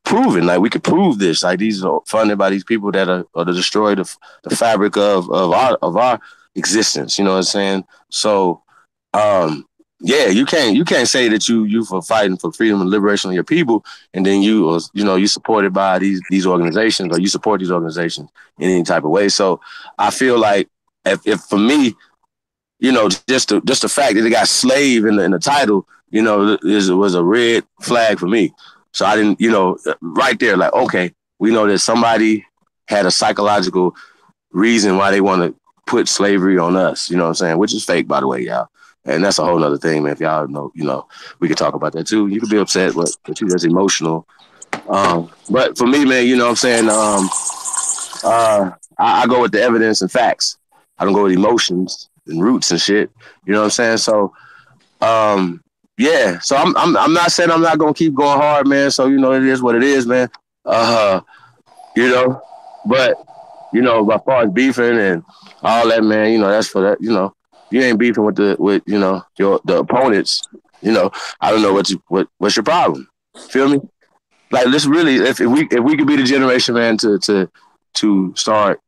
proven. Like we could prove this. Like these are funded by these people that are to destroy the fabric of our existence. You know what I'm saying? So yeah, you can't say that you for fighting for freedom and liberation of your people, and then you supported by these organizations, or you support these organizations in any type of way. So I feel like if for me, just the fact that it got slave in the title, was a red flag for me. So I didn't, right there, like, okay, we know that somebody had a psychological reason why they want to put slavery on us, you know what I'm saying? Which is fake, by the way, y'all. And that's a whole other thing, man. If y'all know, we could talk about that too. You could be upset, but you just emotional. But for me, man, you know what I'm saying? I go with the evidence and facts. I don't go with emotions and roots and shit. You know what I'm saying? So, yeah. So I'm not saying I'm not gonna keep going hard, man. So it is what it is, man. But as far as beefing and all that, man, that's for that. You ain't beefing with the opponents. I don't know what's your problem. Feel me? Like let's really, if we could be the generation, man, to start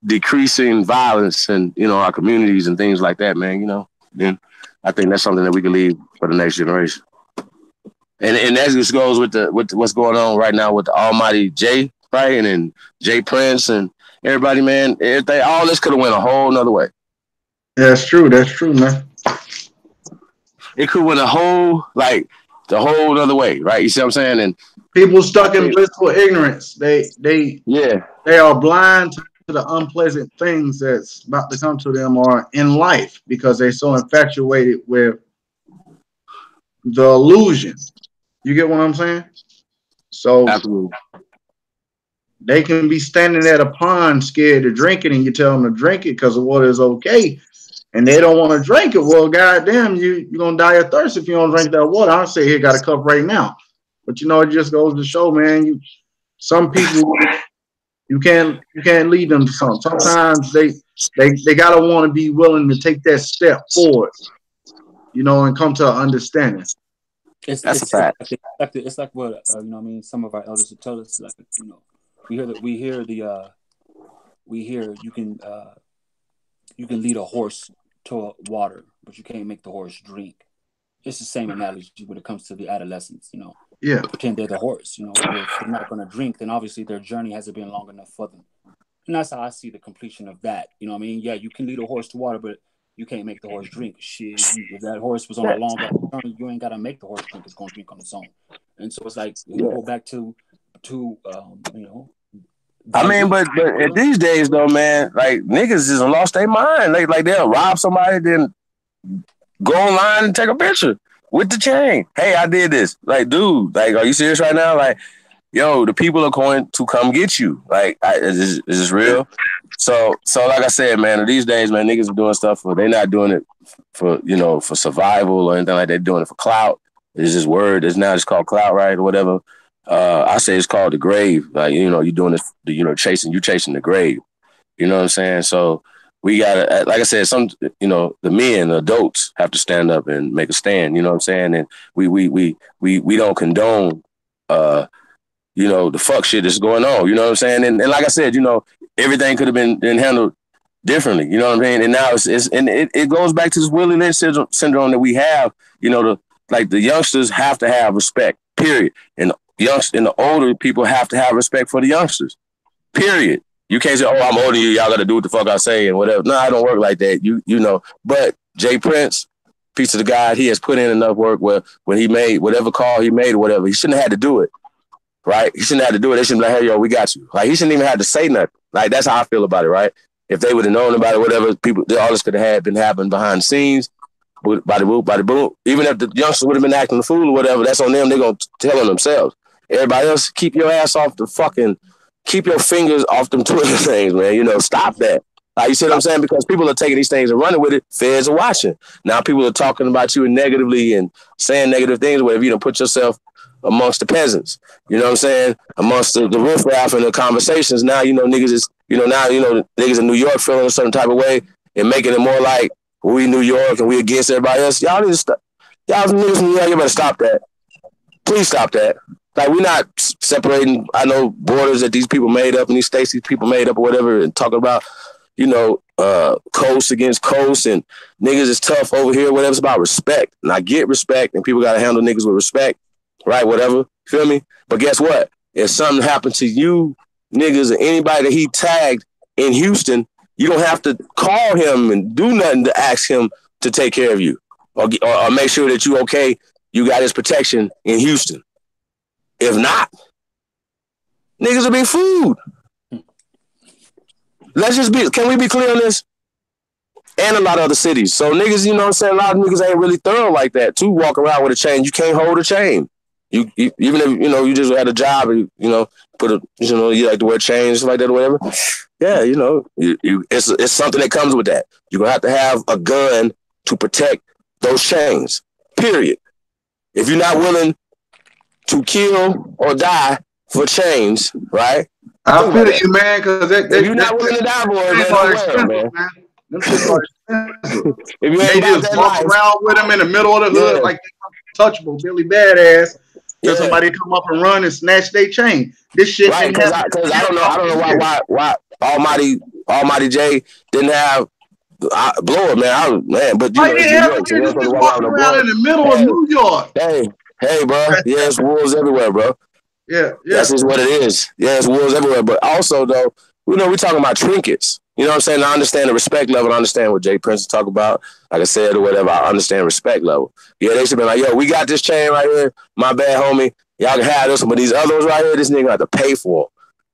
decreasing violence in our communities and things like that, man. Then I think that's something that we can leave for the next generation. And that just goes with what's going on right now with the Almighty Jay, right, and then Jay Prince and everybody, man. Everything, all this could have went a whole nother way. Yeah, that's true. That's true, man. It could went the whole other way, right? You see what I'm saying? And people stuck in blissful ignorance. They are blind to the unpleasant things that's about to come to them or in life because they're so infatuated with the illusion. You get what I'm saying? So absolutely. They can be standing at a pond scared to drink it, and you tell them to drink it because the water is okay, and they don't want to drink it. Well, goddamn, you're gonna die of thirst if you don't drink that water. I'll say, here, got a cup right now. But it just goes to show, man. Some people, you can't lead them to something. Sometimes they gotta want to be willing to take that step forward, and come to an understanding. It's a fact. It's like what some of our elders would tell us, like, we hear you can lead a horse to water, but you can't make the horse drink. It's the same analogy when it comes to the adolescents. Yeah. Pretend they're the horse. If they're not going to drink, then obviously their journey hasn't been long enough for them. And that's how I see the completion of that. Yeah, you can lead a horse to water, but you can't make the horse drink. Shit, if that horse was on a long journey, you ain't got to make the horse drink. It's going to drink on its own. And so it's like we Yeah. go back to I mean, values. but these days though, man, like niggas just lost their mind. Like they'll rob somebody, then go online and take a picture with the chain. Hey, I did this. Like, dude, like, are you serious right now? Like, yo, the people are going to come get you. Like, is this real? So like I said, man, these days, man, niggas are doing stuff they're not doing it for, for survival or anything like that. They're doing it for clout. It's just word. It's now just called clout, right? Or whatever. I say it's called the grave. Like, you're doing this, chasing the grave. You know what I'm saying? So we gotta, like I said, the men, the adults have to stand up and make a stand. You know what I'm saying? And we don't condone, the fuck shit that's going on. You know what I'm saying? And like I said, everything could have been handled differently. You know what I mean? And now it goes back to this Willie Lynch syndrome that we have. The youngsters have to have respect. Period. And the older people have to have respect for the youngsters. Period. You can't say, "Oh, I'm older than you. Y'all got to do what the fuck I say and whatever." No, I don't work like that. You know. But Jay Prince, piece of the guy, he has put in enough work where when he made whatever call he made or whatever, he shouldn't have had to do it. Right? He shouldn't have to do it. They shouldn't be like, "Hey, yo, we got you." Like, he shouldn't even have to say nothing. Like, that's how I feel about it, right? If they would have known about it, whatever, all this could have been happening behind the scenes, by the boom. Even if the youngsters would have been acting the fool or whatever, that's on them. They're going to tell on themselves. Everybody else, keep your fingers off them Twitter things, man. Stop that. Like, you see what I'm saying? Because people are taking these things and running with it. Feds are watching. Now people are talking about you negatively and saying negative things, whatever. You don't put yourself amongst the peasants. You know what I'm saying? Amongst the riffraff and the conversations. Now, niggas is, niggas in New York feeling a certain type of way and making it more like we New York and we against everybody else. Y'all need to stop. Y'all niggas from New York, you better stop that. Please stop that. Like, we're not separating, I know, borders that these people made up and these states these people made up or whatever and talking about, coast against coast and niggas is tough over here, whatever. It's about respect. And I get respect and people got to handle niggas with respect, right? Whatever. Feel me? But guess what? If something happened to you niggas or anybody that he tagged in Houston, you don't have to call him and do nothing to ask him to take care of you or make sure that you okay, you got his protection in Houston. If not, niggas will be food. Can we be clear on this? And a lot of other cities. So niggas, you know what I'm saying? A lot of niggas ain't really thorough like that too. Walk around with a chain. You can't hold a chain. You even if, you just had a job and, put a, you like to wear chains like that or whatever. Yeah, it's something that comes with that. You're going to have a gun to protect those chains. Period. If you're not willing to kill or die for chains, right? I feel you, man, because if you're not willing to die for it, man. Them shit are expensive. If you they ain't just walk around with them in the middle of the hood like they untouchable, Billy Badass. Till somebody come up and run and snatch their chain. This shit right? Because I don't know why Almighty J didn't have blow it, man. But just walking around in the middle of New York. Hey, bro. Yeah, it's wolves everywhere, bro. Yeah. That's just what it is. Yeah, it's wolves everywhere. But also, though, we're talking about trinkets. You know what I'm saying? I understand the respect level. I understand what Jay Prince is talking about. Like I said, or whatever. I understand respect level. Yeah, they should be like, yo, we got this chain right here. My bad, homie. Y'all can have this one. But these other ones right here, this nigga have to pay for them.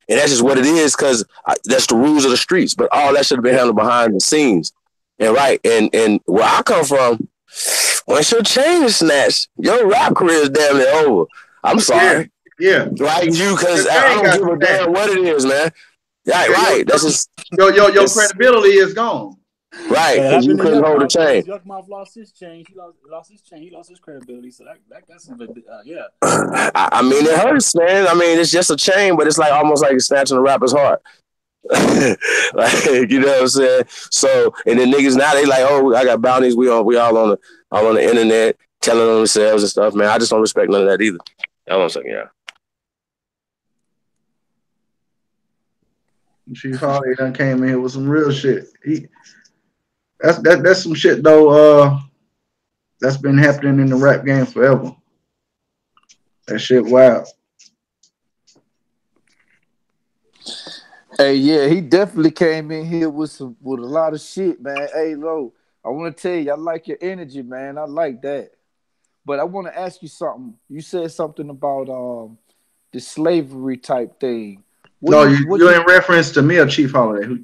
And that's just what it is because that's the rules of the streets. But all that should have been handled behind the scenes. And and where I come from, once your chain is snatched, your rap career is damn near over. I'm sorry. Yeah. Right, because I don't give a damn what it is, man. Right. That's just your credibility is gone. Right, because you couldn't hold a chain. Yuckmouth lost his chain. He lost his chain. He lost his credibility. So that's yeah. I mean, it hurts, man. I mean, it's just a chain, but it's like almost like it's snatching a rapper's heart. Like, you know what I'm saying? So, and then niggas now they like, oh, I got bounties. We all on the internet telling on themselves and stuff, man. I just don't respect none of that either. Hold on a second, yeah. Chief Harley done came in here with some real shit. That's some shit though. That's been happening in the rap game forever. That shit wild. Hey, yeah, he definitely came in here with a lot of shit, man. Hey, Lo, I want to tell you, I like your energy, man. I like that. But I want to ask you something. You said something about the slavery type thing. What No, do you, what you do in reference to me or Chief Holiday? Who?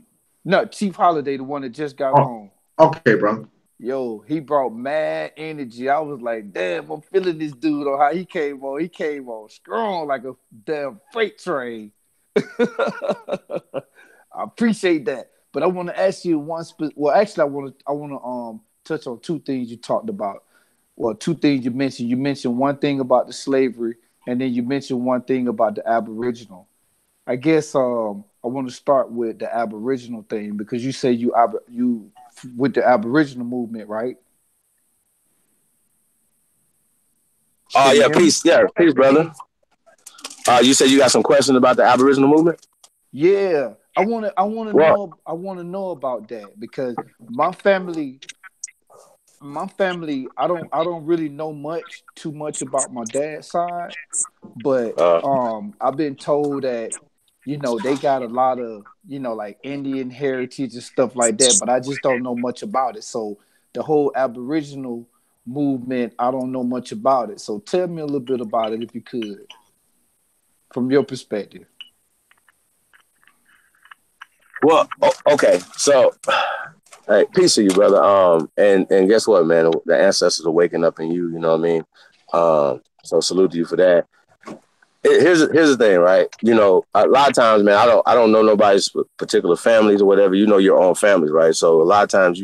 no Chief Holiday, the one that just got Oh, on. okay, bro. Yo, he brought mad energy. I was like, damn, I'm feeling this dude on how he came on. He came on strong like a damn freight train. I appreciate that. But I want to ask you well, actually, I want to touch on two things you talked about. Well, two things you mentioned. You mentioned one thing about the slavery, and then you mentioned one thing about the Aboriginal. I guess I want to start with the Aboriginal thing because you say you with the Aboriginal movement, right? Oh Can you yeah, hear me? peace. Yeah, peace, brother. You said you got some questions about the Aboriginal movement? Yeah, Well, I want to know about that because my family I don't really know too much about my dad's side, but uh, I've been told that they got a lot of like Indian heritage and stuff like that, but I just don't know much about it. So the whole Aboriginal movement, I don't know much about it. So tell me a little bit about it if you could, from your perspective. okay. So, hey, peace to you, brother. And guess what, man? The ancestors are waking up in you. You know what I mean? So salute to you for that. Here's the thing, right? A lot of times, man, I don't know nobody's particular families or whatever. You know your own families, right? So a lot of times,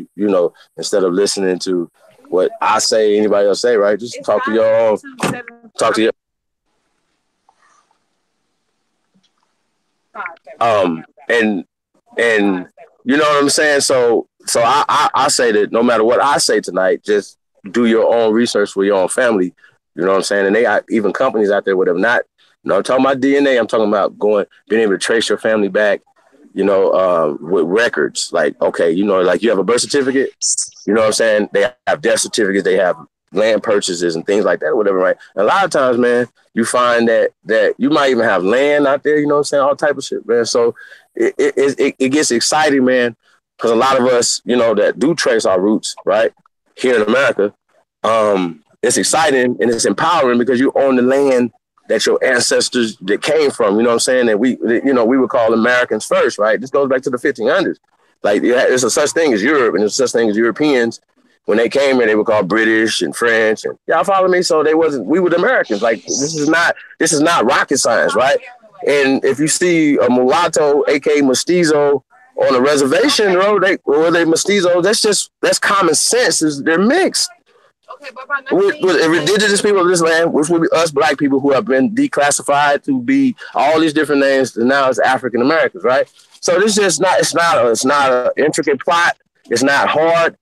instead of listening to what I say, anybody else say, right? Just talk to your own. Talk to your and you know what I'm saying. So I say that no matter what I say tonight, just do your own research for your own family. You know what I'm saying? And they got even companies out there with them not. I'm talking about DNA. I'm talking about being able to trace your family back. With records. Like, okay, like you have a birth certificate. You know what I'm saying? They have death certificates. They have land purchases and things like that, or whatever, right? And a lot of times, man, you find that you might even have land out there. You know what I'm saying? All type of shit, man. So it gets exciting, man, because a lot of us, that do trace our roots, right, here in America, it's exciting and it's empowering because you own the land that your ancestors that came from. You know what I'm saying? And we would call Americans first, right? This goes back to the 1500s. Like, there's a such thing as Europe and there's such thing as Europeans. When they came here, they were called British and French, and y'all follow me. So we were the Americans. Like, this is not rocket science, right? And if you see a mulatto, aka mestizo, on a reservation, they mestizo. That's common sense. They're mixed. Okay, with indigenous people of this land, which would be us black people who have been declassified to be all these different names, and now it's African Americans, right? So this is not. It's not an intricate plot. It's not hard.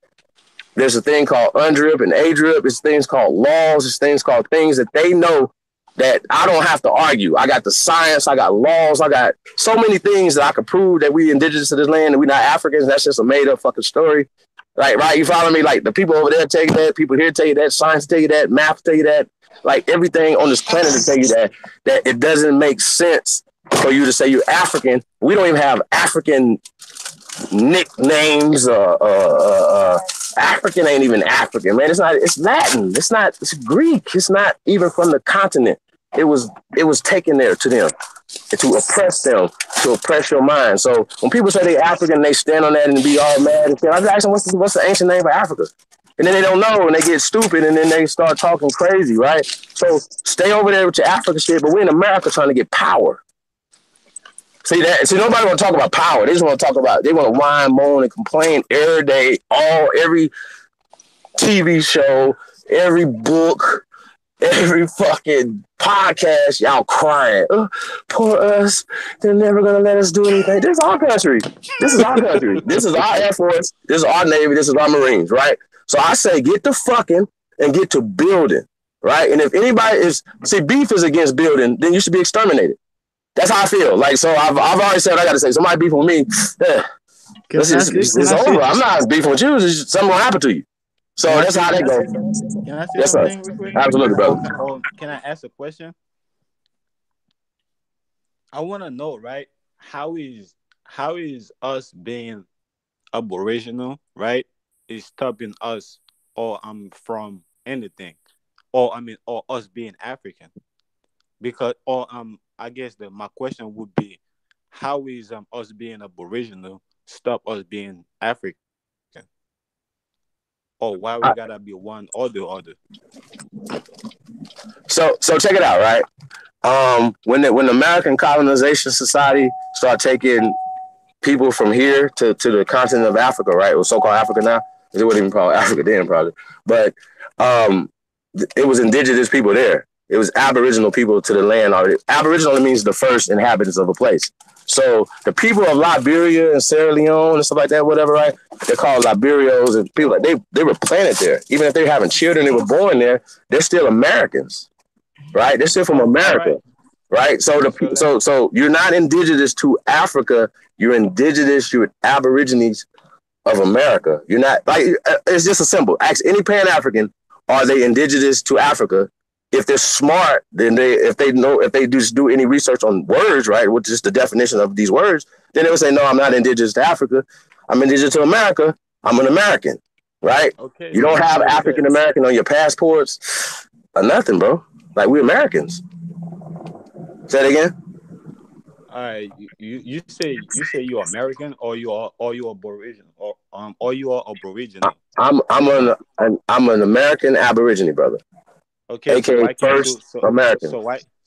There's a thing called UNDRIP and ADRIP. It's things called laws. It's things called things that they know that I don't have to argue. I got the science. I got laws. I got so many things that I could prove that we indigenous to this land and we're not Africans. That's just a made up fucking story. Like, right? You follow me? Like, the people over there tell you that. People here tell you that. Science tell you that. Math tell you that. Like, everything on this planet to tell you that it doesn't make sense for you to say you're African. We don't even have African nicknames. African ain't even African, man. It's not. It's Latin. It's not. It's Greek. It's not even from the continent. It was taken there to them to oppress them, to oppress your mind. So when people say they African, they stand on that and be all mad. And I was asking, what's the ancient name for Africa? And then they don't know, and they get stupid, and then they start talking crazy, right? So stay over there with your Africa shit, but we're in America trying to get power. See that? See, nobody want to talk about power. They just want to talk about. They want to whine, moan, and complain every day, every TV show, every book, every fucking podcast. Y'all crying. Poor us. They're never gonna let us do anything. This is our country. This is our country. This is our Air Force. This is our Navy. This is our Marines. Right. So I say, get to fucking and get to building. Right. And if anybody beef is against building, then you should be exterminated. That's how I feel. Like, so I've already said what I got to say. Somebody beefing with me, it's over. I'm not beefing with you. Something will happen to you. So that's how that goes. Can I say Yes, sir. something real quick? Absolutely, brother. Or can I ask a question? I want to know, right? How is us being Aboriginal, right, is stopping us or from anything? or I mean, or us being African? Because, or I guess my question would be, how is us being Aboriginal stop us being African, or why we gotta be one or the other? So check it out, right? When the American Colonization Society started taking people from here to the continent of Africa, right? It was so-called Africa now. It wasn't even called Africa then, probably. But um, it was indigenous people there. It was Aboriginal people to the land already. Aboriginal means the first inhabitants of a place. So the people of Liberia and Sierra Leone and stuff like that, whatever, right? They're called Liberios, and people like they were planted there. Even if they're having children, they were born there. They're still Americans, right? They're still from All America, right. right? So So let so you're not indigenous to Africa. You're indigenous. You're Aborigines of America. You're not like it's just a symbol. Ask any Pan African, are they indigenous to Africa? If they're smart, then if they just do any research on words, right, which is the definition of these words, then they would say, no, I'm not indigenous to Africa. I'm indigenous to America. I'm an American, right? okay. You So don't let have me say. African American on your passports or nothing, bro. Like we're Americans. Say it again. All right, you say you're American, or you're Aboriginal, or you are Aborigine. I'm an American Aborigine, brother, Okay, so aka why can't you first American.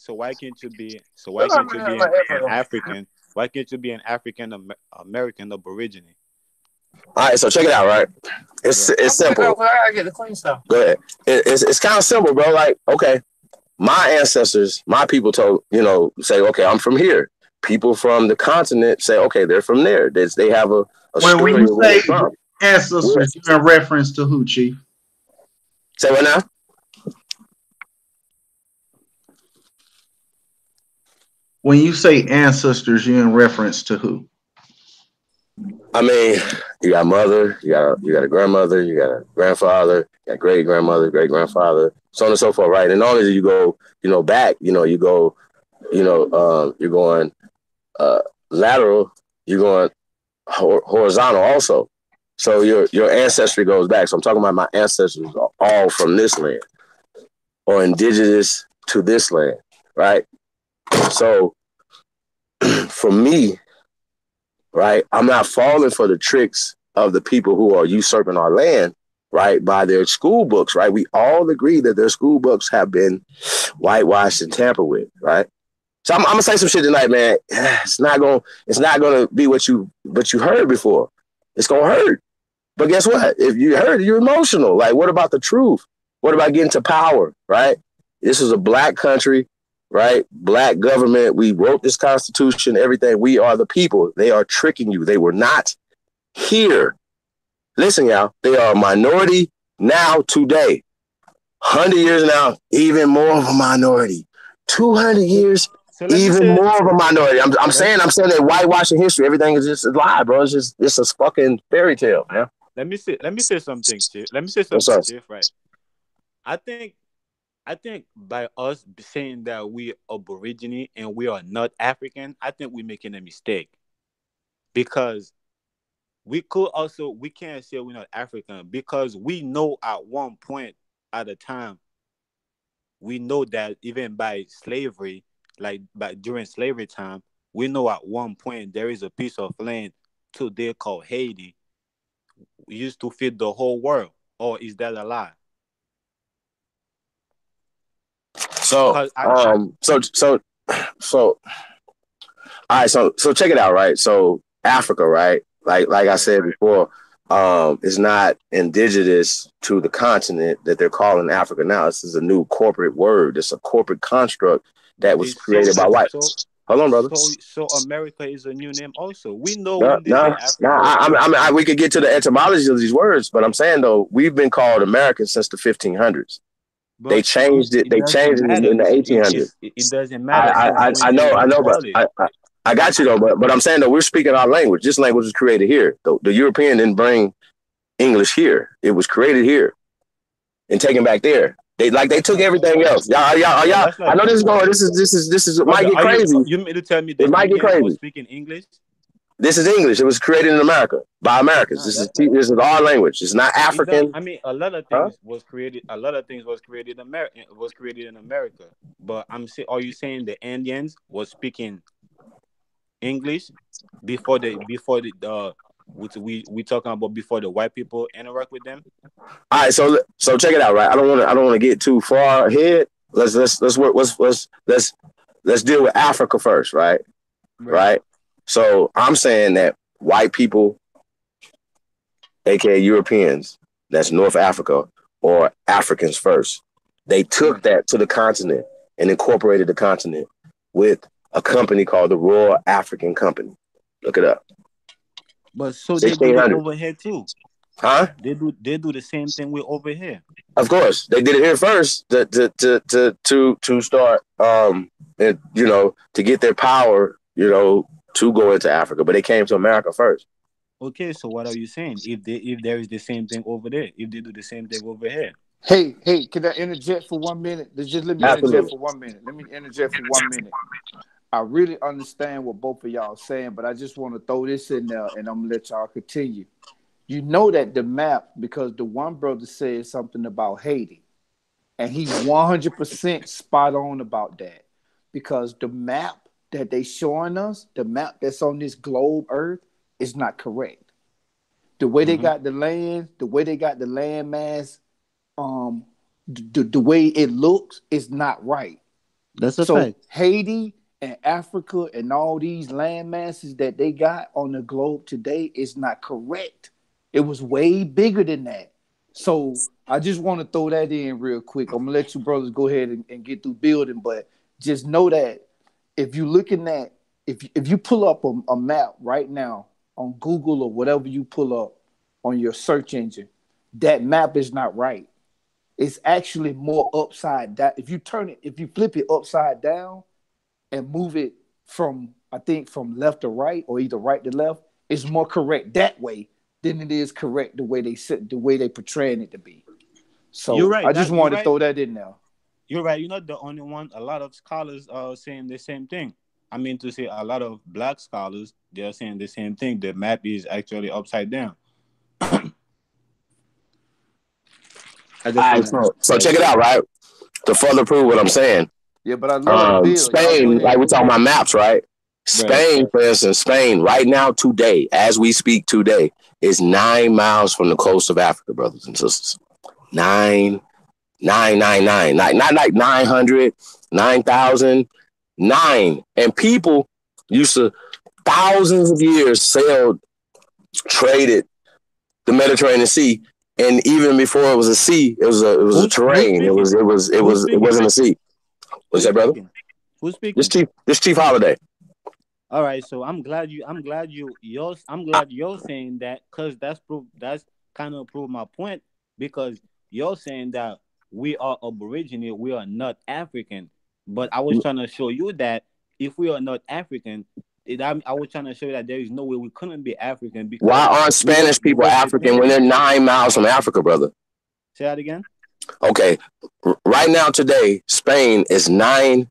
why can't you be why can't you be an African? Why can't you be an African American Aborigine? All right, so check it out, right? It's Yeah. it's simple. Where I get the clean stuff? Go ahead. It's kind of simple, bro. Like, okay, my ancestors, my people told, say, okay, I'm from here. People from the continent say, okay, they're from there. They have a When story you of where say they're from. ancestors, you're in reference to who, Chief? Say what now? When you say ancestors, you're in reference to who? I mean, you got mother, you got a grandmother, you got a grandfather, you got great grandmother, great grandfather, so on and so forth, right? And not only do you go, back, you go, you're going uh, lateral, you're going horizontal also. So your ancestry goes back. So I'm talking about my ancestors are all from this land or indigenous to this land, right? So for me, right, I'm not falling for the tricks of the people who are usurping our land, right, by their school books, right? We all agree that their school books have been whitewashed and tampered with, right? So I'm gonna say some shit tonight, man. It's not gonna be what you heard before. It's gonna hurt. But guess what? If you heard it, you're emotional. Like, what about the truth? What about getting to power, right? This is a black country, right? Black government. We wrote this constitution, everything. We are the people. They are tricking you. They were not here. Listen, y'all, they are a minority now today. 100 years now, even more of a minority. 200 years, So let me even say. more of a minority. I'm Let, saying that whitewashing history, everything is just a lie, bro. It's a fucking fairy tale, man. let me say something, Chief. Let me say What's something, up? Chief. Right. I think I think by us saying that we Aborigine and we are not African, I think we're making a mistake, because we can't say we're not African, because we know at one point at a time, we know that even by slavery, like by during slavery time, we know at one point there is a piece of land today called Haiti used to feed the whole world. Or is that a lie? So, Cause I so, all right. So check it out, right? So Africa, right? Like I right. said before, is not indigenous to the continent that they're calling Africa now. This is a new corporate word. It's a corporate construct that was It's so created by white. so Hold on, brother. so America is a new name also. We know No, when they say no, no. Africa. We could get to the etymology of these words, but I'm saying though, we've been called American since the 1500s. They But changed it. it They doesn't changed it matter. in the 1800s. It doesn't matter since when I you know, but call it. I got you though. But I'm saying though, we're speaking our language. This language was created here. The European didn't bring English here. It was created here and taken back there. They That's took not everything else. but Y'all. that's I not know this is true going. though. This is it might Brother, get are crazy. you mean to tell me It the might get Indians are crazy. speaking English? This is English. It was created in America by Americans. Nah, that This is our language. It's not it don't. African. I mean, a lot of Huh? things was created. A lot of things was created America was created in America. But I'm saying, are you saying the Indians was speaking English before the which we talking about before the white people interact with them? All right, so check it out, right? I don't want to get too far ahead. Let's work. Let's deal with Africa first, right? Right. Right. So I'm saying that white people, aka Europeans, that's North Africa or Africans first, they took Right. that to the continent and incorporated the continent with a company called the Royal African Company. Look it up. But so they do it 1600. over here too. Huh? They do the same thing with over here. Of course, they did it here first to start and to get their power, to go into Africa, but they came to America first. Okay, so what are you saying? If there is the same thing over there, if they do the same thing over here, Hey, can I interject for 1 minute? Just let me interject Absolutely. for 1 minute. Let me interject for 1 minute. I really understand what both of y'all are saying, but I just want to throw this in there and I'm gonna let y'all continue. You know that the map, because the one brother said something about Haiti, and he's 100% spot on about that. Because the map that they showing us, the map that's on this globe Earth, is not correct. The way they hmm got the land, the way they got the land mass, um, the way it looks is not right. that's a So fact. Haiti and Africa and all these land masses that they got on the globe today is not correct. It was way bigger than that. So I just want to throw that in real quick. I'm gonna let you brothers go ahead and get through building, but just know that if you're looking at if you pull up a map right now on Google or whatever you pull up on your search engine, that map is not right. It's actually more upside down. If you flip it upside down and move it from, I think, from left to right or either right to left, it's more correct that way than it is correct the way they portraying it to be. You're So right. I just That you're wanted to right. throw that in there. You're right. You're not the only one. A lot of scholars are saying the same thing. I mean to say a lot of black scholars they're saying the same thing. The map is actually upside down. I All just right, wanna so let check you it know. out, right? To further prove what I'm saying, Yeah, but I love the bill. Y'all go Spain, like ahead. we're talking about maps, right? Right. Spain, for instance, Spain right now today, as we speak today, is 9 miles from the coast of Africa, brothers and sisters. Nine, not like 900, 9,000, nine. And people used to thousands of years sailed, traded the Mediterranean Sea, and even before it was a sea, it was a Who's terrain. It was speaking? it was it Who's was it speaking? wasn't a sea. What's Who's that, brother? speaking? Who's This speaking? chief holiday. All right, so I'm glad you're saying that because that's kind of prove my point because you're saying that we are Aboriginal, we are not African. But I was trying to show you that if we are not African, I was trying to show you that there is no way we couldn't be African Why because aren't Spanish we people was African when dependent. they're 9 miles from Africa, brother? Say that again. Okay, right now today, Spain is 9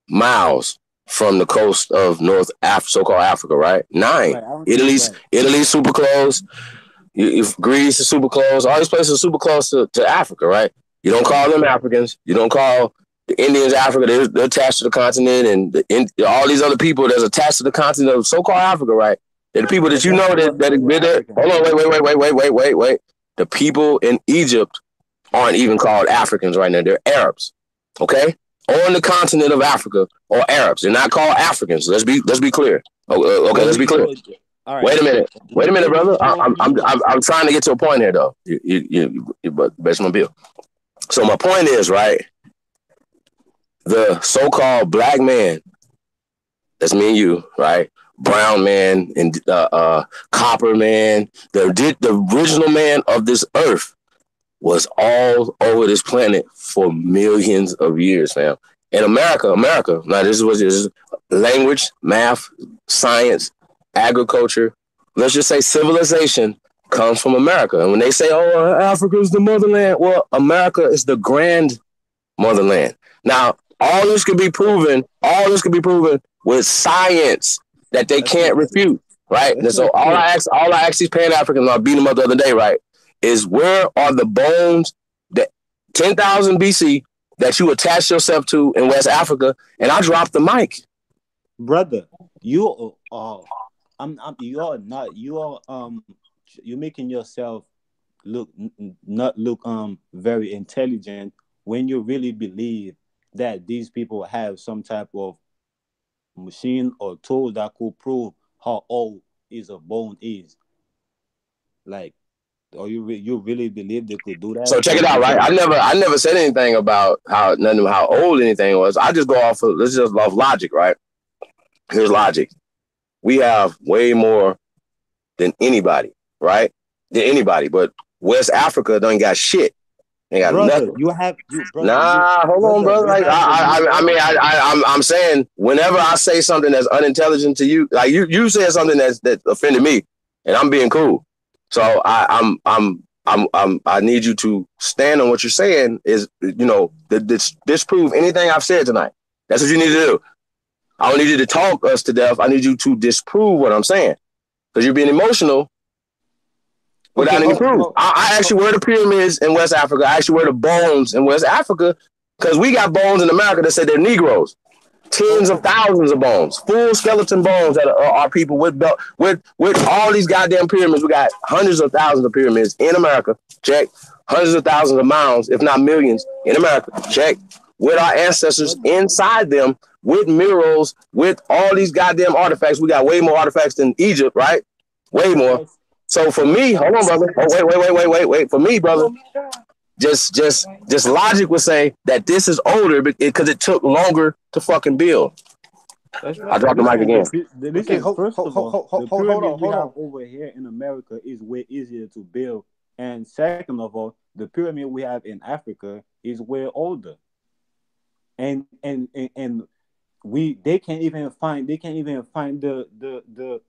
miles from the coast of North Africa, so-called Africa, right? Nine. Right. I don't, Italy's right. Italy's super close. Greece is super close. All these places are super close to Africa, right? You don't Right. call them Africans. You don't call the Indians Africa. They're attached to the continent, and all these other people that's attached to the continent of so-called Africa, right? They're the people that But you they're know still that have still been there. African. Hold on, wait. The people in Egypt aren't even called Africans right now. They're Arabs, okay? On the continent of Africa or Arabs. They're not called Africans. Let's be clear. Okay, But let's we be clear. but all right. Wait a minute. Wait We a minute, couldn't brother. show I'm trying to get to a point here, though. But based on my bill. So my point is, right? The so-called black man, that's me and you, right? Brown man and copper man, the original man of this earth was all over this planet for millions of years, fam. In America. Now this is language, math, science, agriculture. Let's just say civilization comes from America. And when they say, "Oh, Africa is the motherland," well, America is the grand motherland. Now, all this can be proven. All this can be proven with science that they that's not can't true. refute. right? And so all I ask these Pan Africans, I beat them up the other day, right? Is where are the bones that 10,000 BC that you attach yourself to in West Africa? And I dropped the mic, brother. You you are not. You're making yourself not look very intelligent when you really believe that these people have some type of machine or tool that could prove how old is a bone is. Like, or you really believe they could do that? So check it out, right? I never said anything about how old anything was. I just go off of logic, right? Here's logic. We have way more than anybody, right? Than anybody, but West Africa don't got shit. Ain't got nothing. Hold on, brother. Like I'm saying, whenever I say something that's unintelligent to you, like you said something that offended me, and I'm being cool. So I need you to stand on what you're saying. Is disprove anything I've said tonight. That's what you need to do. I don't need you to talk us to death. I need you to disprove what I'm saying, because you're being emotional without any proof. I asked you where the pyramids in West Africa. I asked you where the bones in West Africa, because we got bones in America that say they're Negroes. Tens of thousands of bones, full skeleton bones that are people with all these goddamn pyramids. We got hundreds of thousands of pyramids in America. Check. Hundreds of thousands of mounds, if not millions, in America. Check. With our ancestors inside them, with murals, with all these goddamn artifacts. We got way more artifacts than Egypt, right? Way more. So for me, hold on, brother. Oh, wait. For me, brother, just logic would say that this is older because it took longer to fucking build. Right. I dropped the mic again. First of all, the pyramid we have over here in America is way easier to build, and second of all, the pyramid we have in Africa is way older. And they can't even find the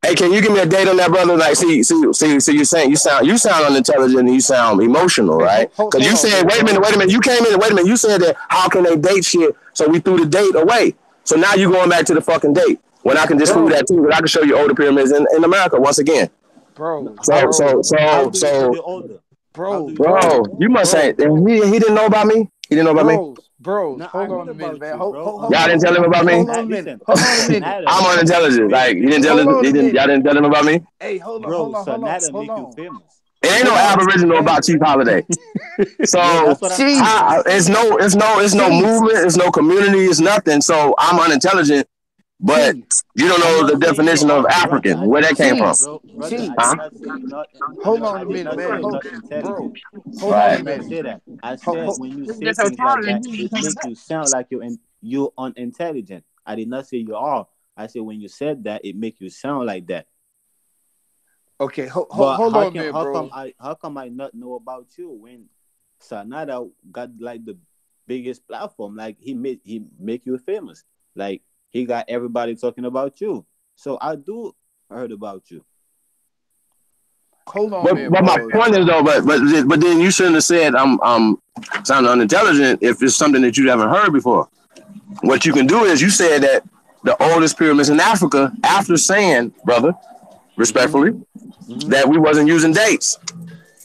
Hey, can you give me a date on that, brother? Like, see, you're saying you sound unintelligent and you sound emotional, right? Because you said, wait a minute, you came in, you said that how can they date shit? So we threw the date away. So now you're going back to the fucking date. When I can just prove that too, but I can show you older pyramids in America once again. Bro, you must say he didn't know about me. He didn't know about me. Bro, hold on a minute, man. Y'all didn't tell him about me. Hold on a minute. I'm unintelligent. Like y'all didn't tell him about me. Hey, hold on. It ain't no Aboriginal about Chief Holiday. So it's no movement, it's no community, it's nothing. So I'm unintelligent, but you don't know the definition of African, where that came from. Hold on a minute, man. Bro, hold on a minute. I said when you say things like that, it makes you sound like you're unintelligent. I did not say you are. I said when you said that, it makes you sound like that. Okay, hold on, man, bro. How come I not know about you when Sanada got like the biggest platform? Like he make you famous. Like he got everybody talking about you. So I do heard about you. Hold on, man, but my point is though, but then you shouldn't have said I'm sounding unintelligent if it's something that you haven't heard before. What you can do is you said that the oldest pyramids in Africa, after saying, brother, respectfully, that we wasn't using dates.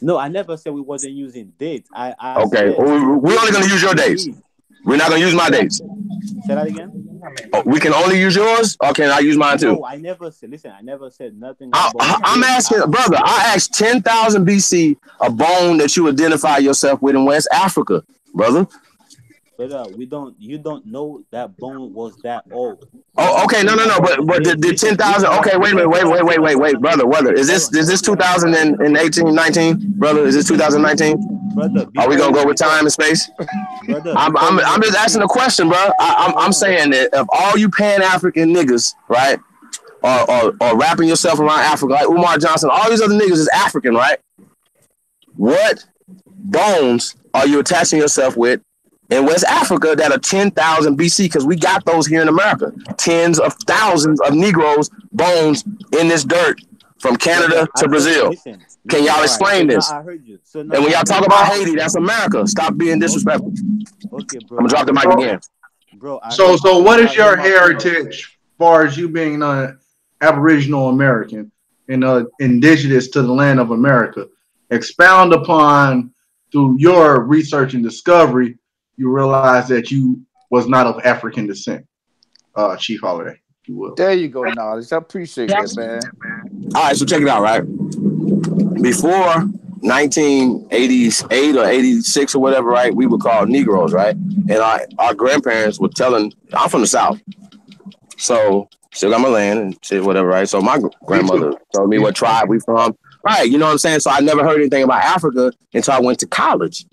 No, I never said we wasn't using dates. Okay, we're only going to use your dates. We're not going to use my dates. Say that again. We can only use yours, or can I use mine too? No, I never said. Listen, I never said nothing. I'm asking, brother. I asked 10,000 BC a bone that you identify yourself with in West Africa, brother. But you don't know that bone was that old. Oh, okay, no. But the 10,000. Okay, wait a minute, wait, brother. Is this 2018, 19, brother? Is this 2019? Brother, are we gonna go with time and space? Brother, I'm just asking a question, bro. I'm saying that if all you Pan African niggas, right, or wrapping yourself around Africa, like Umar Johnson, all these other niggas is African, right? What bones are you attaching yourself with in West Africa that are 10,000 BC? Because we got those here in America. Tens of thousands of Negroes bones in this dirt from Canada to Brazil. Can y'all explain this? I heard you. And when y'all talk about Haiti, that's America. Stop being disrespectful. Okay, bro. I'm gonna drop the mic again. Bro. So what is your heritage as far as you being Aboriginal American and indigenous to the land of America. Expound upon through your research and discovery, you realize that you was not of African descent, Chief Holiday, if you will. There you go, knowledge. I appreciate that, man. All right, so check it out, right? Before 1988 or 86 or whatever, right? We were called Negroes, right? And our grandparents were telling, I'm from the South. So still got my land and shit, whatever, right? So my grandmother told me what tribe we from. Right, you know what I'm saying? So I never heard anything about Africa until I went to college.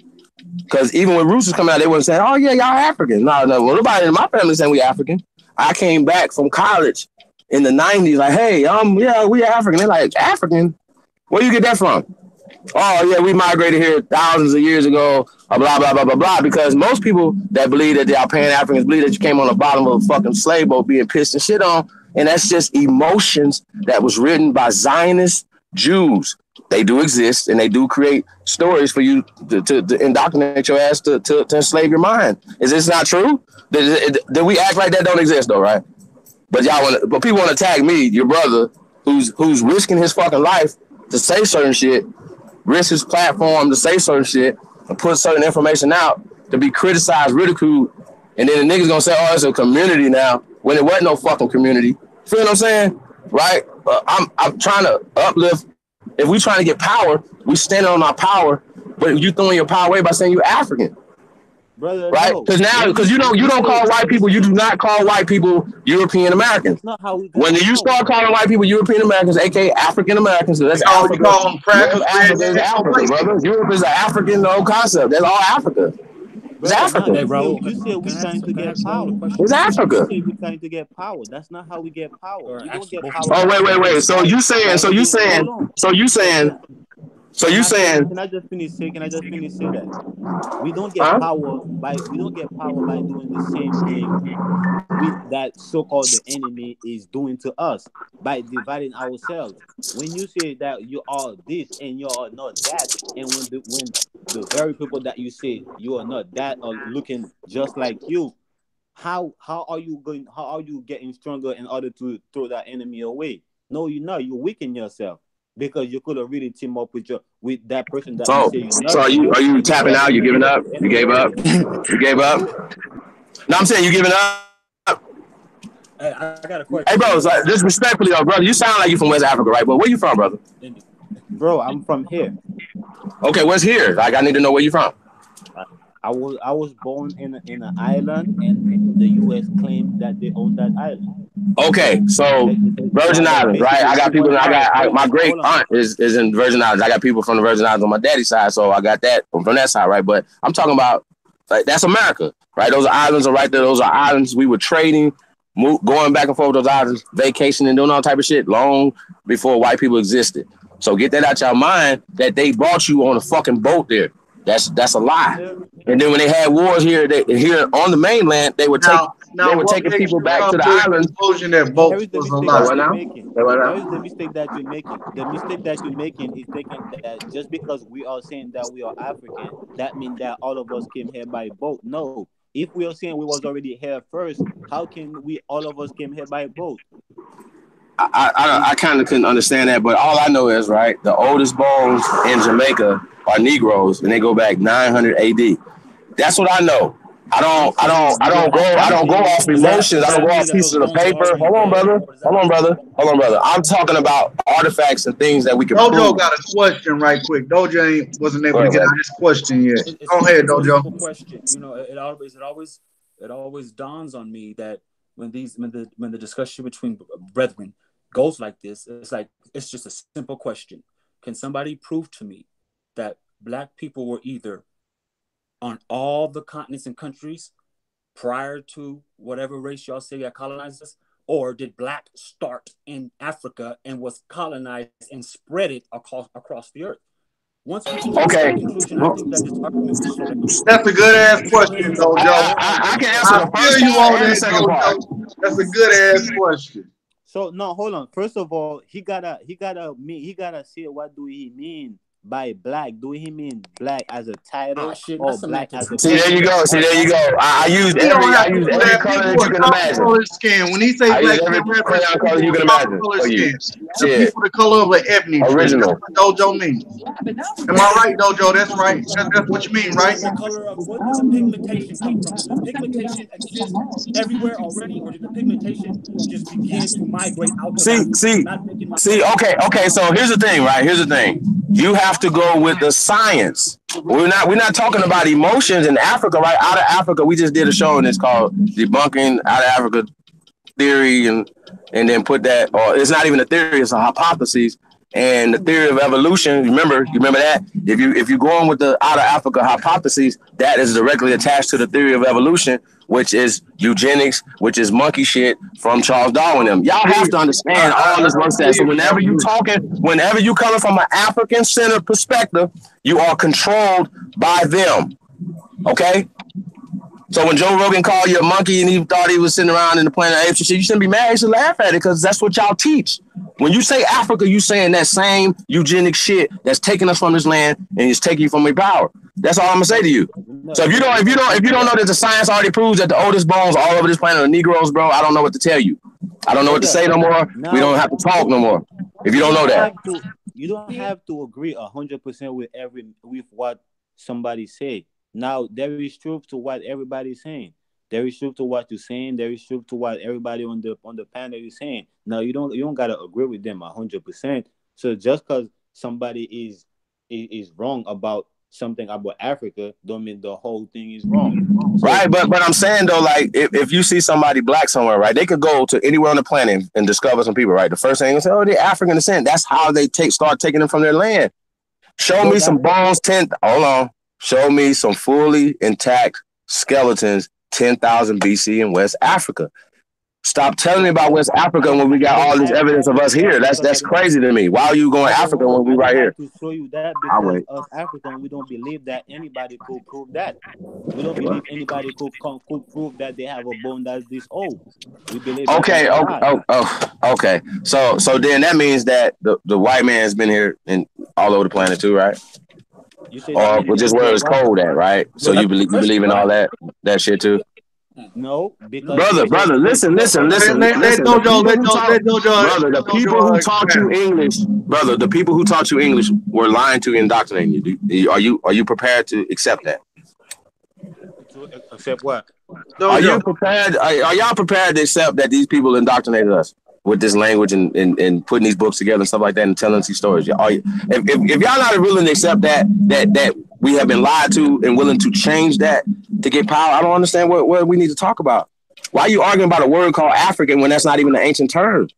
Because even when Roots was coming out, they wouldn't say, oh yeah, y'all African. No, well, nobody in my family saying we African. I came back from college in the 90s, like, hey, yeah, we African. They're like, African? Where you get that from? Oh yeah, we migrated here thousands of years ago, blah, blah, blah, blah, blah. Because most people that believe that they are Pan-Africans believe that you came on the bottom of a fucking slave boat being pissed and shit on. And that's just emotions that was written by Zionist Jews. They do exist, and they do create stories for you to indoctrinate your ass to enslave your mind. Is this not true? Did we act like that don't exist though, right? But but people want to tag me, your brother, who's risking his fucking life to say certain shit, risk his platform to say certain shit, and put certain information out to be criticized, ridiculed, and then the niggas gonna say, oh, it's a community now, when it wasn't no fucking community. Feel what I'm saying? Right? I'm trying to uplift. If we trying to get power, we standing on our power, but you throwing your power away by saying you African. Brother, right? Because you don't call white people, you do not call white people European Americans. That's not how we when you start calling white people European Americans, aka African Americans, so that's Africa. You call them crackers, Africa, brother. Europe is an African concept. That's all Africa. It's Africa. Hey, bro, you said we're trying to get power. It's Africa. You said we're trying to get power. That's not how we get power. We don't get power. Oh, wait. So you saying? Can I just finish saying that we don't get power by doing the same thing that so-called the enemy is doing to us by dividing ourselves. When you say that you are this and you are not that, and when the very people that you say you are not that are looking just like you, how are you getting stronger in order to throw that enemy away? No, you're not. You weaken yourself. Because you could have really teamed up with that person that you say you're not. So are you tapping out? You giving up? You gave up? You gave up? No, I'm saying you giving up. Hey, I got a question. Hey, bro, so disrespectfully, brother, you sound like you from West Africa, right? But where you from, brother? Bro, I'm from here. Okay, where's here? Like, I need to know where you from. I was born in an island, and the U.S. claimed that they own that island. Okay, so Virgin Islands, right? I got people. My great aunt is in Virgin Islands. I got people from the Virgin Islands on my daddy's side, so I got that from that side, right? But I'm talking about like that's America, right? Those islands are right there. Those are islands we were trading, going back and forth with those islands, vacationing, doing all type of shit long before white people existed. So get that out your mind that they brought you on a fucking boat there. That's a lie. And then when they had wars here on the mainland, they would taking people back to the islands. There is the mistake that you're making. The mistake that you're making is thinking that just because we are saying that we are African, that means that all of us came here by boat. No. If we are saying we was already here first, how can we all of us came here by boat? I kind of couldn't understand that, but all I know is right. The oldest bones in Jamaica are Negroes, and they go back 900 AD. That's what I know. I don't go off emotions. I don't go off pieces of the paper. Hold on, brother. I'm talking about artifacts and things that we can. Dojo got a question right quick. Dojo wasn't able to get out his question yet. Go ahead, Dojo. Question. You know, it always dawns on me that when the discussion between brethren goes like this, it's just a simple question. Can somebody prove to me that black people were either on all the continents and countries prior to whatever race y'all say got colonized us, or did black start in Africa and was colonized and spread it across the earth? Once we can okay, conclusion, I think that this argument is that's a good ass question, Dojo. I can answer the first part and the second part. That's a good ass question. So no, hold on. First of all, he gotta say what do he mean by black, do he mean black as a Oh title shit, or that's black as a semantics. See, there you people? go. See, there you go. He don't I have to used do every that. color People that you with can dark imagine. colored skin. When he say I use black, he every reference crayon to color people you with can dark imagine colored for you. skin. The Shit. people the color of an ebony tree. That's Original. what Dojo means. Am I right, Dojo? That's right. That's what you mean, right? The color of what did the pigmentation come from? Did the pigmentation exist everywhere already, or did the pigmentation just begin to migrate out? Because See, I'm see, not making see. myself Okay, clear. okay. So here's the thing, right? Here's the thing. You have to go with the science. We're not talking about emotions in Africa, right? Out of Africa, we just did a show and it's called Debunking Out of Africa Theory, and then put that, or it's not even a theory, it's a hypothesis. And the theory of evolution, you remember that? If you go on with the out of Africa hypothesis, that is directly attached to the theory of evolution, which is eugenics, which is monkey shit from Charles Darwin. Them y'all have to understand all this works that. So Agree. whenever you coming from an African centered perspective, you are controlled by them. Okay, so when Joe Rogan called you a monkey and he thought he was sitting around in the planet of apes and shit, you shouldn't be mad. You should laugh at it because that's what y'all teach. When you say Africa, you saying that same eugenic shit that's taking us from this land and is taking you from your power. That's all I'm gonna say to you. So if you don't know that the science already proves that the oldest bones all over this planet are Negroes, bro, I don't know what to tell you. I don't know what to say no more. We Now don't have to talk no more. If you you don't know don't that. have to you don't have to agree 100% with what somebody say. Now there is truth to what everybody's saying. There is truth to what you're saying. There is truth to what everybody on the panel is saying. Now you don't gotta agree with them 100%. So just because somebody is wrong about something about Africa, don't mean the whole thing is wrong. So Right, but I'm saying though, like if you see somebody black somewhere, right, they could go to anywhere on the planet and discover some people, right? The first thing they say, oh, they're African descent. That's how they start taking them from their land. Show but me some that bones. Hold on. Show me some fully intact skeletons. 10,000 BC in West Africa. Stop telling me but about West Africa when we I got don't all this have to evidence of us here. because That's crazy to me. Why are you going to Africa when we I don't right have here? to show you that I'll because wait. us African we don't believe that anybody could prove that. We don't believe anybody could prove that they have a bone that's this old. We believe that that's Okay, a okay, lie. okay. So then that means that the white man's been here and all over the planet too, right? You say that Or means just where the it's what? cold at, right? So Well, you that's the believe question, in all right? that shit too? No, because No. you Brother, say listen, listen, hold on, Let, listen, let, let listen. The Dojo, people let, who Do, talk, let Dojo, brother, the people who Dojo taught you expound. English, brother, the people who taught you English were lying to you, indoctrinating you. Are you prepared to accept that? to accept what? Are you Dojo. prepared? Are y'all prepared to accept that these people indoctrinated us with this language and putting these books together and stuff like that and telling us these stories? If y'all not willing to accept that we have been lied to and willing to change that to get power, I don't understand what we need to talk about. Why are you arguing about a word called African when that's not even an ancient term?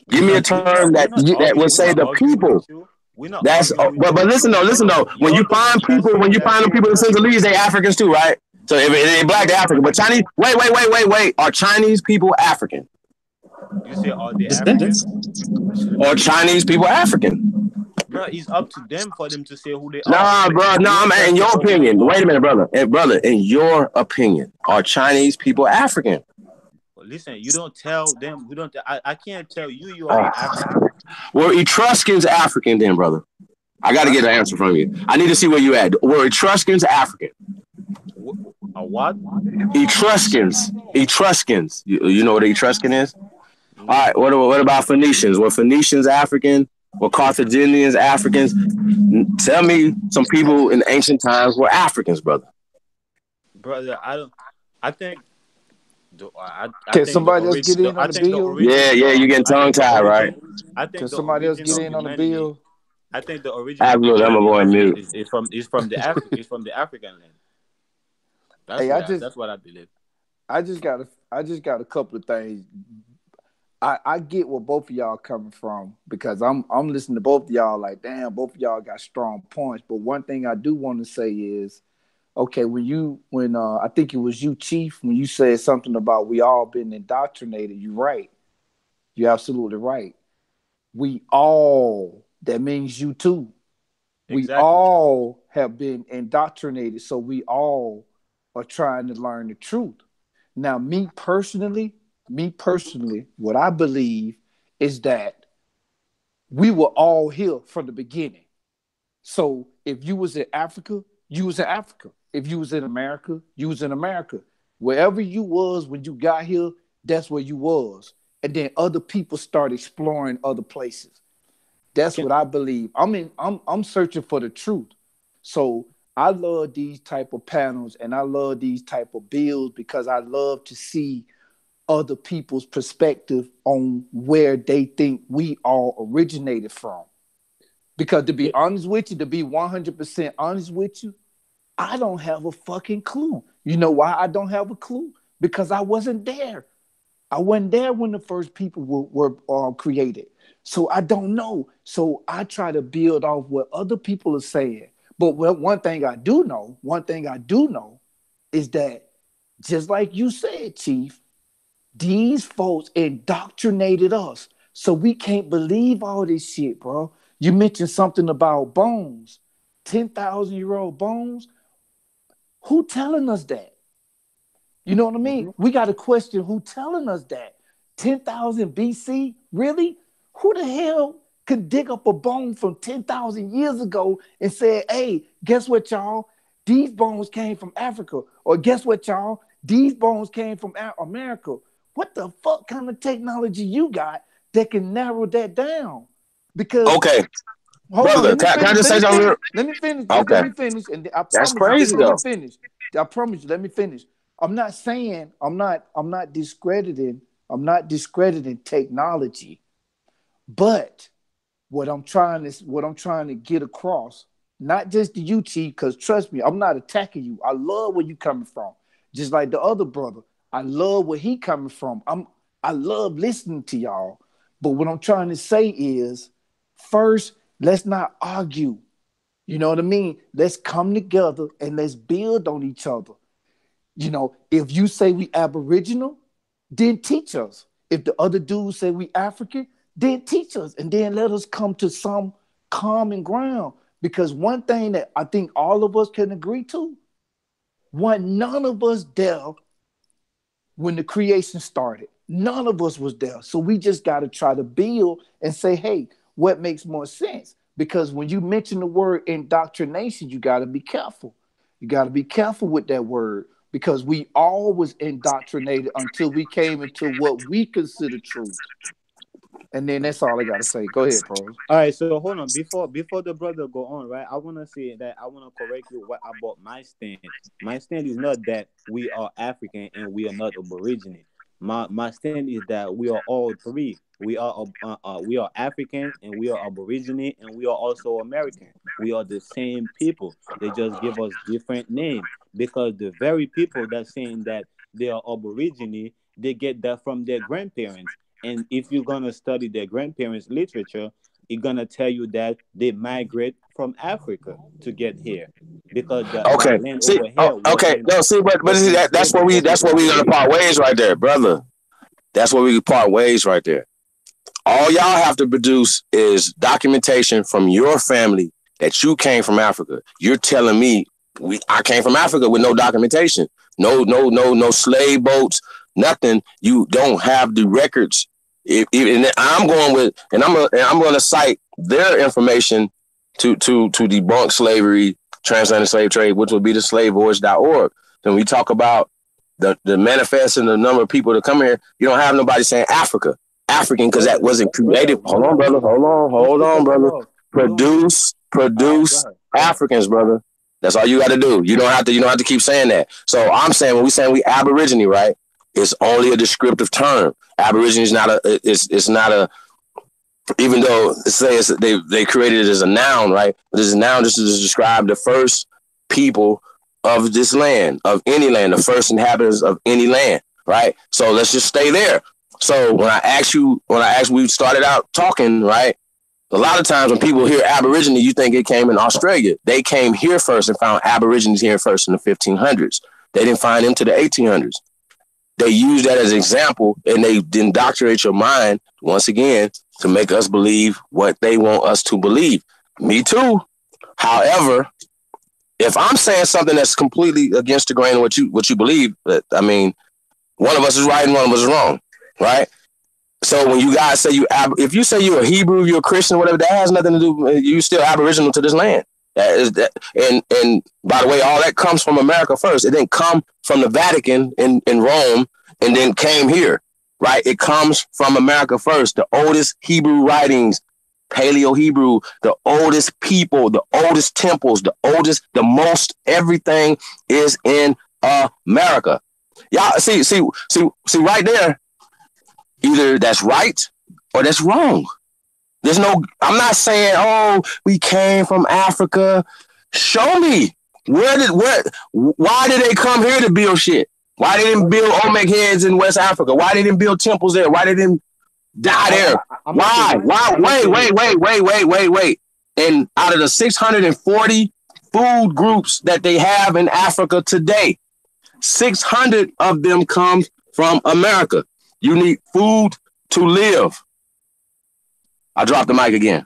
Give me a We're not term we're that not that would arguing we're say not the arguing with people. you. We're not That's arguing with but you. listen though. When You're you the find one that's people, when saying you that find they the are people in black. Sinhalese, they Africans too, right? So if they black, they No, African. But Chinese, wait. Are Chinese people African? you say are they African? Descendants. Or Chinese people African? Bro, it's up to them for them to say who they are. Nah, bro. We Nah, don't man. tell In your people who they opinion, wait are. a minute, brother. Hey, brother, in your opinion, are Chinese people African? Listen, you don't tell them. We don't. I can't tell you you are Uh, African. were Etruscans African then, brother? I got to What? get an answer from you. I need to see where you at. Were Etruscans African? A what? Etruscans. You know what an Etruscan is? All No. right. What about Phoenicians? Were Phoenicians African? Were Carthaginians Africans? Tell me some people in ancient times were Africans, brother. Brother, I don't. I think. I Can think the somebody else get origin. in on I the think the bill? Yeah, origin. yeah. You getting I tongue think the tied, right? origin. I Can think the somebody else origin get of in on the humanity. bill? I think the origin of Absolutely. I'm gonna humanity go on mute. is from the African land. Hey, That's what I believe. I just got a couple of things. I get where both of y'all coming from because I'm listening to both of y'all like, damn, both of y'all got strong points. But one thing I do want to say is, okay, when I think it was you, Chief, when you said something about we all been indoctrinated, you're right. You're absolutely right. We all, that means you too. We Exactly. all have been indoctrinated, so we all are trying to learn the truth. Now, me personally, what I believe is that we were all here from the beginning. So if you was in Africa, you was in Africa. If you was in America, you was in America. Wherever you was when you got here, that's where you was. And then other people start exploring other places. That's Can, what I believe. I'm searching for the truth. So I love these type of panels and I love these type of builds because I love to see other people's perspective on where they think we all originated from. Because to be honest with you, to be 100% honest with you, I don't have a fucking clue. You know why I don't have a clue? Because I wasn't there. I wasn't there when the first people were created. So I don't know. So I try to build off what other people are saying. But one thing I do know is that just like you said, Chief, these folks indoctrinated us. So we can't believe all this shit, bro. You mentioned something about bones, 10,000-year-old bones. Who telling us that? You know what I mean? We got to question who telling us that. 10,000 BC? Really? Who the hell could dig up a bone from 10,000 years ago and say, hey, guess what, y'all? These bones came from Africa. Or guess what, y'all? These bones came from America. What the fuck kind of technology you got that can narrow that down? Because Okay, hold on, brother, can I just say something? let me finish. Okay, Let me finish. And I that's promise you, just crazy let me though. finish. I promise you, let me finish. I'm not saying I'm not discrediting technology, but what I'm trying to get across, not just to you, Chief, because trust me, I'm not attacking you. I love where you coming from. Just like the other brother. I love where he coming from. I love listening to y'all. But what I'm trying to say is, first, let's not argue. You know what I mean? Let's come together and let's build on each other. You know, if you say we Aboriginal, then teach us. If the other dudes say we African, then teach us. And then let us come to some common ground. Because one thing that I think all of us can agree to, none of us there when the creation started. None of us was there. So we just got to try to build and say, hey, what makes more sense? Because when you mention the word indoctrination, you got to be careful. You got to be careful with that word because we all was indoctrinated until we came into what we consider truth. And then that's all I got to say. Go ahead, pros. all right, so hold on. Before the brother go on, right? I wanna say that I wanna correct you what about my stand. My stand is not that we are African and we are not Aborigine. My stand is that we are all three. We are African and we are Aborigine and we are also American. We are the same people. They just give us different names because the very people that saying that they are Aborigine, they get that from their grandparents. And if you're gonna study their grandparents' literature, it's gonna tell you that they migrate from Africa to get here because the Okay, land see, over oh, here okay, no, see, but see, wasn't that's good where for people we to gonna live. part ways right there, brother. That's where we part ways right there. All y'all have to produce is documentation from your family that you came from Africa. You're telling me I came from Africa with no documentation, no slave boats, nothing. You don't have the records. And I'm going with, and I'm going to cite their information to debunk slavery, transatlantic slave trade, which will be the slavevoyage.org. Then we talk about the manifest and the number of people that come here. You don't have nobody saying African because that wasn't created. Hold on, brother. Just Hold to on, cut you brother. off, you don't. All right, go Produce ahead. Go ahead. Africans, brother. That's all you got to do. You don't have to keep saying that. So I'm saying when we saying we Aborigine, right? It's only a descriptive term. Aborigine is not a. It's not a. Even though they created it as a noun, right? But this is a noun just to describe the first people of this land, of any land, the first inhabitants of any land, right? So let's just stay there. So we started out talking, right? A lot of times when people hear Aborigine, you think it came in Australia. They came here first and found Aborigines here first in the 1500s. They didn't find them to the 1800s. They use that as an example and they indoctrinate your mind once again to make us believe what they want us to believe. Me too. However, if I'm saying something that's completely against the grain of what you believe, I mean, one of us is right and one of us is wrong, right? So when you guys say if you say you're a Hebrew, you're a Christian, whatever, that has nothing to do. You still Aboriginal to this land. That is that, and by the way, all that comes from America first. It didn't come from the Vatican in Rome and then came here, right? It comes from America first. The oldest Hebrew writings, Paleo Hebrew, the oldest people, the oldest temples, the most everything is in America. Y'all see right there. Either that's right or that's wrong. There's no, I'm not saying, oh, we came from Africa. Show me. Why did they come here to build shit? Why they didn't build Olmec heads in West Africa? Why they didn't build temples there? Why they didn't die there? Why? Wait. And out of the 640 food groups that they have in Africa today, 600 of them come from America. You need food to live. I dropped the mic again.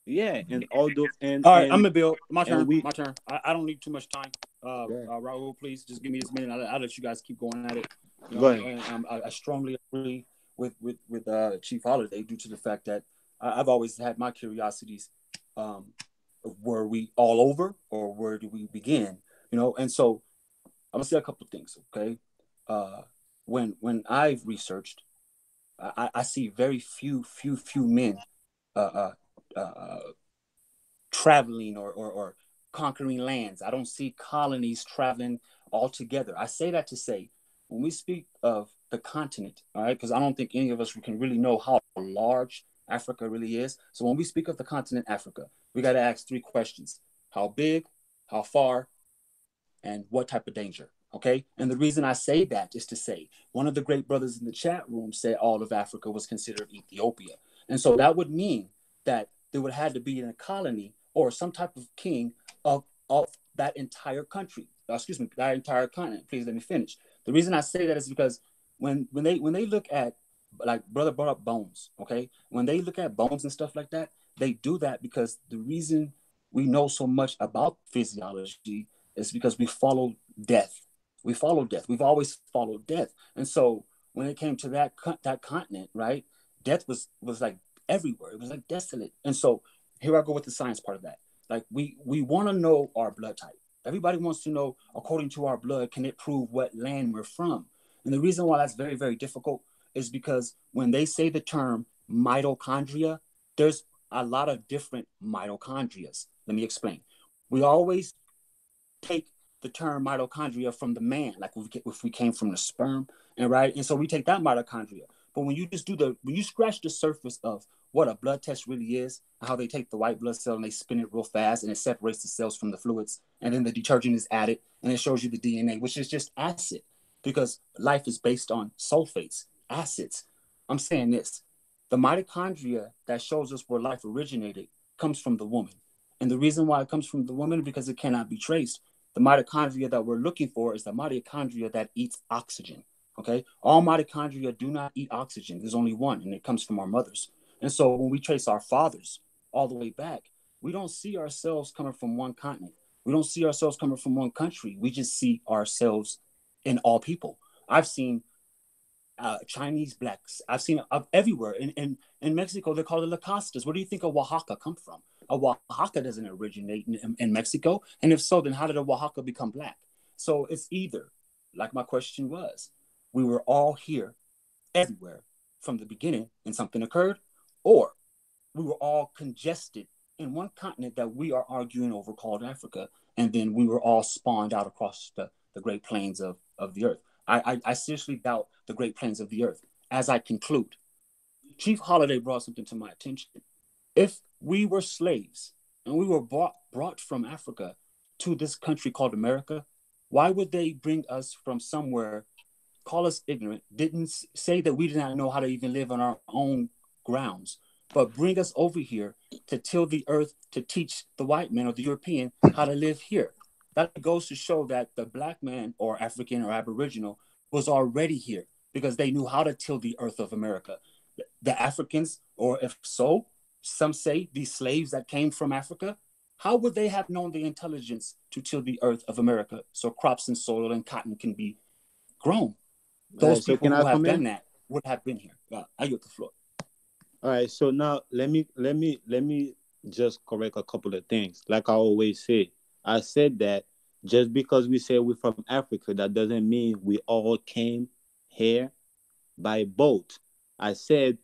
Yeah, and all those and All right, and, I'm gonna build my turn. we My turn. I don't need too much time. Raul, please just give me this minute. I'll let you guys keep going at it. You know, go ahead. and I strongly agree with Chief Holiday due to the fact that I've always had my curiosities. Were we all over, or where do we begin? You know, and so I'm gonna say a couple of things. Okay, when I've researched, I see very few men traveling or conquering lands. I don't see colonies traveling all together. I say that to say, when we speak of the continent, all right, because I don't think any of us can really know how large Africa really is. So when we speak of the continent Africa, we got to ask three questions: how big, how far, and what type of danger. Okay. And the reason I say that is to say, one of the great brothers in the chat room said all of Africa was considered Ethiopia. And so that would mean that there would have to be a colony or some type of king of that entire country. Excuse me, that entire continent. Please let me finish. The reason I say that is because when they look at, like brother brought up bones, okay? When they look at bones and stuff like that, they do that because the reason we know so much about physiology is because we follow death. We follow death. We've always followed death. And so when it came to that continent, right, death was like everywhere. It was like desolate. And so here I go with the science part of that. Like we want to know our blood type. Everybody wants to know, according to our blood, can it prove what land we're from? And the reason why that's very, very difficult is because when they say the term mitochondria, there's a lot of different mitochondrias. Let me explain. We always take the term mitochondria from the man, like if we came from the sperm, and right, and so we take that mitochondria. But when you just when you scratch the surface of what a blood test really is, how they take the white blood cell and they spin it real fast and it separates the cells from the fluids, and then the detergent is added and it shows you the DNA, which is just acid, because life is based on sulfates, acids. I'm saying this: the mitochondria that shows us where life originated comes from the woman, and the reason why it comes from the woman is because it cannot be traced. The mitochondria that we're looking for is the mitochondria that eats oxygen. Okay, all mitochondria do not eat oxygen. There's only one, and it comes from our mothers. And so when we trace our fathers all the way back, we don't see ourselves coming from one continent. We don't see ourselves coming from one country. We just see ourselves in all people. I've seen Chinese blacks. I've seen everywhere. In Mexico, they call it La Costas. Where do you think a Oaxaca come from? A Oaxaca doesn't originate in Mexico. And if so, then how did a Oaxaca become black? So it's either, like my question was, we were all here everywhere from the beginning and something occurred, or we were all congested in one continent that we are arguing over called Africa, and then we were all spawned out across the great plains of the earth. I seriously doubt the great plains of the earth. As I conclude, Chief Holiday brought something to my attention. If we were slaves and we were brought from Africa to this country called America, why would they bring us from somewhere, call us ignorant, didn't say that we did not know how to even live on our own grounds, but bring us over here to till the earth, to teach the white man or the European how to live here? That goes to show that the black man or African or Aboriginal was already here because they knew how to till the earth of America. The Africans, or if so, some say these slaves that came from Africa, how would they have known the intelligence to till the earth of America so crops and soil and cotton can be grown? Those people who have done that would have been here. I get the floor. All right. So now let me just correct a couple of things. Like I always say, I said that just because we say we're from Africa, that doesn't mean we all came here by boat. I said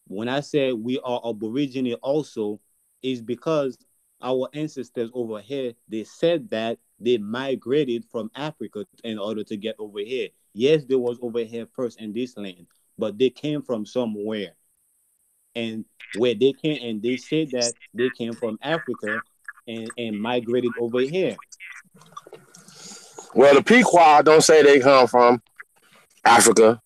when I said we are Aborigine also, is because our ancestors over here, they said that they migrated from Africa in order to get over here. Yes, they was over here first in this land, but they came from somewhere. And where they came, and they said that they came from Africa and migrated over here. Well, the Pequot don't say they come from Africa.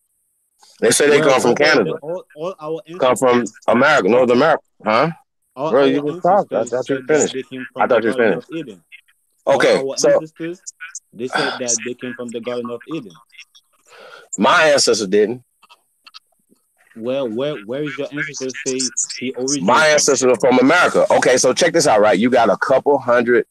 They say they Well, come from but Canada. all our Come from ancestors, America, all, North America, huh? all Bro, you our just talked. I ancestors thought you said that finished. they came I from the thought you Garden of finished. Eden. All Okay, our so ancestors, they said that they came from the Garden of Eden. my ancestors didn't. Well, where is your ancestor say he My originated from? ancestors are from America. Okay, so check this out, right? You got a couple hundred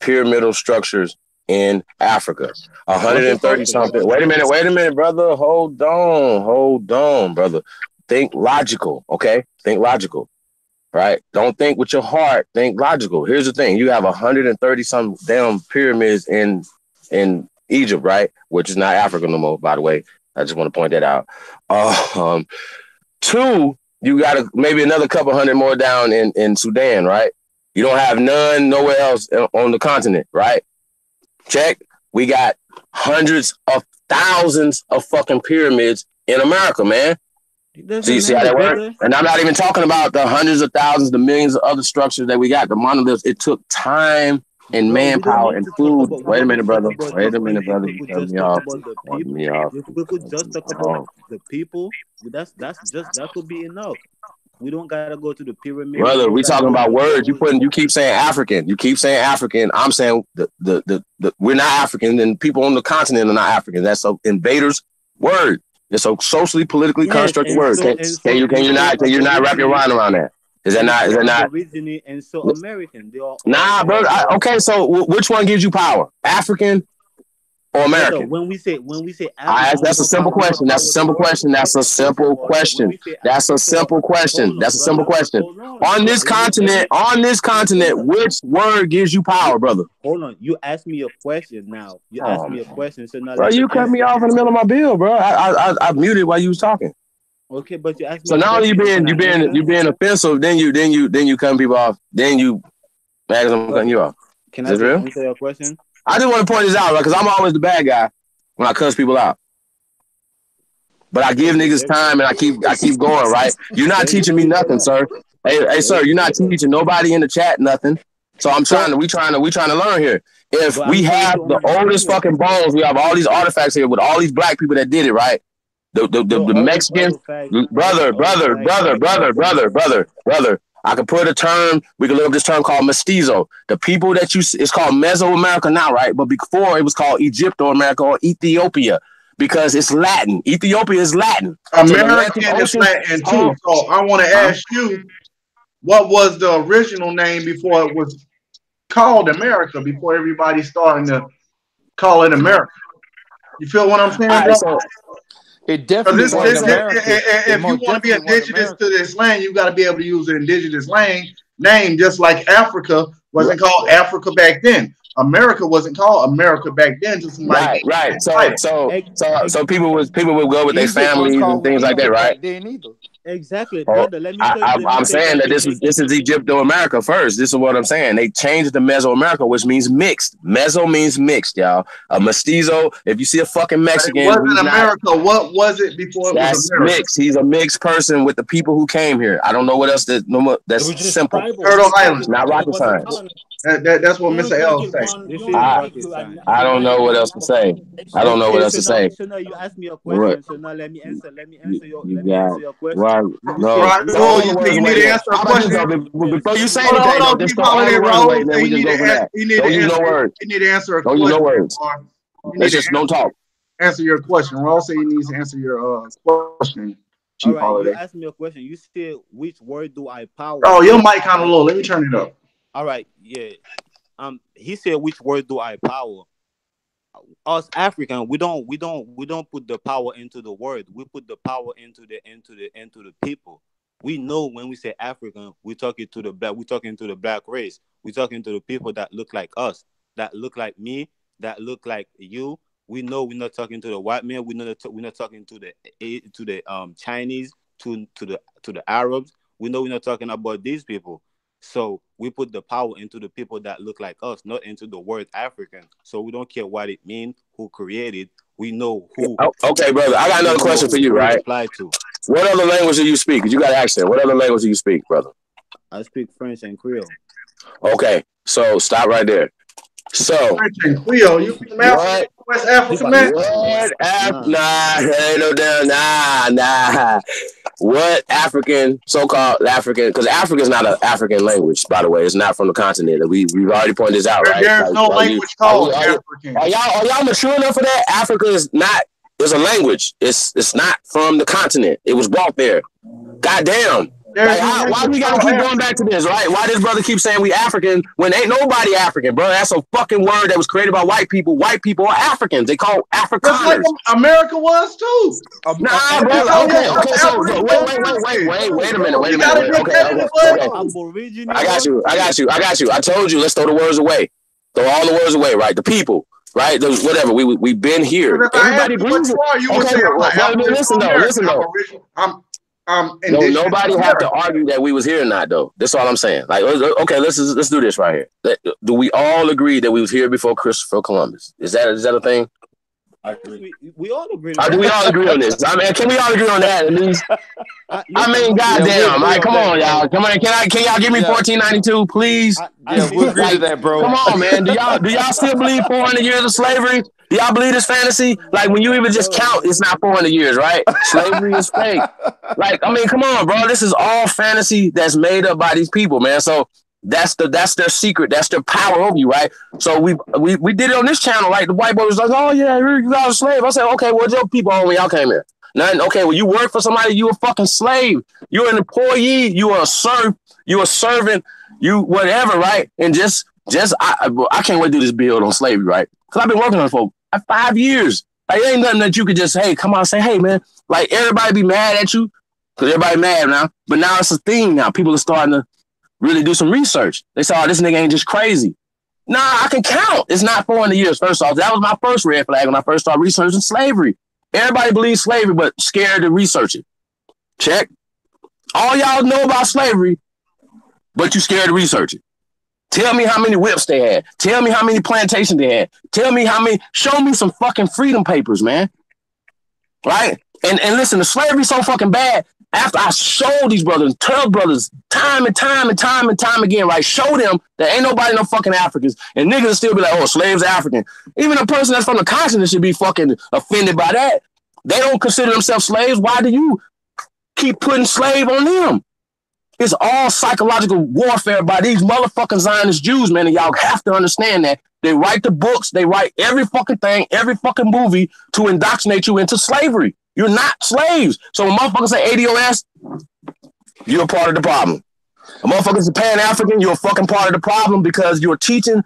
pyramidal structures in Africa. What's your 130 question? something. Wait a minute, brother. Hold on, brother. Think logical, okay? Think logical, right? Don't think with your heart. Think logical. Here's the thing: you have 130 some damn pyramids in Egypt, right? Which is not Africa no more, by the way. I just want to point that out. Um, Two, you got maybe another couple hundred more down in Sudan, right? You don't have none nowhere else on the continent, right? Check. We got hundreds of thousands of fucking pyramids in America, man. It So you doesn't see how matter, that works? brother. And I'm not even talking about the hundreds of thousands, the millions of other structures that we got. The monoliths, it took time and Bro, we don't manpower need and to talk food. about. We Wait a don't need minute, to talk brother. about Wait the a minute, if brother. we You could cut just me talk off. about the Cut me people, off. if we could Cut just me talk about off. the people, that's just that could be enough. We don't gotta go to the pyramid. We Brother, don't we gotta talking go about to the words. whole. You keep saying African. You keep saying African. I'm saying the we're not African, and people on the continent are not African. That's a invaders word. It's a socially politically Yes, constructed and word. so and so and so Can you not wrap your Aborigine mind around that? and Is so that not? Aborigine and so American. They are Nah, bro. all Okay, so which one gives you power? African or brother. American? When we say African, That's a simple we don't question. That's a power the simple word. question. That's a First of simple all, when question. we say That's a so, simple question. hold on, That's a simple brother. question. Hold on. So On this continent, which word gives you you power, brother? hold on. You asked me a question now. You asked Oh, me a question. So now bro, let me you cut me answer. off in the middle of my bill, bro. I muted while you was talking. Okay, but you asked me So a now you question and can being I answer? you being offensive, then you cutting people off. Then you mad I'm But cutting you off. can Is I this just real? answer your question? I just want to point this out, right? Because I'm always the bad guy when I cuss people out. But I give Okay, niggas time and I keep going, right? You're not there you teaching go. me nothing, sir. Hey, There sir, you you're not go. teaching nobody in the chat nothing. So So, we trying to learn here. If but I'm we trying have to the understand oldest you, fucking bones, we have all these artifacts here with all these black people that did it, right? bro. The Mexicans, All these artifacts are evidence. brother. I could put a term. We could look up this term called mestizo. The people that it's called Mesoamerica now, right? But before it was called Egypto America or Ethiopia because it's Latin. Ethiopia is Latin. So the Atlantic American is Ocean. Latin too. Oh, So I want to huh? ask you, what was the original name before it was called America? Before everybody starting to call it America. You feel what I'm saying, All right. bro? So It so definitely Because so wasn't so America. It if you most want to be definitely wasn't indigenous to America. this land, you got to be able to use an indigenous name, just like Africa r- wasn't called Africa back then. America wasn't called America back then until somebody gave it right. that title. So people would go with their Egypt wasn't families and called things like that, Egypt right? back then either. Exactly, Oh, brother. Let me tell you. Let me I'm tell you saying that that you this is Egypto-America first. This is what I'm saying. They changed it to Mesoamerica, which means mixed. Meso means mixed, y'all. A mestizo, if you see a fucking But it Mexican, wasn't he's not. America. What was it before it was That's America? mixed. He's a mixed person with the people who came here. I don't know what else that no more. It was That's just simple. tribal. Turtle You don't Island. It's think not it rocket was a science. colony. That's what You Mr. don't think L it say. one. this You don't is I think rocket science. I don't know what else to say. I don't know what Okay, else to say. so now you ask me a What question. So now let me answer. you Let me answer got? your question. Why? You said No, Right, you throw said Raul, all the you say words you away need to then. answer a How about this question. though? yes. Before you say Hold on, anything though, keep just throw calling all the it, words away Raul. and then Say we just go for that. you need to Don't use answer no words. you need to answer a Don't use no question, words. or you need Let's to just don't talk. answer your question. Raul say he needs to answer your question. All Chief right, you Holiday. asked me a question. You said which word do I power? Oh, your mic kind of low. Let me turn it up. All right, yeah. He said which word do I power? Us African, we don't put the power into the word. We put the power into the people. We know when we say African, we're talking to the black. We're talking to the black race. We're talking to the people that look like us, that look like me, that look like you. We know we're not talking to the white man. We're not talking to the Chinese, to the Arabs. We know we're not talking about these people. So we put the power into the people that look like us, not into the word African. So we don't care what it means, who created. We know who. Okay, brother. I got another question for you, right? Apply to. What other language do you speak? You got an accent. What other language do you speak, brother? I speak French and Creole. Okay, so stop right there. So French and Creole. You from Africa, West Africa, man? What? Ain't no damn. Nah. What African, so-called African? Because Africa is not an African language, by the way. It's not from the continent. We've already pointed this out, right? There's no language called African. Are y'all mature enough for that? Africa is not. It's a language. It's not from the continent. It was brought there. Goddamn. Like, why we gotta keep going back to this, right? Why this brother keep saying we African when ain't nobody African, bro? That's a fucking word that was created by white people. White people are Africans. They call Afrikaners. Like America was too. Nah, bro. Okay. So wait a minute. Okay. I got you. I told you. Let's throw the words away. Throw all the words away, right? The people, right? Whatever. We've been here. Everybody agrees. Okay. Listen though. Nobody have to argue that we was here or not, though. That's all I'm saying. Like, okay, let's do this right here. Do we all agree that we was here before Christopher Columbus? Is that a thing? I agree. We all agree. Do we all agree on this? I mean, can we all agree on that at least? I mean, goddamn! Like, come on, y'all. Come on, can y'all give me 1492, please? We agree to that, bro. Come on, man. Do y'all still believe 400 years of slavery? Do y'all believe this fantasy? Like, when you even just count, it's not 400 years, right? Slavery is fake. Like, I mean, come on, bro. This is all fantasy that's made up by these people, man. So that's their secret. That's their power over you, right? So we did it on this channel, right? The white boy was like, oh, yeah, you got a slave. I said, okay, what's your people on when y'all came here? Nothing. Okay, well, you work for somebody, you a fucking slave. You're an employee. You are a serf. You a servant. You whatever, right? And I can't wait to do this build on slavery, right? Because I've been working on it for 5 years. Like, it ain't nothing that you could just, hey, come on and say, hey, man. Like, everybody be mad at you because everybody mad now. But now it's a thing now. People are starting to really do some research. They say, oh, this nigga ain't just crazy. Nah, I can count. It's not 400 years. First off, that was my first red flag when I first started researching slavery. Everybody believes slavery, but scared to research it. Check. All y'all know about slavery, but you scared to research it. Tell me how many whips they had. Tell me how many plantations they had. Tell me how many. Show me some fucking freedom papers, man. Right? And listen, the slavery so fucking bad. After I showed these brothers, tell brothers, time and time again, right? Show them that ain't nobody no fucking Africans. And niggas still be like, oh, slaves African. Even a person that's from the continent should be fucking offended by that. They don't consider themselves slaves. Why do you keep putting slave on them? It's all psychological warfare by these motherfucking Zionist Jews, man. And y'all have to understand that. They write the books. They write every fucking thing, every fucking movie to indoctrinate you into slavery. You're not slaves. So when motherfuckers say ADOS, you're a part of the problem. When motherfuckers are Pan-African, you're a fucking part of the problem because you're teaching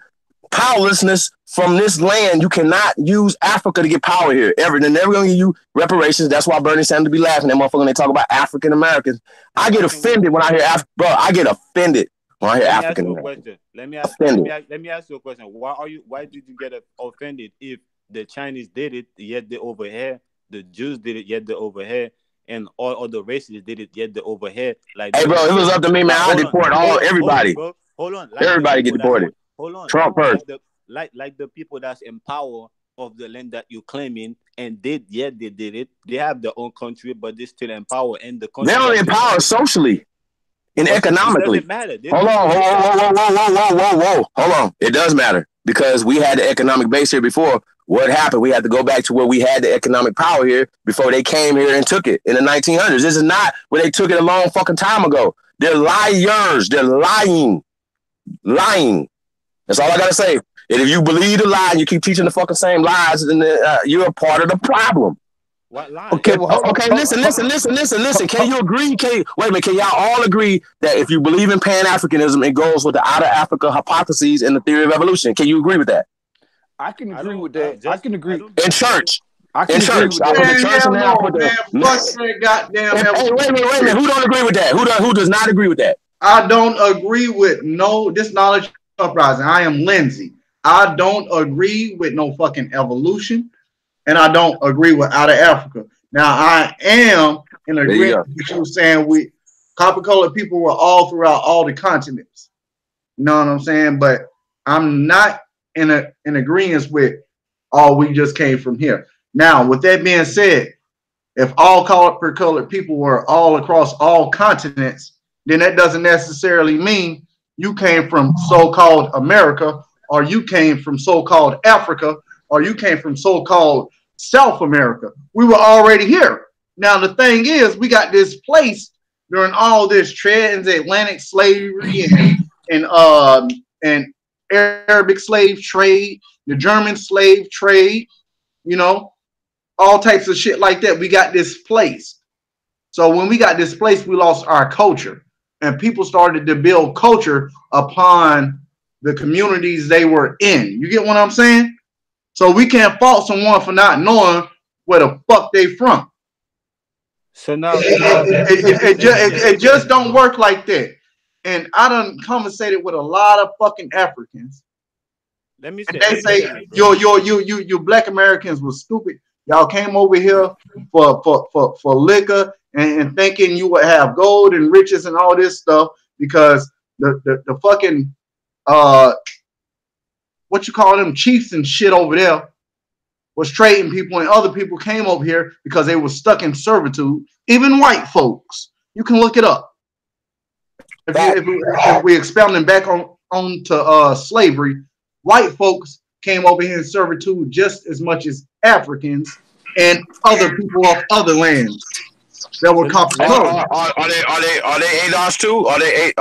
powerlessness from this land. You cannot use Africa to get power here. They're never going to give you reparations. That's why Bernie Sanders be laughing at motherfuckers when they talk about African Americans. I get offended when I hear bro. I get offended when I hear African Americans. Let me ask you a question. Why did you get offended if the Chinese did it yet they over here, the Jews did it yet they over here, and all other races did it yet they over here? Like, hey, bro, it was up to me, man. I deport everybody. Hold on. Everybody get deported. Hold on. Trump first. Like the people that's in power of the land that you're claiming, and they did it. They have their own country, but they still in power in the country. They're only in power socially and economically. It doesn't matter. Hold on. Hold on. It does matter because we had the economic base here before. What happened? We had to go back to where we had the economic power here before they came here and took it in the 1900s. This is not where they took it a long fucking time ago. They're liars. They're lying. That's all I gotta say. And if you believe the lie and you keep teaching the fucking same lies, then you're a part of the problem. What lie? Okay, listen. Can you agree? Wait a minute. Can y'all all agree that if you believe in Pan-Africanism, it goes with the Outer Africa hypotheses and the theory of evolution? Can you agree with that? I can agree with that. I can agree. In church. I In can agree church. with I put that. the Man, church in hell there. I no, put the man. Fuck that goddamn Hey, wait a minute, evolution. Who don't agree with that? Who does not agree with that? I don't agree with no this knowledge uprising. I am Lindsay. I don't agree with no fucking evolution, and I don't agree with out of Africa. Now I am in There you agreement go. with you saying we copper colored people were all throughout all the continents. You know what I'm saying? But I'm not in agreement with all we just came from here. Now, with that being said, if all copper colored people were all across all continents, then that doesn't necessarily mean you came from so-called America, or you came from so-called Africa, or you came from so-called South America. We were already here. Now the thing is, we got displaced during all this transatlantic slavery and Arabic slave trade, the German slave trade, you know, all types of shit like that. We got displaced. So when we got displaced, we lost our culture, and people started to build culture upon the communities they were in. You get what I'm saying? So we can't fault someone for not knowing where the fuck they from. So now It just don't work like that. And I done conversated with a lot of fucking Africans, let me and say they let me say say this, bro. you black Americans was stupid. Y'all came over here for liquor and thinking you would have gold and riches and all this stuff because the fucking what you call them chiefs and shit over there was trading people, and other people came over here because they were stuck in servitude. Even white folks, you can look it up. If we expound them back on to slavery, white folks came over here in servitude just as much as Africans and other people of other lands that were So copper let me colored. Are they ADOS too? Are they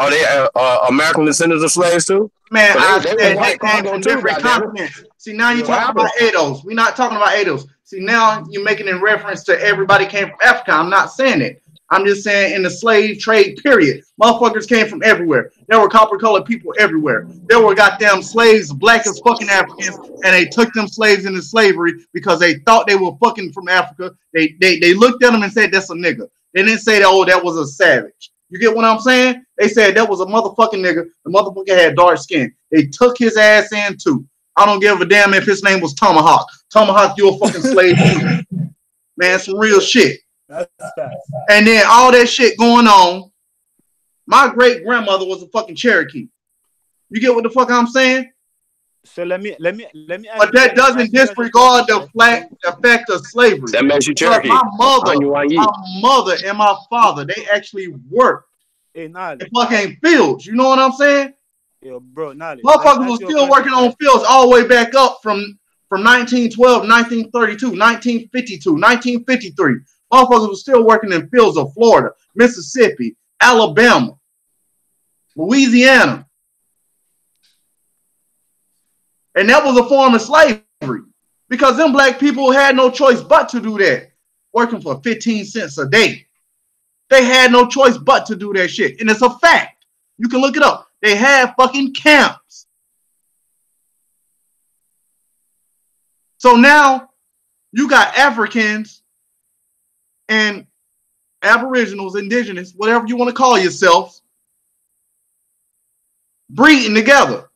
American descendants of slaves too? Man, So I they was said they white came Congo from too, different goddamn it. continents. See, now you're What talking about happened? ADOS. We're not talking about ADOS. See, now you're making a reference to everybody came from Africa. I'm not saying it. I'm just saying in the slave trade period, motherfuckers came from everywhere. There were copper colored people everywhere. There were goddamn slaves, black as fucking Africans, and they took them slaves into slavery because they thought they were fucking from Africa. They looked at them and said, that's a nigga. They didn't say that, oh, that was a savage. You get what I'm saying? They said that was a motherfucking nigga. The motherfucker had dark skin. They took his ass in too. I don't give a damn if his name was Tomahawk. Tomahawk, you a fucking slave too. Man, some real shit. That's facts. And then all that shit going on. My great grandmother was a fucking Cherokee. You get what the fuck I'm saying? so let me ask But you that let me doesn't ask you guys a disregard question, the right? effect of slavery. That makes you Because Cherokee. my mother and my father, they actually worked Hey, in knowledge. fucking fields. You know what I'm saying? Yo, bro, knowledge. Let me Motherfuckers ask was you a still question, working on right? fields all the way back up from 1912, 1932, 1952, 1953. Motherfuckers was still working in fields of Florida, Mississippi, Alabama, Louisiana. And that was a form of slavery because them black people had no choice but to do that, working for 15 cents a day. They had no choice but to do that shit. And it's a fact. You can look it up. They had fucking camps. So now you got Africans and Aboriginals, Indigenous, whatever you want to call yourselves, breeding together,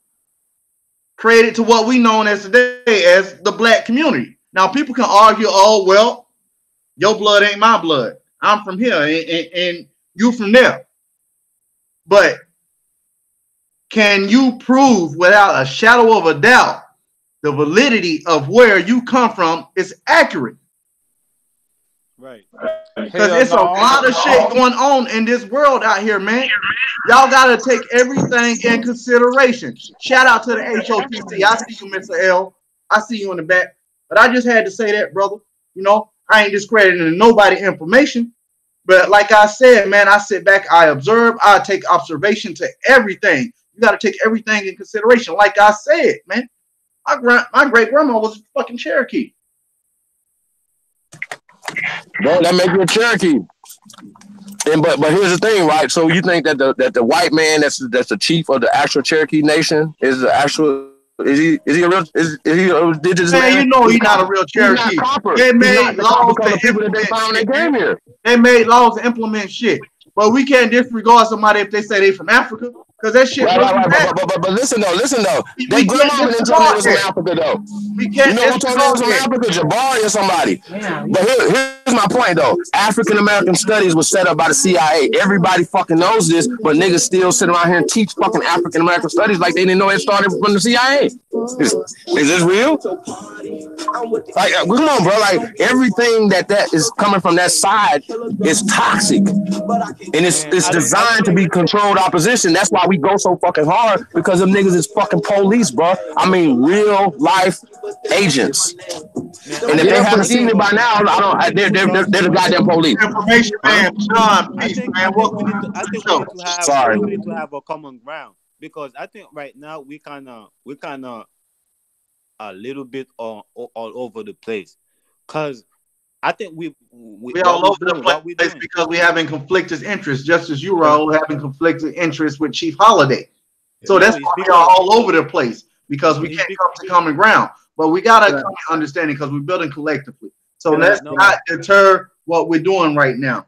created to what we know as today as the black community. Now people can argue, oh, well, your blood ain't my blood. I'm from here and you from there. But can you prove without a shadow of a doubt the validity of where you come from is accurate? Right. Because Hell it's a no. lot of shit going on in this world out here, man. Y'all got to take everything in consideration. Shout out to the HOTC. I see you, Mr. L. I see you in the back. But I just had to say that, brother. You know, I ain't discrediting nobody information. But like I said, man, I sit back, I observe, I take observation to everything. You got to take everything in consideration. Like I said, man, my great grandma was a fucking Cherokee. Bro, that makes you a Cherokee. And but here's the thing, right? So you think that the white man that's the chief of the actual Cherokee nation is the actual Is he a real? Is he a indigenous Man, man? you know he's not a real Cherokee. He's not copper. They He's made not the laws copper to people that they found when they came here. They made laws to implement shit. But we can't disregard somebody if they say they from Africa, because that shit Right. wasn't bad. But listen though. They We can't grandmama didn't tell me they was from disregard that. Africa though. We You can't know who told me they was from disregard that. Africa? Jabari or somebody. But here's my point though. African American studies was set up by the CIA. Everybody fucking knows this, but niggas still sit around here and teach fucking African American studies like they didn't know it started from the CIA. Is this real? Like, come on, bro. Like everything that is coming from that side is toxic, and it's designed to be controlled opposition. That's why we go so fucking hard, because them niggas is fucking police, bro. I mean, real life agents. And if they haven't seen it by now, they're the goddamn police. Information, man. John, I peace, think, man. Welcome we to need to, I the think show. we need to have a common ground, because I think right now we kind of a little bit all over the place, cause I think we all over the place because we having conflicted interests, just as you, Raul, having conflicted interests with Chief Holiday. So that's why we are all over the place, because we can't come to common ground. But we gotta come to understanding, because we're building collectively. So let's not deter what we're doing right now.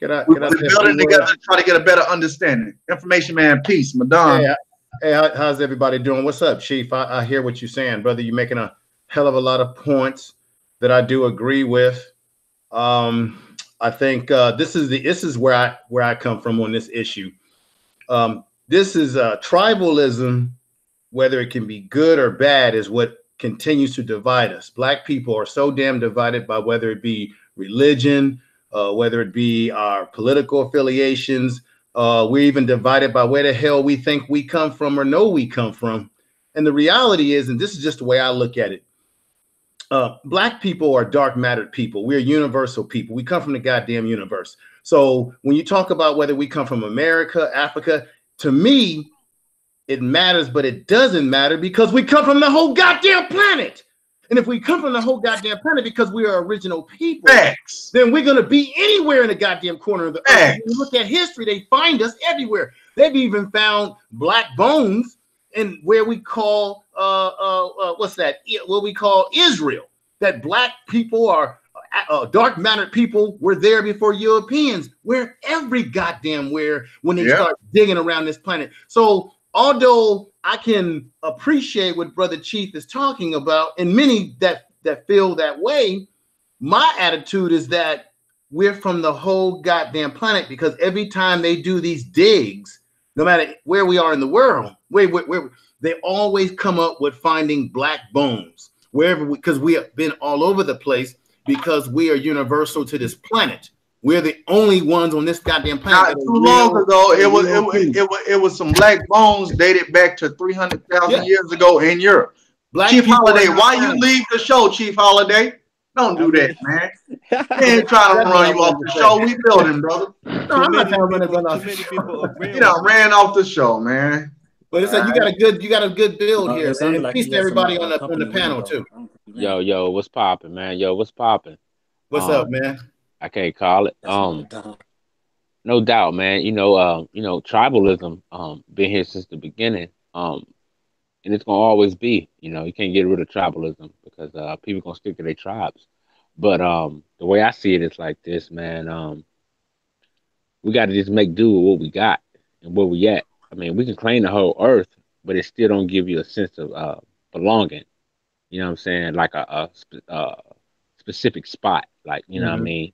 We're building together to try to get a better understanding. Information, man. Peace, Madonna. Hey, how's everybody doing? What's up, Chief? I hear what you're saying, brother. You're making a hell of a lot of points that I do agree with. I think this is where I come from on this issue. This is tribalism, whether it can be good or bad, is what continues to divide us. Black people are so damn divided by whether it be religion, whether it be our political affiliations. We're even divided by where the hell we think we come from or know we come from. And the reality is, and this is just the way I look at it, Black people are dark mattered people. We're universal people. We come from the goddamn universe. So when you talk about whether we come from America, Africa, to me, it matters, but it doesn't matter, because we come from the whole goddamn planet. And if we come from the whole goddamn planet because we are original people, then we're going to be anywhere in the goddamn corner of the earth. When you look at history, they find us everywhere. They've even found black bones in where we call, what's that? What we call Israel. That black people are dark-mannered people were there before Europeans. We're every goddamn where when they start digging around this planet. So although I can appreciate what Brother Chief is talking about, and many that feel that way, my attitude is that we're from the whole goddamn planet, because every time they do these digs, no matter where we are in the world, where they always come up with finding black bones wherever, because we have been all over the place, because we are universal to this planet. We're the only ones on this goddamn planet. Not too long ago, it was some black bones dated back to 300,000 years ago in Europe. Chief Holiday, why you leave the show, Chief Holiday? Don't do that, man. We ain't trying to run you off the show. We building, brother. No, I'm not trying to run it off the show. You done ran off the show, man. But it's like you got a good build here. And peace to everybody on the panel too. Yo, what's popping, man? What's popping? What's up, man? I can't call it. No doubt, man. Tribalism been here since the beginning. And it's gonna always be. You can't get rid of tribalism, because people gonna stick to their tribes. But the way I see it is like this, man. We gotta just make do with what we got and where we at. I mean, we can claim the whole earth, but it still don't give you a sense of belonging. You know what I'm saying? Like a specific spot, like, you know what I mean?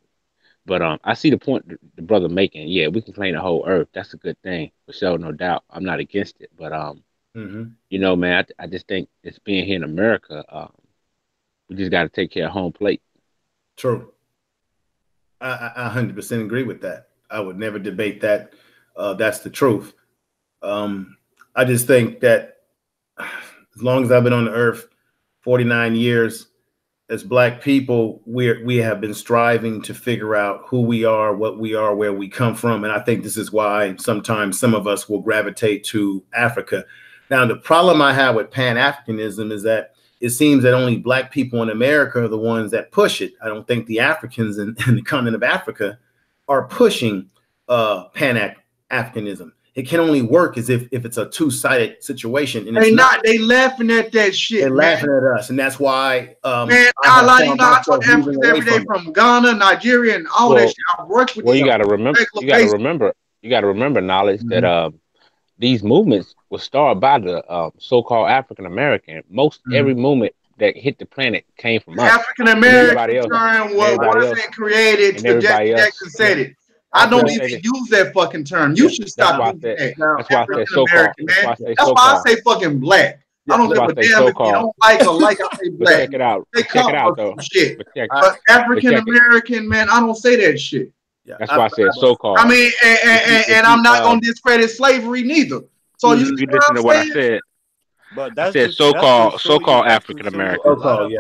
But I see the point the brother making. Yeah, we can claim the whole earth. That's a good thing, for sure, no doubt. I'm not against it. But man, I just think it's being here in America, we just got to take care of home plate. True. I 100% agree with that. I would never debate that. That's the truth. I just think that as long as I've been on the earth, 49 years, as Black people, we have been striving to figure out who we are, what we are, where we come from. And I think this is why sometimes some of us will gravitate to Africa. Now, the problem I have with Pan-Africanism is that it seems that only Black people in America are the ones that push it. I don't think the Africans in the continent of Africa are pushing Pan-Africanism. It can only work as if it's a two-sided situation. And they not. They laughing at that shit. They're laughing at us, and that's why. Man, I talk to Africans every day from Ghana, Nigeria, and all that shit. I work with. Well, you got to remember. You got to remember knowledge that these movements were started by the so-called African American. Most every movement that hit the planet came from us. African American term wasn't created. Jackson said it. I don't even use that fucking term. You should stop using that. That's why I say so-called. That's why I say fucking black. I don't give a damn if you don't like or like. I say black. Check it out. Check it out though. Shit. But African American, man, I don't say that shit. That's why I said so-called. I mean, and I'm not gonna discredit slavery neither. So you listen to what I said. But that's I said so-called African American. A lot of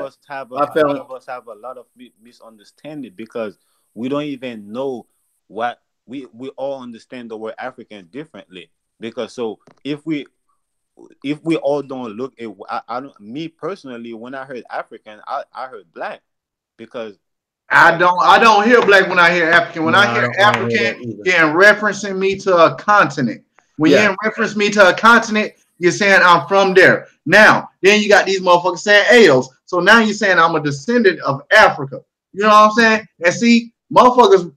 us have a lot of misunderstanding because we don't even know what we all understand the word African differently. Because so if we all don't look at I don't, me personally, when I heard African, I heard black because I don't hear black when I hear African. When I hear African, you're referencing me to a continent. When you reference me to a continent, you're saying I'm from there. Now, then you got these motherfuckers saying Ales. So now you're saying I'm a descendant of Africa. You know what I'm saying? And see, motherfuckers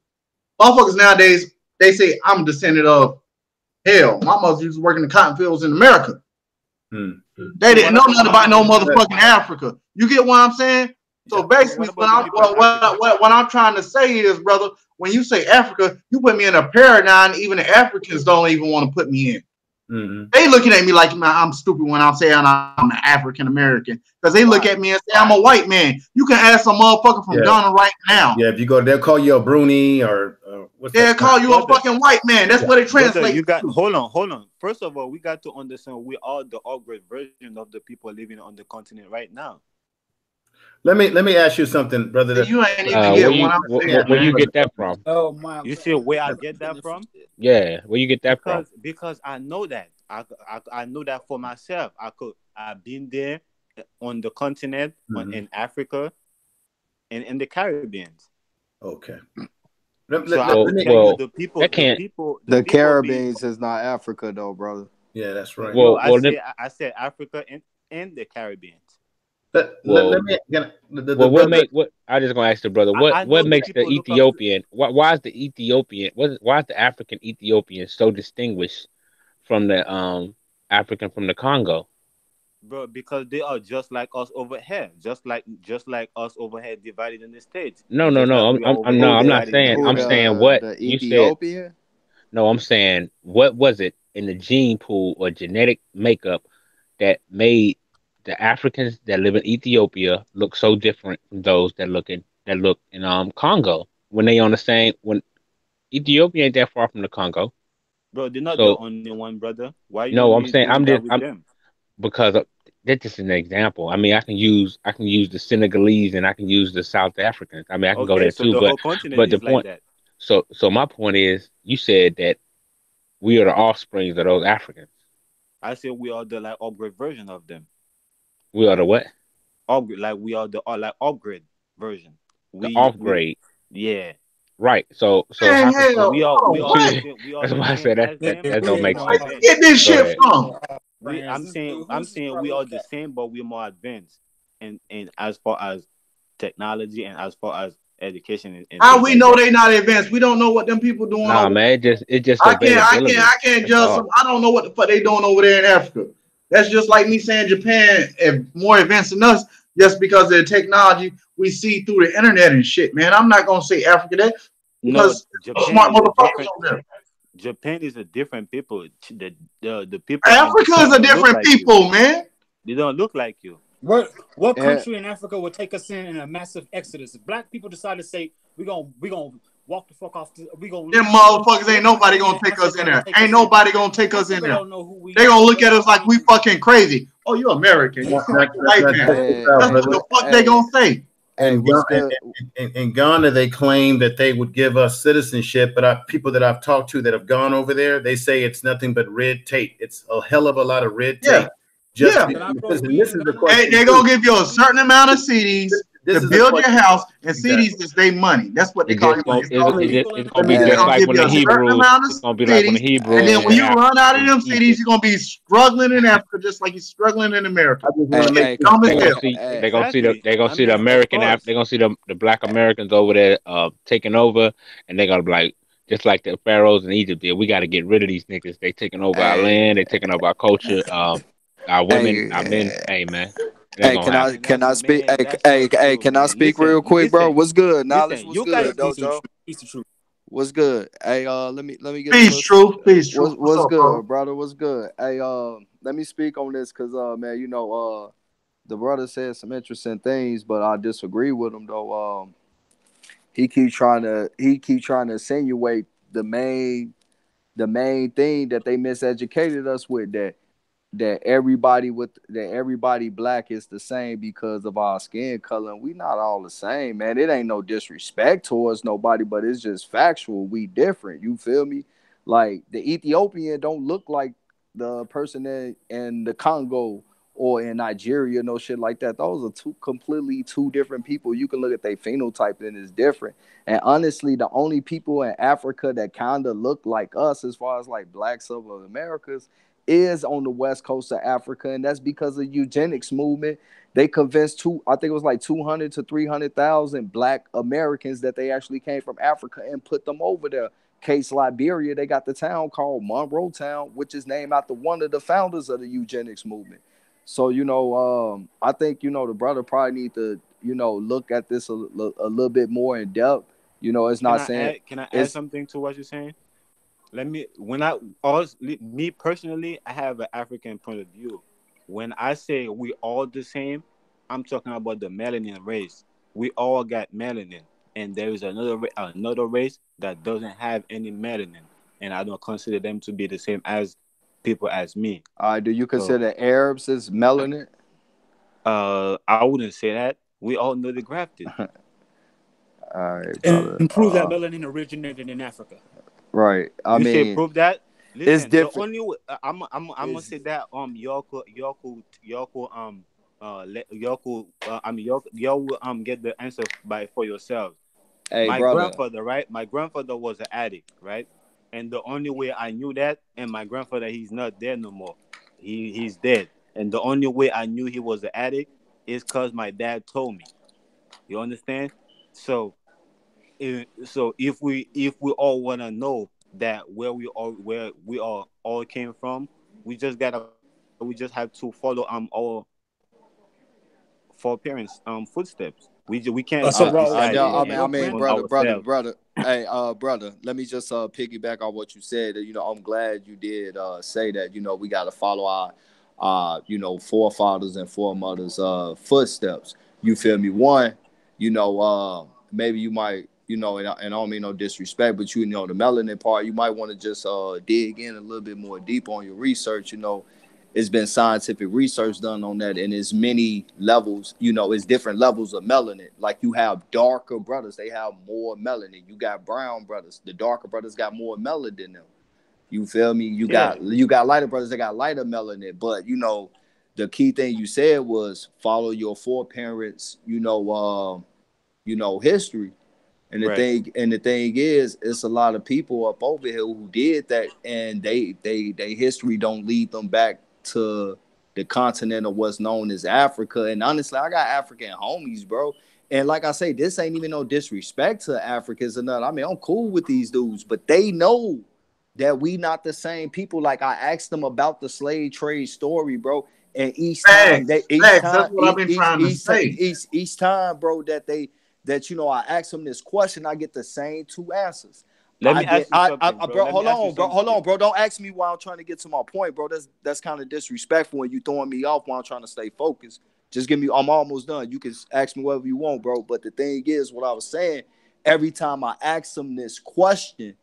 nowadays, they say I'm a descendant of hell. My mother used to work in the cotton fields in America. They didn't know nothing about no motherfucking Africa. You get what I'm saying? So basically, what I'm trying to say is, brother, when you say Africa, you put me in a paradigm even the Africans don't even want to put me in. They looking at me like I'm stupid when I'm saying I'm an African American because they look at me and say I'm a white man. You can ask some motherfucker from Ghana right now. Yeah, if you go, they'll call you a Bruni or they'll call you a fucking white man. That's what it translates. You got hold on. First of all, we got to understand we are the upgrade version of the people living on the continent right now. Let me ask you something, brother. You ain't even get what I'm saying. Where you get that from? Oh my! You see where I get that from? Yeah, where you get that from? Because I know that. I know that for myself. I've been there on the continent, in Africa, and in the Caribbean. Okay. The Caribbean is not Africa, though, brother. Yeah, that's right. Well, I said Africa and the Caribbean. I just gonna ask the brother what makes the Ethiopian why is the Ethiopian why is the African Ethiopian so distinguished from the African from the Congo? Bro, because they are just like us over here, just like us over here divided in the States. No, I'm not saying. I'm saying what you said. No, I'm saying what was it in the gene pool or genetic makeup that made the Africans that live in Ethiopia look so different from those that look in Congo when they on the same when Ethiopia ain't that far from the Congo. Bro, they're not the only one, brother. Why? I'm saying because that's just an example. I mean, I can use the Senegalese and I can use the South Africans. I mean, I can go there too. But the point. Like that. So my point is, you said that we are the offsprings of those Africans. I said we are the upgrade version of them. We are the what? Upgrade, we are the upgrade version. Upgrade. Yeah. Right. So we are. That's why I said that don't make sense. Get this shit from. I'm saying we are the same, but we're more advanced, and as far as technology and as far as education. How we know they not advanced? We don't know what them people doing. Nah, man, it just. I can't judge them. I don't know what the fuck they doing over there in Africa. That's just like me saying Japan is more advanced than us just because of the technology we see through the internet and shit, man. I'm not gonna say Africa that because smart motherfuckers over there. Japan is a different people. The people. Africa is a different people, man. They don't look like you. What country in Africa would take us in a massive exodus? If black people decide to say we gonna walk the fuck off. We gonna them motherfuckers ain't nobody gonna take us in there. Ain't nobody gonna take us in there. They gonna look at us like we fucking crazy. Oh, you American? You like white man? That's what the fuck they gonna say. In Ghana, they claim that they would give us citizenship, but people that I've talked to that have gone over there, they say it's nothing but red tape. It's a hell of a lot of red tape. This is the question. They're gonna give you a certain amount of CDs. to this is the build your question. house, and Exactly. cities is their money. That's what they It call just your money. gonna It's it, called it, cities. just, People it's gonna be It's just gonna like give when you the a certain Hebrews. amount of It's gonna be like when the cities, and Hebrews then went when to you run Africa out of and them cities, Egypt. you're gonna be struggling in Africa just like you're struggling in I America. just want to Hey, make hey, this Dumb as They're gonna hell. point. see hey, exactly. they're gonna I see the mean, of American course. they're gonna see the black Americans over there taking over, and they're gonna be like, just like the pharaohs in Egypt did. We got to get rid of these niggas. They taking over our hey, land. They taking over our culture. Our women, our men. hey, Hey man, it ain't hey, gonna Man, happen. can I speak? man, that's not Hey, true, can I man. speak real quick, bro? What's good? Knowledge, Listen. what's You guys, good, Peace and Dojo? truth. Peace and truth. What's good? Hey, let me get a Peace, little. truth. Peace, truth. What's What's up, brother? good, brother? What's good? Hey, let me speak on this because, man, the brother said some interesting things, but I disagree with him though. He keep trying to insinuate the main thing that they miseducated us with, that everybody black is the same because of our skin color. And we not all the same, man. It ain't no disrespect towards nobody, but it's just factual. We different. You feel me? Like the Ethiopian don't look like the person in the Congo or in Nigeria, no shit like that. Those are two different people. You can look at their phenotype and it's different. And honestly, the only people in Africa that kind of look like us, as far as like blacks of Americas, is on the west coast of Africa, and that's because of eugenics movement. They convinced I think it was like 200 to 300,000 black Americans that they actually came from Africa and put them over there. Case Liberia, they got the town called Monroe Town, which is named after one of the founders of the eugenics movement. So I think the brother probably need to look at this a little bit more in depth. It's can not I saying add? Can I add it's something to what you're saying? Let me. When I us me personally, I have an African point of view. When I say we all the same, I'm talking about the melanin race. We all got melanin, and there is another race that doesn't have any melanin, and I don't consider them to be the same as people as me. do you So, consider Arabs as melanin? I wouldn't say that. We all know the grafted. All right, brother. And prove that melanin originated in Africa. Right. I You say mean, prove that. it's Listen, the different. only way, I'm gonna It's, say that y'all will get the answer by for yourselves. hey, My brother. grandfather, right? My grandfather was an addict, right? And the only way I knew that, and my grandfather, he's not there no more. He's dead. And the only way I knew he was an addict is because my dad told me. You understand? So if we all want to know that where we all came from, we just have to follow our foreparents footsteps. We can't So, just Raul, I decide know. your and I your mean, on grandpa. ourselves. brother. Hey, brother. Let me just piggyback on what you said. I'm glad you did say that. We got to follow forefathers and foremothers footsteps. You feel me? One, maybe you might, and I don't mean no disrespect, but the melanin part, you might want to just dig in a little bit more deep on your research. It's been scientific research done on that, and it's many levels. It's different levels of melanin. Like you have darker brothers, they have more melanin. You got brown brothers, the darker brothers got more melanin in them. You feel me? Yeah, You got lighter brothers that got lighter melanin. But the key thing you said was follow your foreparents. History. right. And the thing is, it's a lot of people up over here who did that, and they history don't lead them back to the continent of what's known as Africa. And honestly, I got African homies, bro. And like I say, this ain't even no disrespect to Africans or nothing. I mean, I'm cool with these dudes, but they know that we not the same people. Like I asked them about the slave trade story, bro. And Facts. Facts. That's what I've been trying to say. each time, bro, I ask them this question, I get the same two answers. Let me ask you something, bro. Bro, Let me ask you hold on, something. bro. Don't ask me why I'm trying to get to my point, bro. That's kind of disrespectful when you throwing me off while I'm trying to stay focused. Just give me. I'm almost done. You can ask me whatever you want, bro. But the thing is, what I was saying, every time I ask them this question,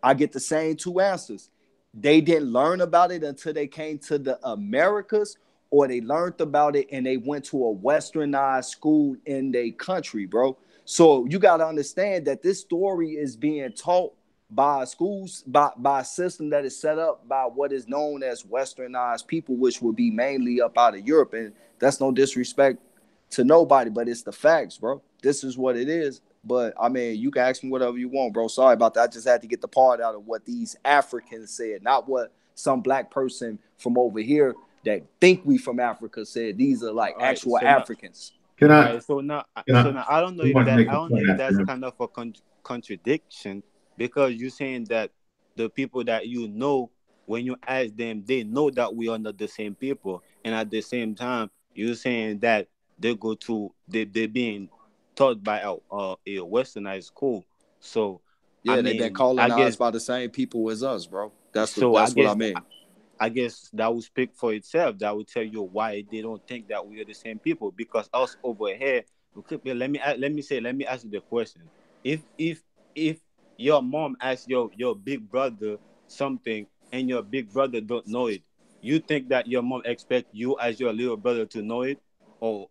I get the same two answers. They didn't learn about it until they came to the Americas, or they learned about it and they went to a westernized school in their country, bro. So you got to understand that this story is being taught by schools, by a system that is set up by what is known as westernized people, which would be mainly up out of Europe. And that's no disrespect to nobody, but it's the facts, bro. This is what it is. But I mean, you can ask me whatever you want, bro. Sorry about that. I just had to get the part out of what these Africans said, not what some black person from over here that think we from Africa said. These are like All right. actual Africans. Can All I? right. So now, Can I? I don't know We if want to that make I a don't know point if after that's him. kind of a contradiction, because you're saying that the people that you know, when you ask them, they know that we are not the same people, and at the same time, you're saying that they're being taught by a westernized school. So I Yeah, they've been mean, I colonized guess by the same people as us, bro. so. That's what I mean. I guess that would speak for itself. That would tell you why they don't think that we are the same people. Because us over here, let me ask you the question. If your mom asks your big brother something and your big brother don't know it, you think that your mom expect you as your little brother to know it, or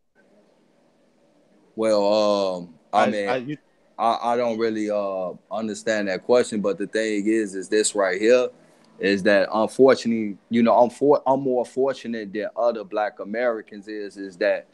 Well, I mean, as you? I don't really understand that question, but the thing is this right here is that unfortunately, I'm more fortunate than other Black Americans is that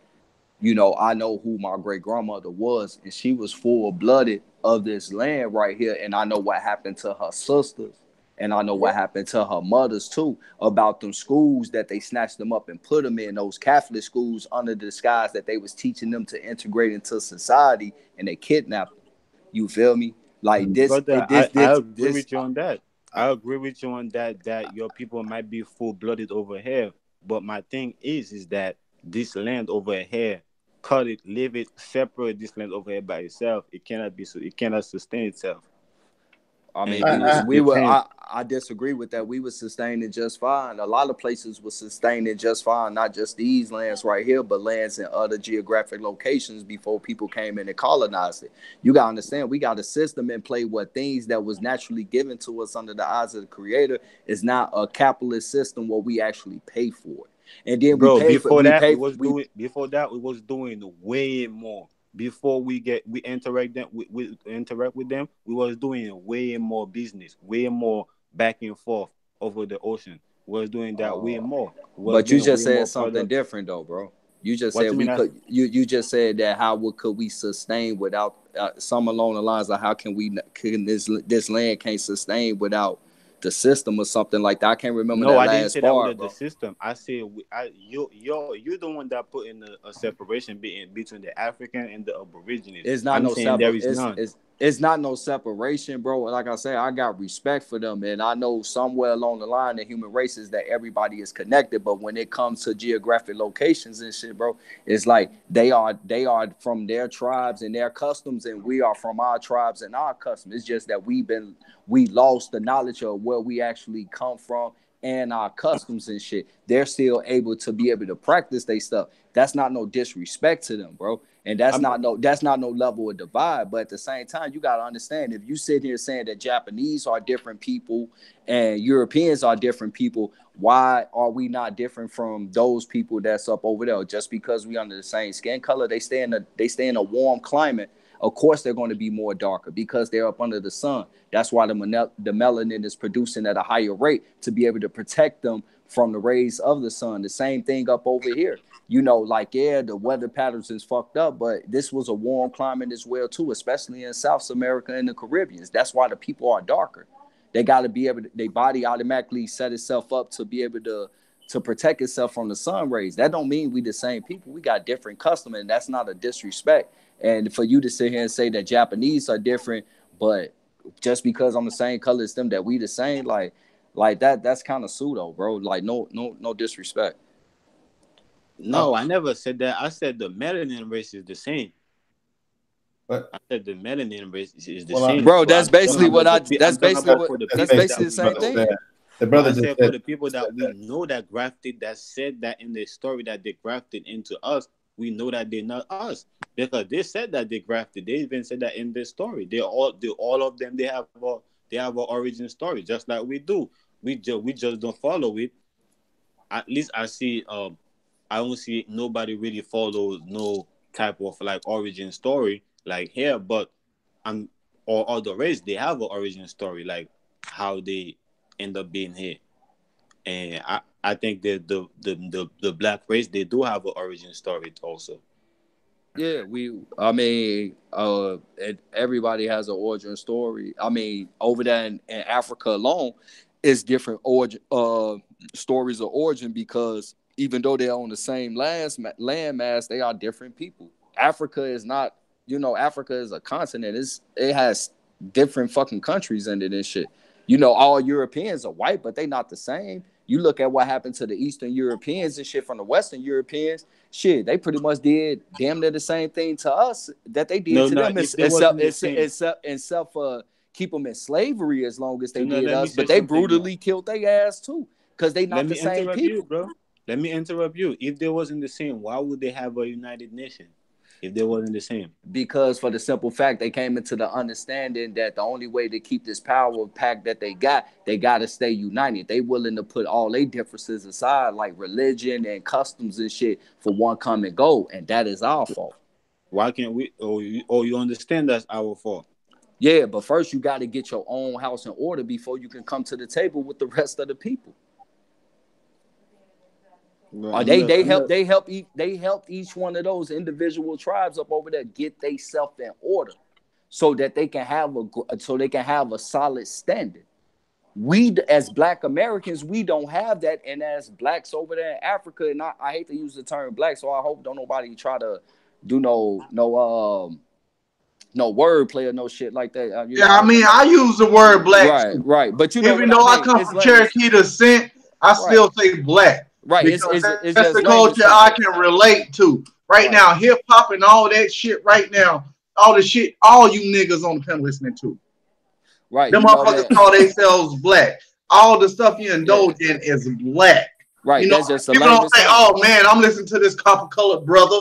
I know who my great grandmother was, and she was full blooded of this land right here. And I know what happened to her sisters, and I know what happened to her mothers too, about them schools that they snatched them up and put them in those Catholic schools under the disguise that they was teaching them to integrate into society, and they kidnapped them. You feel me? Like this, Brother, I agree this. with you on that. I agree with you on that. That your people might be full blooded over here, but my thing is that this land over here, cut it, leave it, separate this land over here by itself. It cannot be so. It cannot sustain itself, I and mean, it it we were. depends. I disagree with that. We were sustaining just fine. A lot of places were sustaining just fine, not just these lands right here, but lands in other geographic locations before people came in and colonized it. You gotta understand, we got a system in play where things that was naturally given to us under the eyes of the Creator is not a capitalist system where we actually pay for it, and then Bro, before that we. we was doing way more. Before we interact them, we interact with them, we was doing way more business, way more back and forth over the ocean. We was doing that way Uh, more. We was But you getting just way more said something products. different though, bro. You just What said you we mean? could. You just said that could we sustain without some along the lines of how can this land can't sustain without the system or something like that. I can't remember No, that I didn't say last that part, with the bro. system. I said you're the one that put in a separation between the African and the Aborigines. It's not I'm no saying there separ- is none. it's not no separation, bro. Like I said, I got respect for them, and I know somewhere along the line in human races that everybody is connected. But when it comes to geographic locations and shit, bro, it's like they are from their tribes and their customs, and we are from our tribes and our customs. It's just that we lost the knowledge of where we actually come from and our customs and shit. They're still able to be able to practice their stuff. That's not no disrespect to them, bro. And I'm that's not no level of divide. But at the same time, you gotta understand, if you sit here saying that Japanese are different people and Europeans are different people, why are we not different from those people that's up over there? Just because we under the same skin color, they stay in a warm climate. Of course, they're going to be more darker because they're up under the sun. That's why the melanin is producing at a higher rate to be able to protect them from the rays of the sun. The same thing up over here. Like, yeah, the weather patterns is fucked up, but this was a warm climate as well too, especially in South America and the Caribbean. That's why the people are darker. They got to be able to, their body automatically set itself up to be able to protect itself from the sun rays. That don't mean we the same people. We got different customs, and that's not a disrespect. And for you to sit here and say that Japanese are different, but just because I'm the same color as them, that we the same, like that's kind of pseudo, bro. Like no disrespect. No, I never said that. I said the melanin race is the same. But I said the melanin race is the well, same. Bro, So that's basically what I'm talking about for the that's people basically that the we same brother know. thing. said. The No, brother I just said for said the people that we know that grafted, that said that in the story that they grafted into us, we know that they're not us because they said that they grafted. They even said that in this story. All of them. They have an origin story, just like we do. We just don't follow it. At least I see. I don't see nobody really follows no type of like origin story like here, but I'm or other race they have an origin story like how they end up being here. And I think that the black race they do have an origin story also. Yeah, I mean, everybody has an origin story. I mean, over there in Africa alone, it's different origin stories of origin because even though they're on the same landmass, they are different people. Africa is not, Africa is a continent. It has different fucking countries in it and shit. All Europeans are white, but they not the same. You look at what happened to the Eastern Europeans and shit from the Western Europeans. Shit, they pretty much did damn near the same thing to us that they did to them, except for keep them in slavery as long as they did us. But they brutally killed their ass too, because they not the same people, bro. Let me interrupt you. If they wasn't the same, why would they have a United Nation? If they wasn't the same, because for the simple fact they came into the understanding that the only way to keep this power pack that they got to stay united. They willing to put all their differences aside, like religion and customs and shit, for one common goal, and that is our fault. Why can't we? You understand that's our fault? Yeah, but first you got to get your own house in order before you can come to the table with the rest of the people. Right. They helped each one of those individual tribes up over there get themselves in order, so that they can have a solid standing. We as Black Americans, we don't have that, and as blacks over there in Africa, and I hate to use the term black, so I hope don't nobody try to do no wordplay or no shit like that. I mean, I use the word black, right, but even though I come from Cherokee descent, I still say black. Right, because that's the culture I can relate to. Right now, hip hop and all that shit. Right now, all the shit, all you niggas on the pen listening to. Right, them motherfuckers call themselves black. All the stuff you indulge in is black. Right, that's just people don't say, "Oh man, I'm listening to this copper-colored brother."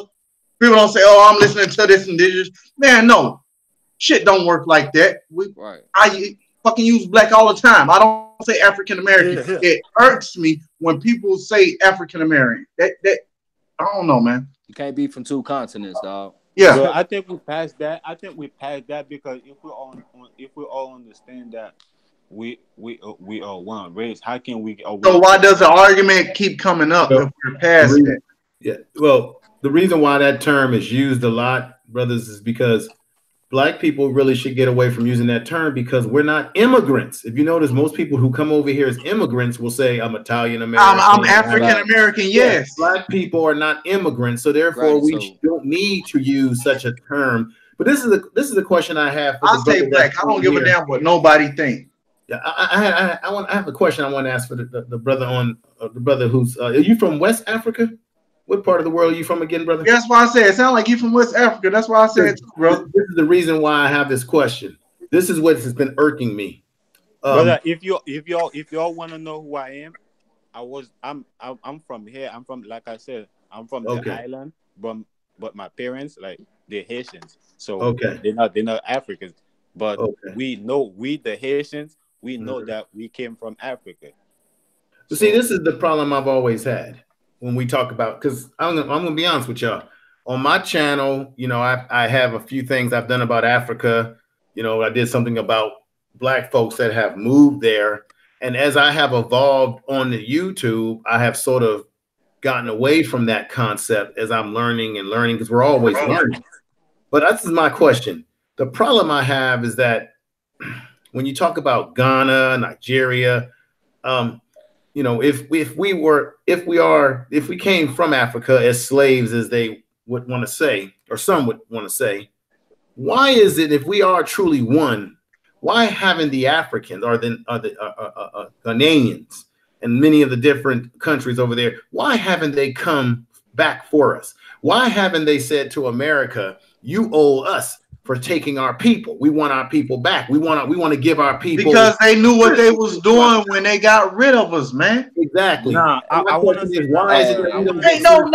People don't say, "Oh, I'm listening to this indigenous." Man, no, shit don't work like that. I fucking use black all the time. I don't say African American. It irks me when people say African American. That I don't know, man. You can't be from two continents, dog. Yeah. So I think we passed that. Because if we all understand that we are one race, how can we? So why does the argument keep coming up if we're past it? Yeah. Well, the reason why that term is used a lot, brothers, is because Black people really should get away from using that term, because we're not immigrants. If you notice, most people who come over here as immigrants will say, I'm Italian American. I'm African American, yes. Black people are not immigrants, so therefore we don't need to use such a term. But this is the question I have. I'll say black. I don't give a damn what nobody think. Yeah, I have a question I want to ask for the brother who's are you from West Africa? What part of the world are you from again, brother? That's why I said it sounds like you from West Africa. That's why I said it too, bro. This is the reason why I have this question. This is what has been irking me. Brother, if y'all want to know who I am, I'm from here. I'm from, like I said, I'm from the island, but my parents, like, they're Haitians. So they're not Africans. But we the Haitians, we know that we came from Africa. So, see, this is the problem I've always had when we talk about, because I'm gonna be honest with y'all. On my channel, I have a few things I've done about Africa. I did something about Black folks that have moved there. And as I have evolved on the YouTube, I have sort of gotten away from that concept as I'm learning, because we're always learning. But this is my question. The problem I have is that when you talk about Ghana, Nigeria, if we came from Africa as slaves, as they would want to say, or some would want to say, why is it, if we are truly one, why haven't the Africans or the Ghanaians and many of the different countries over there, why haven't they come back for us? Why haven't they said to America, you owe us for taking our people? We want our people back. We want to give our people, because they knew what they was doing when they got rid of us, man. Exactly. Nah, I want to say why is it ain't no in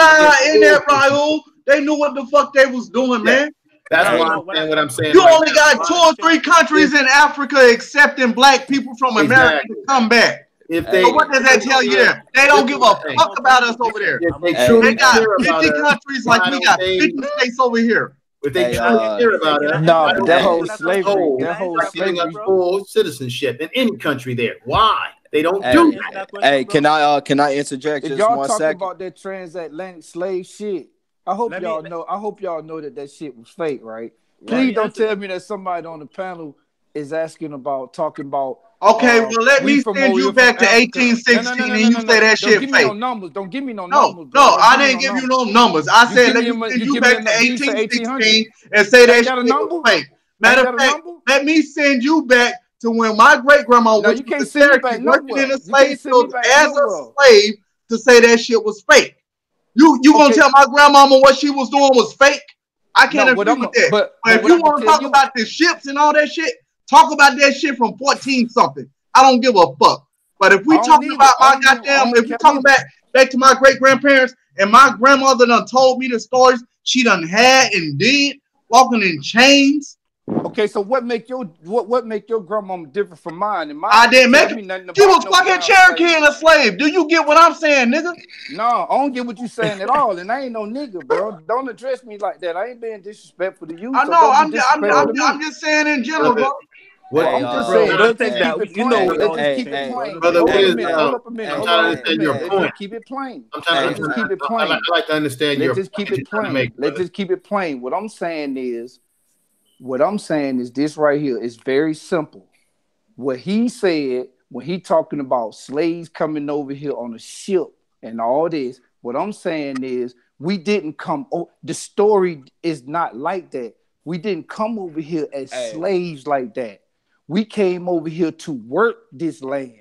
there, Raul. They knew what the fuck they was doing, man. That's what I'm saying. You only got 2 or 3 countries in Africa accepting Black people from America to come back. So what does that tell you there? They don't give a fuck about us over there. They got 50 countries like we got 50 states over here. If they don't care about us, that whole slavery, full citizenship in any country there. Why? They don't do that. Hey, can I interject if just y'all 1 talking second? about that transatlantic slave shit, I hope Let me. y'all know. I hope y'all know that shit was fake, right? Let Please me don't answer. tell me that somebody on the panel is talking about. Okay, well, let We me from send over you here from back to Africa. No, no, 1816 no, no, and no, you no, say no. that Don't shit give me no fake. numbers. Don't give me no No, numbers, bro. no, Don't I give me didn't no give you numbers. no numbers. I You said give let me me a, send you you give me back a to number. You say 1800. 1816 and say Ain't that that a shit was number? fake. Ain't Matter of that a fact, number? let me send you back to when my great grandma, No, which you was can't a send me Cherokee back working in nowhere. the You can't slave send me fields back as a nowhere. slave to say that shit was fake. You gonna Okay. tell my grandmama what she was doing was fake? I No, can't agree with that. But but if what you I can want to tell talk you, about the ships and all that shit, talk about that shit from 14 something. I don't give a fuck. But if we I don't talking either. about my goddamn, I don't if we care talking either. back to my great grandparents and my grandmother done told me the stories she done had and did, walking in chains. Okay, so what make your grandmama different from mine? And mine I didn't didn't tell make me it. nothing She about was no fucking damn Cherokee and slavery. a slave. Do you get what I'm saying, nigga? No, I don't get what you saying at all, and I ain't no nigga, bro. Don't address me like that. I ain't being disrespectful to you, I so know. don't be disrespectful So, to me. I'm just saying in general, brother, bro. what, Well, Hey, I'm just brother, saying, Brother, let's take just keep that. it You know plain. we Let's all just the keep it same, brother. plain. brother Take Hold that. up a Wiz, minute. Hold up a minute. I'm Hold trying on. to Hold up a understand your minute. Let's point. just keep it plain. I'm trying to Let's understand. just keep it I plain. like to understand Let's your just point keep that you're it trying to plain. make, Let's brother. just keep it plain. What I'm saying is this right here is very simple. What he said when he talking about slaves coming over here on a ship and all this, what I'm saying is we didn't come. Oh, the story is not like that. We didn't come over here as Hey, slaves like that. We came over here to work this land.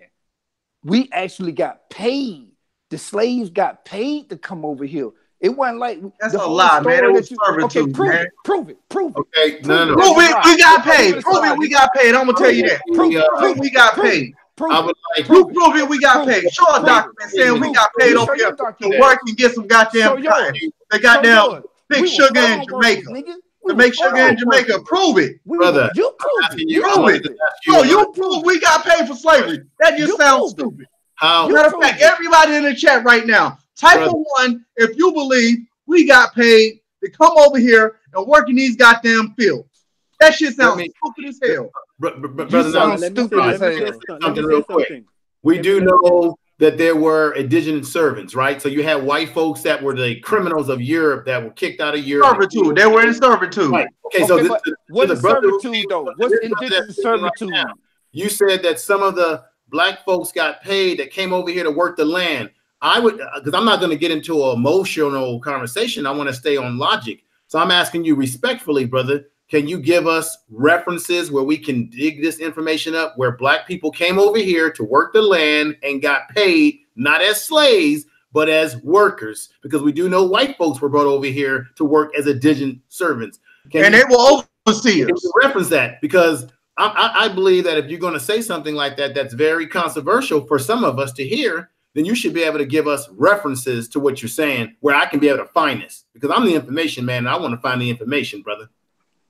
We actually got paid. The slaves got paid to come over here. It wasn't like That's the a whole lie, man. It story was that you. Okay, servitude, prove man. it. Prove it. Prove it. Okay, Prove it. no. That Prove was a it. lie. We got Prove paid. it. It's a Prove lie, it. We nigga. got paid. I'm gonna tell Prove you it. that. Prove it. Prove it. Prove We it. got Prove it. paid. I Prove it. would like You Prove it. prove it. We got Prove paid. it. Show a Prove it. document saying we Prove it. got Let paid me over show here your to document. work and get some goddamn Show cotton. yours. They Show goddamn yours. big We were sugar in farm workers, Jamaica. nigga. We The were make sugar in farm Jamaica. workers. Prove it. brother. You I'm prove it. asking you. You I Prove wanted it. prove to it. ask you No, a you hard. prove Prove it. we got paid for slavery. That just You sounds prove it. stupid. How, You Matter of prove fact, it. everybody in the chat right now, type brother? of one if you believe we got paid to come over here and work in these goddamn fields. That shit Let sounds me, stupid as hell. You brother. Now, sound Brother, stupid all as right, let me hell. let me something say real quick. something. We Let me do let me say. know that there were indigent servants, right? So you had white folks that were the criminals of Europe that were kicked out of Europe. Servitude. They were in servitude. Right. Okay. So Okay, this, but to what the is brother who servitude came, though? to What's this brother that's indentured speaking right servitude? now, you said that some of the black folks got paid that came over here to work the land. I would, because I'm not going to get into an emotional conversation. I want to stay on logic. So I'm asking you respectfully, brother, can you give us references where we can dig this information up where black people came over here to work the land and got paid not as slaves, but as workers? Because we do know white folks were brought over here to work as indigent servants. And they were overseers. Reference that? Because I believe that if you're going to say something like that, that's very controversial for some of us to hear, then you should be able to give us references to what you're saying where I can be able to find this, because I'm the information man and I want to find the information, brother.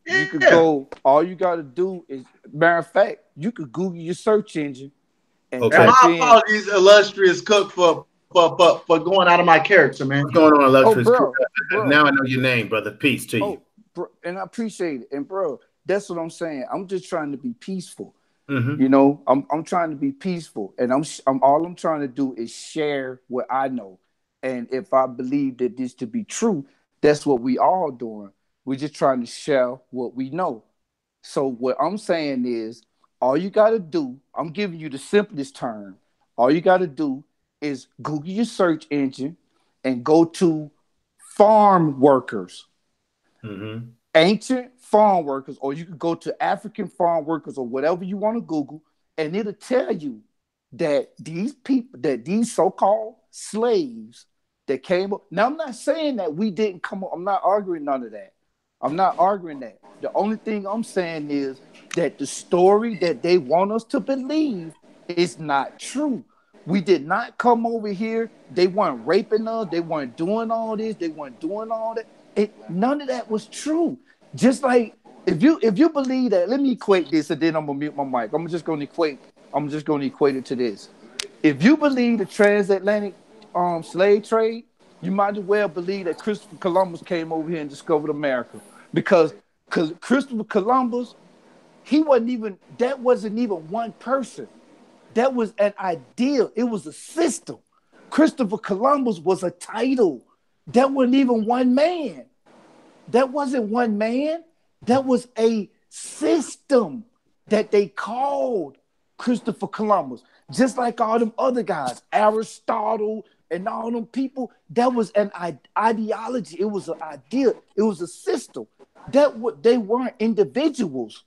You could Yeah. go, all you got to do is, matter of fact, you could Google your search engine and Okay. And my type in, apologies, illustrious cook, for going out of my character, man. What's going on, oh, illustrious? bro, Now I know your name, brother. Peace to you. oh, bro, and I appreciate it. And bro, that's what I'm saying. I'm just trying to be peaceful. Mm-hmm. You know, I'm trying to be peaceful, and I'm all I'm trying to do is share what I know. And if I believe that this to be true, that's what we all doing. We're just trying to share what we know. So what I'm saying is, all you got to do, I'm giving you the simplest term. All you got to do is Google your search engine and go to farm workers, Mm-hmm. ancient farm workers, or you could go to African farm workers or whatever you want to Google, and it'll tell you that these people, that these so-called slaves that came up. Now, I'm not saying that we didn't come up. I'm not arguing none of that. I'm not arguing that. The only thing I'm saying is that the story that they want us to believe is not true. We did not come over here. They weren't raping us. They weren't doing all this. They weren't doing all that. None of that was true. Just like if you believe that, let me equate this, and then I'm gonna mute my mic. I'm just gonna equate it to this. If you believe the transatlantic slave trade, you might as well believe that Christopher Columbus came over here and discovered America. Because Christopher Columbus, that wasn't even one person. That was an ideal. It was a system. Christopher Columbus was a title. That wasn't even one man. That wasn't one man. That was a system that they called Christopher Columbus. Just like all them other guys, Aristotle and all them people, that was an ideology. It was an idea. It was a system. They weren't individuals.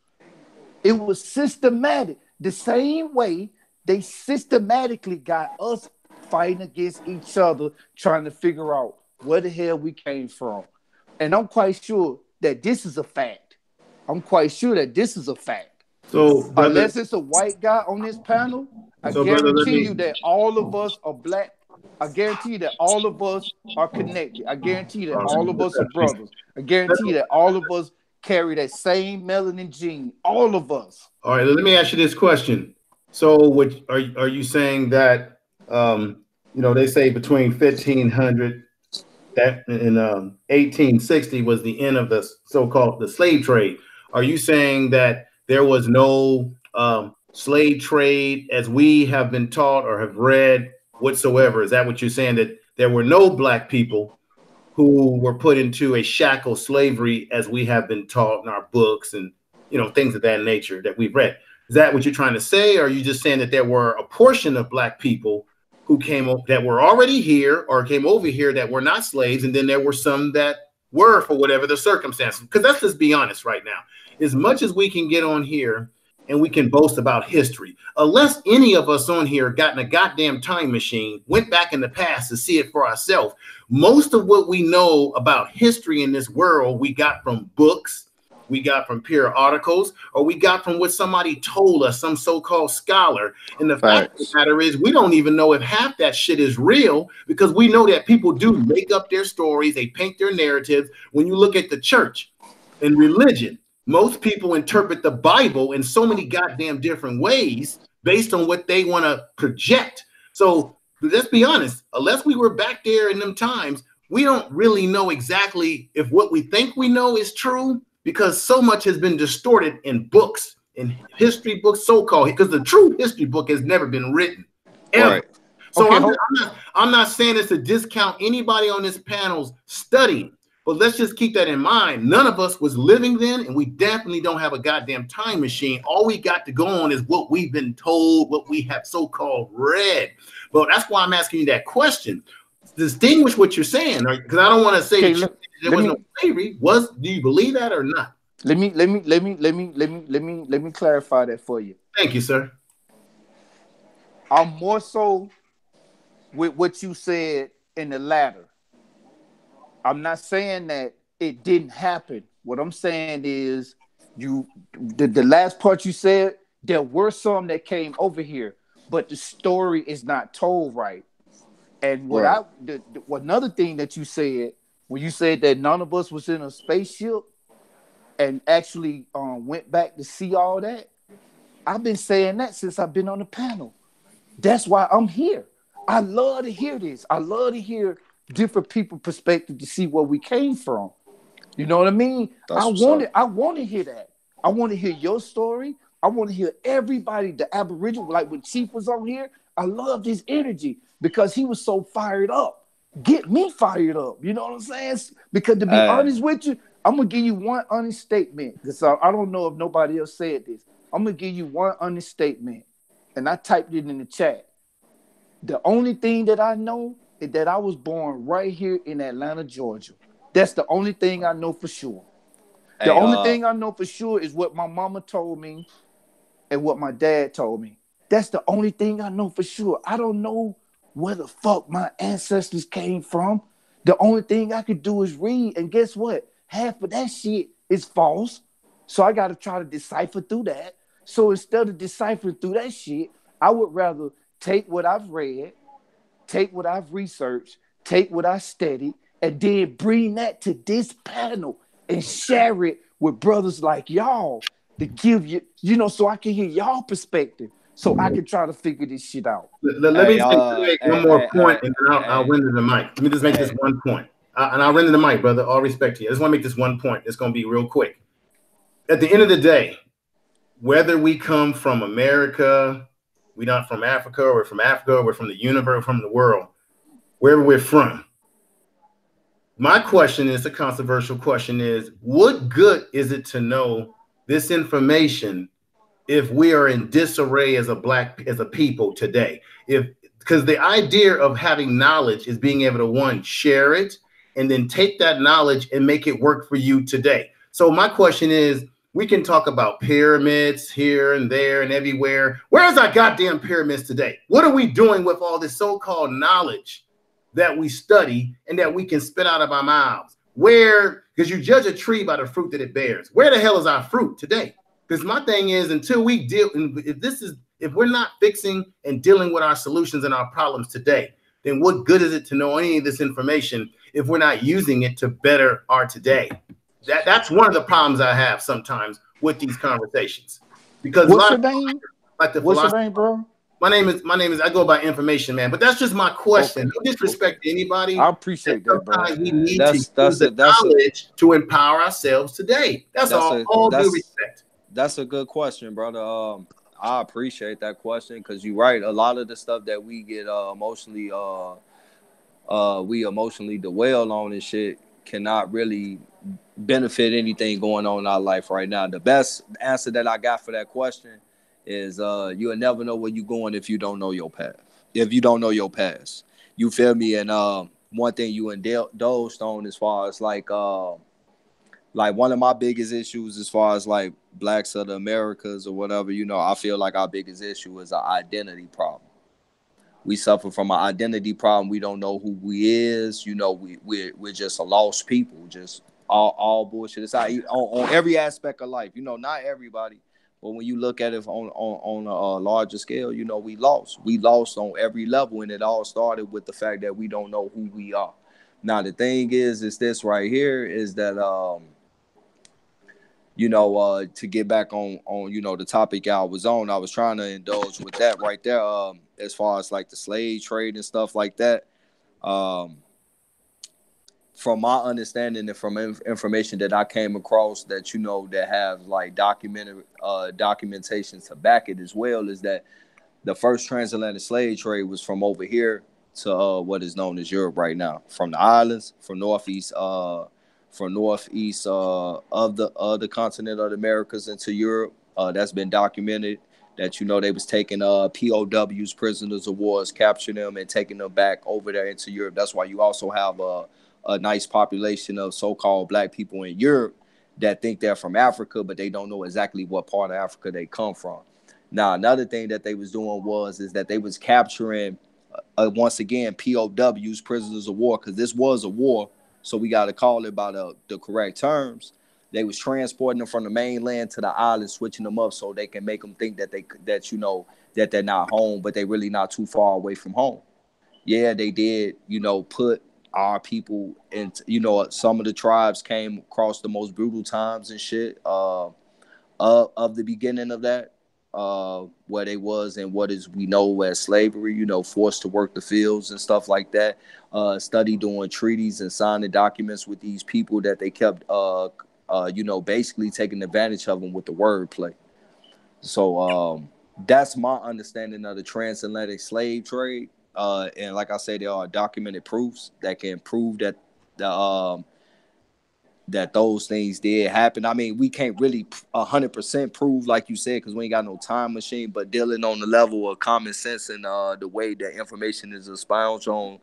It was systematic. The same way they systematically got us fighting against each other, trying to figure out where the hell we came from. And I'm quite sure that this is a fact. I'm quite sure that this is a fact. So, brother, unless it's a white guy on this panel, I guarantee you that all of us are black. I guarantee you that all of us are connected. I guarantee you that all of us are brothers. I guarantee you that all of us carry that same melanin gene. All of us. All right, let me ask you this question. So, what are you saying that they say between 1500 that in 1860 was the end of the so-called the slave trade? Are you saying that there was no slave trade as we have been taught or have read whatsoever? Is that what you're saying, that there were no black people who were put into a shackle slavery as we have been taught in our books and things of that nature that we've read? Is that what you're trying to say? Or are you just saying that there were a portion of black people who came that were already here or came over here that were not slaves, and then there were some that were for whatever the circumstances? Because let's just be honest right now. As much as we can get on here and we can boast about history, unless any of us on here got in a goddamn time machine, went back in the past to see it for ourselves, most of what we know about history in this world, we got from books, we got from periodicals, or we got from what somebody told us, some so-called scholar. And the fact of the matter is, we don't even know if half that shit is real, because we know that people do make up their stories, they paint their narratives. When you look at the church and religion, most people interpret the Bible in so many goddamn different ways based on what they want to project. So let's be honest, unless we were back there in them times, we don't really know exactly if what we think we know is true, because so much has been distorted in books, in history books, so-called, because the true history book has never been written, ever. Right. So okay, I'm not saying this to discount anybody on this panel's studying, but let's just keep that in mind. None of us was living then, and we definitely don't have a goddamn time machine. All we got to go on is what we've been told, what we have so-called read. But that's why I'm asking you that question. Distinguish what you're saying, because I don't want to say there was no slavery. Do you believe that or not? Let me clarify that for you. Thank you, sir. I'm more so with what you said in the latter. I'm not saying that it didn't happen. What I'm saying is the last part you said, there were some that came over here, but the story is not told right. And another thing that you said, when you said that none of us was in a spaceship and actually went back to see all that, I've been saying that since I've been on the panel. That's why I'm here. I love to hear this. I love to hear different people's perspective to see where we came from. You know what I mean? I want to hear that. I want to hear your story. I want to hear everybody, the Aboriginal, like when Chief was on here. I loved his energy because he was so fired up. Get me fired up. You know what I'm saying? Because to be honest with you, I'm going to give you one honest statement. Because I don't know if nobody else said this. I'm going to give you one honest statement. And I typed it in the chat. The only thing that I know is that I was born right here in Atlanta, Georgia. That's the only thing I know for sure. The only thing I know for sure is what my mama told me and what my dad told me. That's the only thing I know for sure. I don't know where the fuck my ancestors came from. The only thing I could do is read. And guess what? Half of that shit is false. So I got to try to decipher through that. So instead of deciphering through that shit, I would rather take what I've read, take what I've researched, take what I studied, and then bring that to this panel and share it with brothers like y'all to give you, so I can hear y'all perspective. So I can try to figure this shit out. Let me make one more point, and then I'll render the mic. Let me just make this one point. And I'll render the mic, brother. All respect to you. I just want to make this one point. It's going to be real quick. At the end of the day, whether we come from America, we're not from Africa, or we're from the universe, from the world, wherever we're from, My question is a controversial question: is what good is it to know this information if we are in disarray as a people today? If Because the idea of having knowledge is being able to one share it and then take that knowledge and make it work for you today. So my question is, we can talk about pyramids here and there and everywhere. Where's our goddamn pyramids today? What are we doing with all this so-called knowledge that we study and that we can spit out of our mouths? Where, because you judge a tree by the fruit that it bears. Where the hell is our fruit today? Because my thing is, until we deal, if we're not fixing and dealing with our solutions and our problems today, then what good is it to know any of this information if we're not using it to better our today? That's one of the problems I have sometimes with these conversations, because a What's lot your of name? like the What's your philosophy. name, bro? My name is I go by information, man. But that's just my question. Okay. No disrespect to anybody. I And appreciate that, bro. sometimes we need to use That's the a that's a knowledge to empower ourselves today. That's that's all. a All due that's respect. that's a good question, brother. I appreciate that question because you're right. A lot of the stuff that we get emotionally we emotionally dwell on and shit cannot really benefit anything going on in our life right now. The best answer that I got for that question is you'll never know where you're going if you don't know your path. If you don't know your past. You feel me? And one thing you indulged on as far as like one of my biggest issues as far as like blacks of the Americas or whatever, I feel like our biggest issue is an identity problem. We suffer from an identity problem. We don't know who we is. We're just a lost people. Just all bullshit. It's on every aspect of life. Not everybody, but when you look at it on a larger scale, we lost. We lost on every level, and it all started with the fact that we don't know who we are. Now the thing is this right here is that to get back on the topic I was on, I was trying to indulge with that right there. As far as like the slave trade and stuff like that, um, from my understanding and from information that I came across that that have like documented documentation to back it as well, is that the first transatlantic slave trade was from over here to what is known as Europe right now, from the islands, from northeast of the continent of the Americas into Europe. That's been documented. That they was taking POWs, prisoners of wars, capturing them and taking them back over there into Europe. That's why you also have a nice population of so-called black people in Europe that think they're from Africa, but they don't know exactly what part of Africa they come from. Now, another thing that they was doing is that they was capturing, once again, POWs, prisoners of war, because this was a war, so we got to call it by the correct terms. They was transporting them from the mainland to the island, switching them up so they can make them think that that they're not home, but they really not too far away from home. Yeah, they did, put our people into, some of the tribes came across the most brutal times and shit. Of the beginning of that, where they was and what is we know as slavery, forced to work the fields and stuff like that. Study doing treaties and signing documents with these people that they kept, basically taking advantage of them with the wordplay. So that's my understanding of the transatlantic slave trade. And like I said, there are documented proofs that can prove that the that those things did happen. I mean, we can't really 100% prove, like you said, because we ain't got no time machine. But dealing on the level of common sense and the way that information is expounded on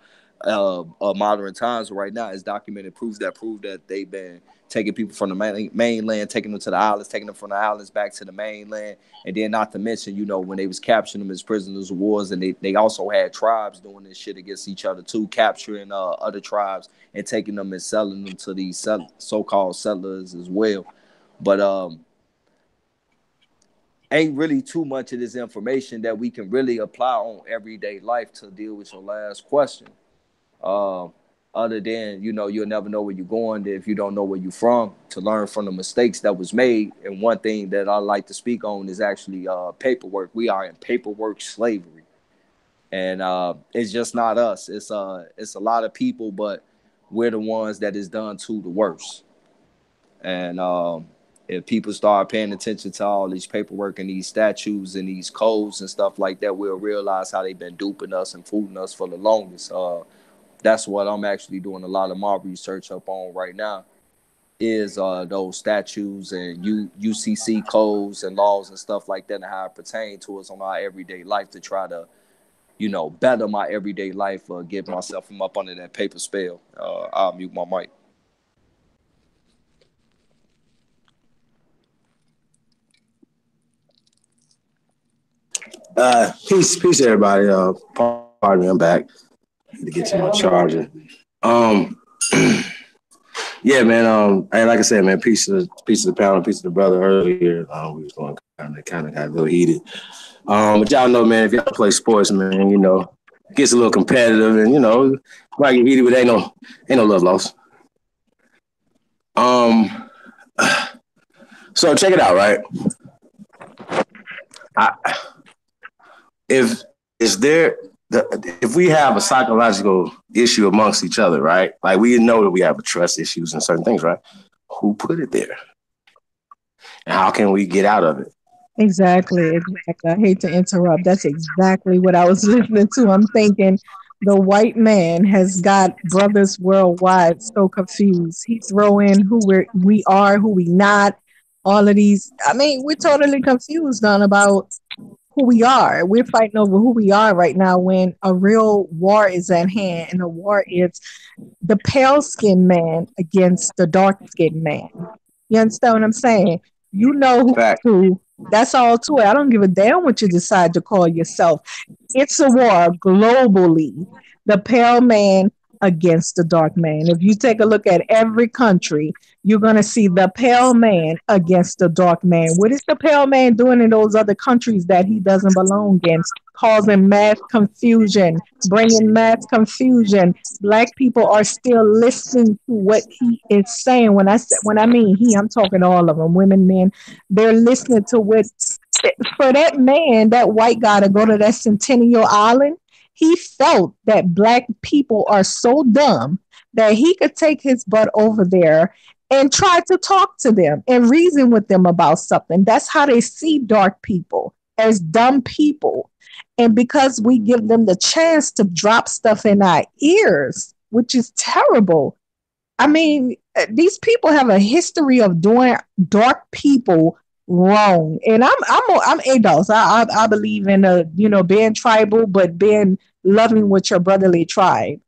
modern times right now is documented proofs that prove that they've been taking people from the mainland, taking them to the islands, taking them from the islands back to the mainland, and then not to mention, when they was capturing them as prisoners of wars, and they also had tribes doing this shit against each other too, capturing other tribes and taking them and selling them to these so-called settlers as well. But ain't really too much of this information that we can really apply on everyday life to deal with your last question. Uh, Other than, you'll never know where you're going if you don't know where you're from, to learn from the mistakes that was made. And one thing that I like to speak on is actually paperwork. We are in paperwork slavery. And it's just not us. It's a lot of people, but we're the ones that is done to the worst. And if people start paying attention to all these paperwork and these statutes and these codes and stuff like that, we'll realize how they've been duping us and fooling us for the longest. That's what I'm actually doing a lot of my research up on right now. Is those statutes and UCC codes and laws and stuff like that, and how it pertain to us on our everyday life to try to, better my everyday life or get myself from up under that paper spell. I'll mute my mic. Peace, everybody. Pardon me, I'm back. Need to get to my charger. Yeah, man. Hey, like I said, man, peace to the panel, peace to the brother earlier. We was going kind of got a little heated. But y'all know, man, if y'all play sports, man, it gets a little competitive, and might get heated, but ain't no love lost. So check it out, right? If we have a psychological issue amongst each other, right? Like we know that we have trust issues and certain things, right? Who put it there? And how can we get out of it? Exactly. I hate to interrupt. That's exactly what I was listening to. I'm thinking the white man has got brothers worldwide so confused. He throw in we are, who we not, all of these. I mean, we're totally confused on about who we are. We're fighting over who we are right now when a real war is at hand, and the war is the pale skinned man against the dark skinned man. You understand what I'm saying? You know who. That's all to it. I don't give a damn what you decide to call yourself. It's a war globally. The pale man against the dark man. If you take a look at every country, you're going to see the pale man against the dark man. What is the pale man doing in those other countries that he doesn't belong in? Causing mass confusion, bringing mass confusion. Black people are still listening to what he is saying. When I mean he, I'm talking to all of them, women, men. They're listening to what, for that man, that white guy to go to that Centennial Island, he felt that black people are so dumb that he could take his butt over there and try to talk to them and reason with them about something. That's how they see dark people, as dumb people. And because we give them the chance to drop stuff in our ears, which is terrible. I mean, these people have a history of doing dark people wrong. And I'm ADOS. I believe in being tribal, but being loving with your brotherly tribe.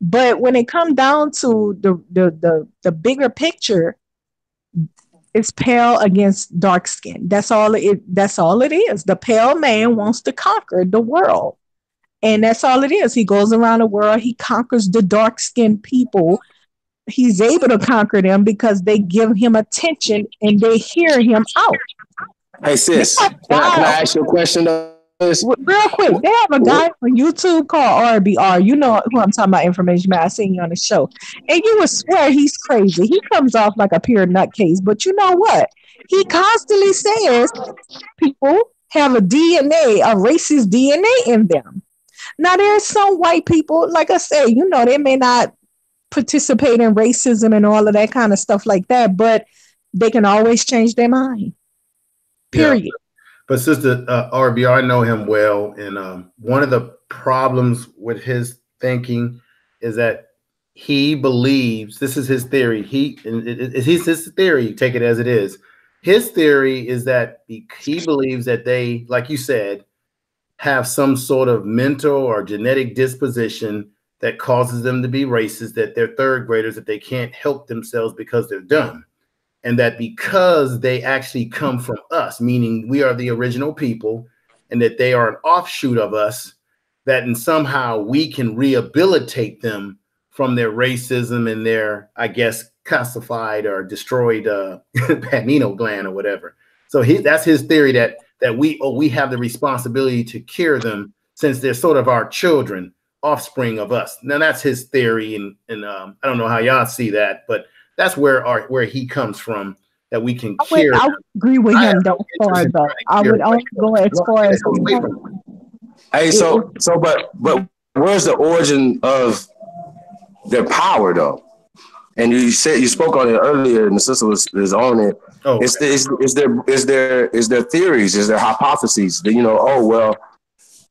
But when it comes down to the bigger picture, it's pale against dark skin. That's all it is. The pale man wants to conquer the world. And that's all it is. He goes around the world, he conquers the dark skinned people. He's able to conquer them because they give him attention and they hear him out. Hey sis, can I ask you a question though? Real quick, they have a guy on YouTube called RBR. You know who I'm talking about, Information Man. I seen you on the show. And you would swear he's crazy. He comes off like a pure nutcase. But you know what? He constantly says people have a racist DNA in them. Now, there's some white people, like I say, they may not participate in racism and all of that kind of stuff like that, but they can always change their mind. Period. Yeah. But Sister RBR, I know him well, and one of the problems with his thinking is that he believes, this is his theory. It's his theory. Take it as it is. His theory is that he believes that they, like you said, have some sort of mental or genetic disposition that causes them to be racist, that they're third graders, that they can't help themselves because they're dumb. And that because they actually come from us, meaning we are the original people, and that they are an offshoot of us, that in somehow we can rehabilitate them from their racism and their, I guess, calcified or destroyed pineal gland or whatever. So that's his theory, that we have the responsibility to cure them since they're sort of our children, offspring of us. Now that's his theory, and I don't know how y'all see that, but that's where he comes from, that we can cure. I would agree with him though. I would only go as far as. Hey, but where's the origin of their power though? And you spoke on it earlier, and the sister is on it. Oh, okay. Is their theories, is their hypotheses that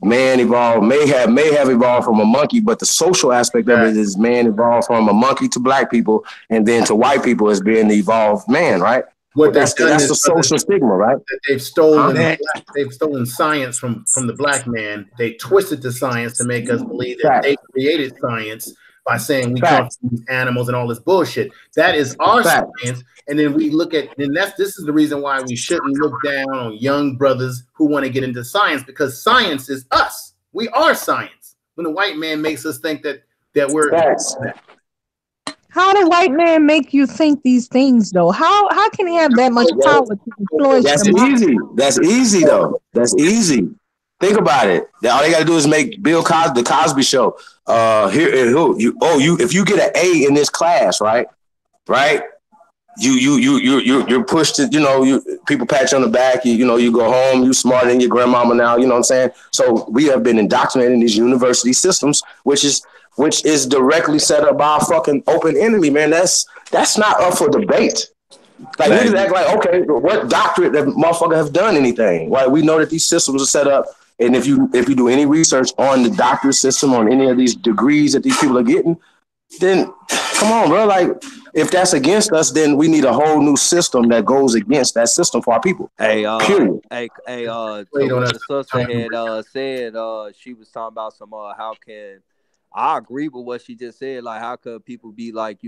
man evolved, may have evolved from a monkey, but the social aspect of it Exactly. is man evolved from a monkey to black people, and then to white people as being the evolved man, right? What But they've done that's is, the brother, social stigma, right? that Huh? they've stolen science from the black man. They twisted the science to make us believe that Fact, they created science by saying we come fact, from these animals and all this bullshit. That is our fact. science. And then we look at, and this is the reason why we shouldn't look down on young brothers who want to get into science, because science is us. We are science. When the white man makes us think that we're Facts. How the white man make you think these things though? How can he have that much Well, power to influence that's your mind? easy. That's easy though. That's easy. Think about it. All they got to do is make Bill Cosby, the Cosby Show. Here, who you? If you get an A in this class, right? Right? You're pushed to, people pat you on the back, you go home, you smarter than your grandmama now, you know what I'm saying? So we have been indoctrinated in these university systems, which is directly set up by a fucking open enemy, man. That's not up for debate. Like niggas act like, okay, what doctorate that motherfucker have done anything? Right? We know that these systems are set up, and if you do any research on the doctorate system, on any of these degrees that these people are getting, then come on, bro. Like, if that's against us, then we need a whole new system that goes against that system for our people. Hey, Period. to wait on what us the sister had said, she was talking about some how can I agree with what she just said. Like, how could people be like,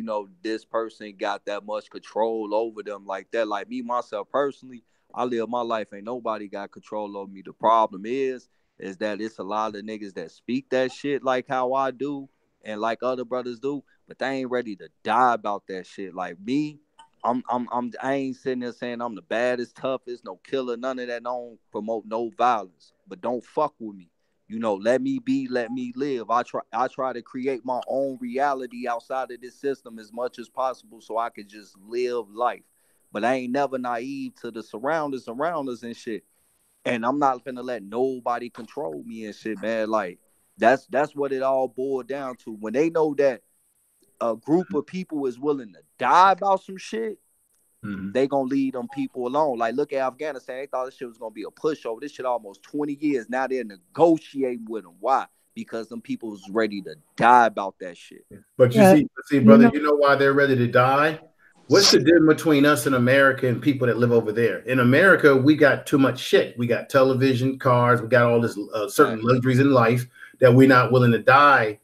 this person got that much control over them like that? Like me, myself personally, I live my life. Ain't nobody got control over me. The problem is that it's a lot of niggas that speak that shit like how I do and like other brothers do, but they ain't ready to die about that shit. Like me, I ain't sitting there saying I'm the baddest, toughest, no killer, none of that. Don't promote no violence, but don't fuck with me. Let me be, let me live. I try to create my own reality outside of this system as much as possible so I could just live life. But I ain't never naive to the surroundings around us and shit. And I'm not gonna let nobody control me and shit, man. Like that's what it all boiled down to. When they know that a group of people is willing to die about some shit, they gonna leave them people alone. Like, look at Afghanistan. They thought this shit was gonna be a pushover. This shit almost 20 years. Now they're negotiating with them. Why? Because them people was ready to die about that shit. But you Yeah, see, you brother, know, you know why they're ready to die? What's the difference between us in America and people that live over there? In America, we got too much shit. We got television, cars, we got all this certain luxuries in life that we're not willing to die.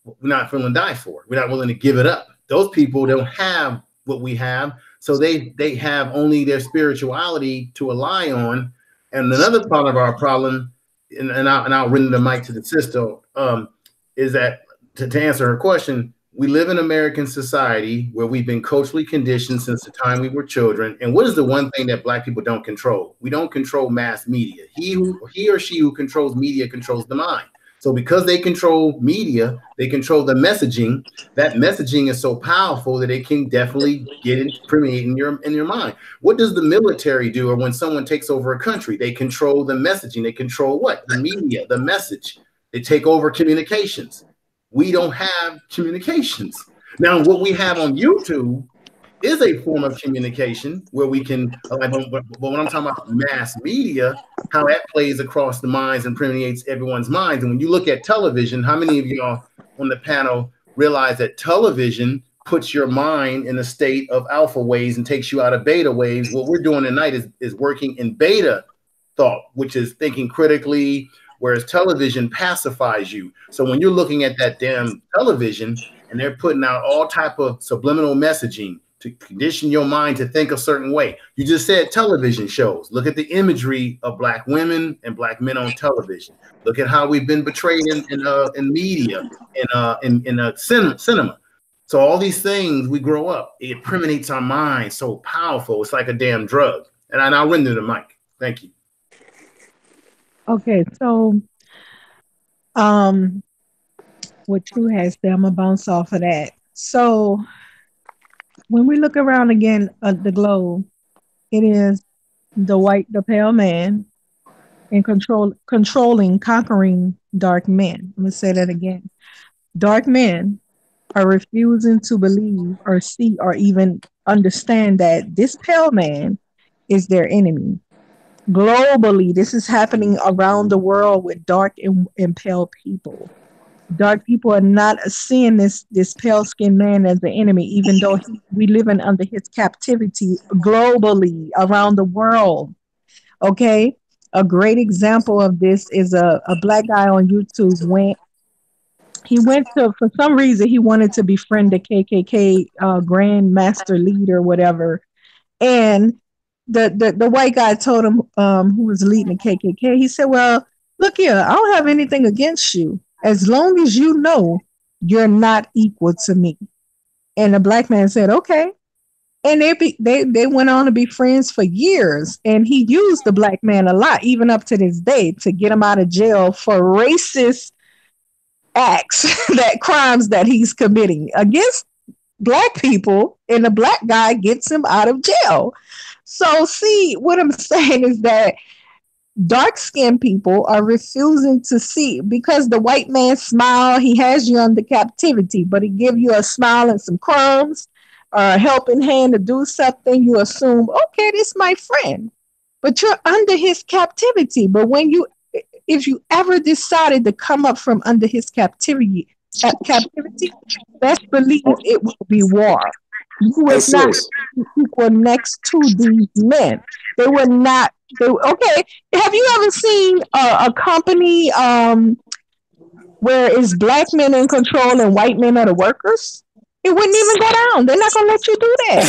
We're not willing to die for. We're not willing to give it up. Those people don't have what we have, so they have only their spirituality to rely on. And another part of our problem, and I'll render the mic to the sister, is that to answer her question, we live in American society where we've been culturally conditioned since the time we were children. And what is the one thing that black people don't control? We don't control mass media. He or she who controls media controls the mind. So because they control media, they control the messaging. That messaging is so powerful that it can definitely get it permeate in your mind. What does the military do? Or when someone takes over a country, they control the messaging. They control what? The media, the message. They take over communications. We don't have communications. Now, what we have on YouTube is a form of communication where we can, but when I'm talking about mass media, how that plays across the minds and permeates everyone's minds. And when you look at television, how many of y'all on the panel realize that television puts your mind in a state of alpha waves and takes you out of beta waves? What we're doing tonight is working in beta thought, which is thinking critically, whereas television pacifies you. So when you're looking at that damn television and they're putting out all type of subliminal messaging to condition your mind to think a certain way. You just said television shows. Look at the imagery of black women and black men on television. Look at how we've been betrayed in media, in cinema. So all these things, we grow up, it permeates our mind so powerful. It's like a damn drug. And I'll render the mic. Thank you. okay, so um what True has said, I'm gonna bounce off of that. So when we look around again at the globe, it is the pale man, and controlling, conquering dark men. I'm gonna say that again. Dark men are refusing to believe or see or even understand that this pale man is their enemy. Globally, this is happening around the world with dark and pale people. Dark people are not seeing this pale skinned man as the enemy, even though we living under his captivity globally around the world. Okay, a great example of this is a black guy on YouTube went. He went to, for some reason, he wanted to befriend the KKK Grand Master Leader, whatever. And the white guy told him, who was leading the KKK, he said, "Well, look here, I don't have anything against you as long as you know you're not equal to me." And the black man said, "Okay." And they went on to be friends for years. And he used the black man a lot, even up to this day, to get him out of jail for racist acts, that crimes that he's committing against black people, and the black guy gets him out of jail. So, see, what I'm saying is that dark skinned people are refusing to see, because the white man smile, he has you under captivity, but he give you a smile and some crumbs or a helping hand to do something. You assume, okay, this my friend, but you're under his captivity. But when you, if you ever decided to come up from under his captivity, best believe it will be war. You Hey, would not sis. equal next to these men. They would not. They, okay. Have you ever seen a company where it's black men in control and white men are the workers? It wouldn't even go down. They're not gonna let you do that.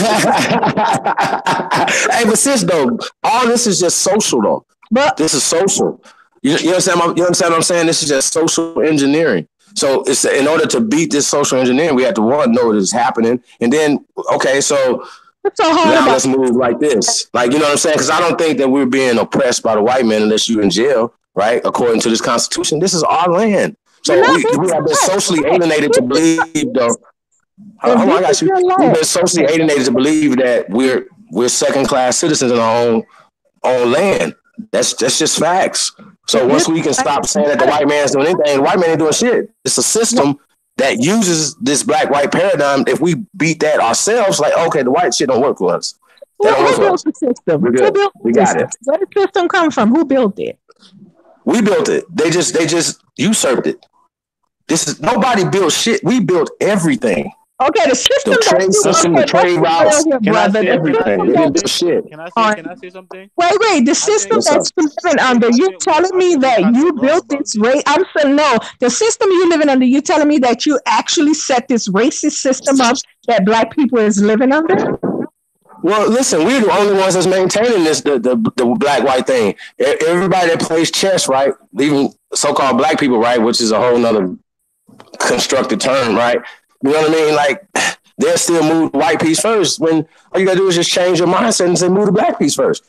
Hey, but sis, though, all this is just social, though. But This is social. You understand? You understand what I'm saying? This is just social engineering. So it's in order to beat this social engineering, we have to one know that it's happening, and then okay, so what's so hard now about let's move like this. Like, you know what I'm saying? Because I don't think that we're being oppressed by the white man unless you're in jail, right? According to this constitution, this is our land. you're So not being we have been oppressed, socially right? alienated to believe, though. And Hold on, I this is got you. your We've life. been socially alienated to believe that we're second class citizens in our own land. That's just facts. So This once we can life stop is saying that the better. white man's doing anything, the white man ain't doing shit. It's a system that uses this black white paradigm. If we beat that ourselves, like okay, the white shit don't work for us. That don't work Who for built us. the system? We're Who good. built We the got system? it. Where did the system come from? Who built it? We built it. They just usurped it. This is nobody built shit. We built everything. Okay, the The system that trade you, system, the okay, let's trade be real routes, here, Can I brother. say? The Can I everything. say system We that didn't build something? shit. Can I say? on, Can I say something? wait, the I think. system What's up? that you're living under, you telling I me think we that kind of you wrong built about this this. race? I'm saying no. The system you're living under, you telling me that you actually set this racist system up that black people is living under? Well, listen, we're the only ones that's maintaining this the black white thing. Everybody that plays chess, right? Even so called black people, right? Which is a whole nother constructed term, right? You know what I mean? Like they'll still move the white piece first when all you gotta do is just change your mindset and say move the black piece first.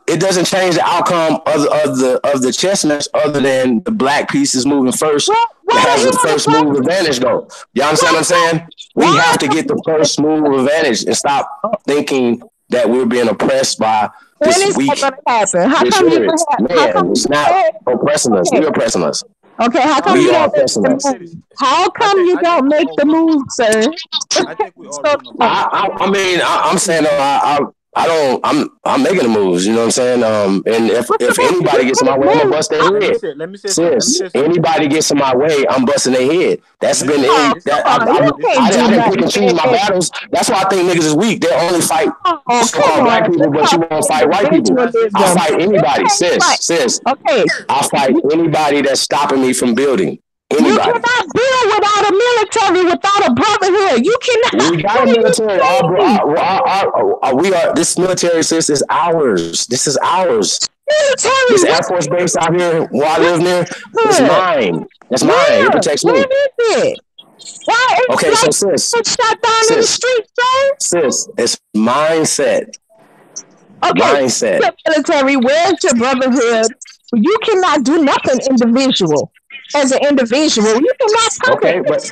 It doesn't change the outcome of the chess match other than the black piece is moving first. Well, It why has the the hell the first black? move advantage though. Y'all understand what I'm Why? saying? We Why? have to get the first move advantage and stop thinking that we're being oppressed by When this is that weak gonna happen? How come you degenerate. don't have? How come Man, it's you not don't? oppressing us. Okay, We're oppressing us. okay. How come We you are don't make oppressing the Let me us. say move? this. How come you I don't think we make all the wrong move, about this. sir? I think we all So wrong about sorry. this. I mean, I'm saying though, I don't, I'm making the moves. You know what I'm saying? And What's the if move? You anybody gets in my can't way, I'm gonna move. bust their head. Let me say something. Let me Sis, say something. anybody gets in my way, I'm busting their head. That's been Listen, Oh, any listen, come that on. You listen. can't I do didn't pick nothing. and choose my battles. That's why I think niggas is weak. They only fight Oh, come so-called black on. people, Let's but you talk won't fight white Can people. I say I individualism. something? fight You anybody, can't fight. sis. Okay. I fight You, anybody that's stopping me from building. you Anybody. cannot build without a military, without a brotherhood. You cannot. We got What a are you military. saying? We are this military sis is ours. This is ours. Military, This Air what Force base out here where I live near is brotherhood? mine. That's mine. It Where? protects Where me. is it? Why it's Okay, so like sis, it's shot down in the sis, street, sir? sis, it's mindset. Okay, Mindset. your military, where's your brotherhood? You cannot do nothing individual. As an individual, you cannot touch Okay, it.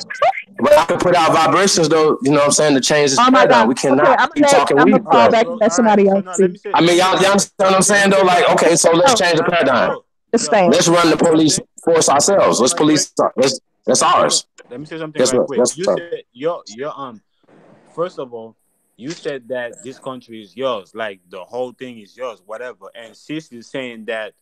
but I can put out vibrations though, you know what I'm saying, to change this Oh my paradigm. God. We Okay, cannot keep talking I'm gonna weak All fall right, though. back and so let all right. somebody So else now speak. I mean, y'all understand what I'm let me saying though? say Like, something. okay, so let's No, change the paradigm. Yo, understand. Let's run can the I say police something? force Can I say ourselves. something Let's right quick? police. That's Let me say some. ours. Let me say something That's right what. quick. That's You what. said your first of all, you said that this country is yours, like the whole thing is yours, whatever. And sis is saying that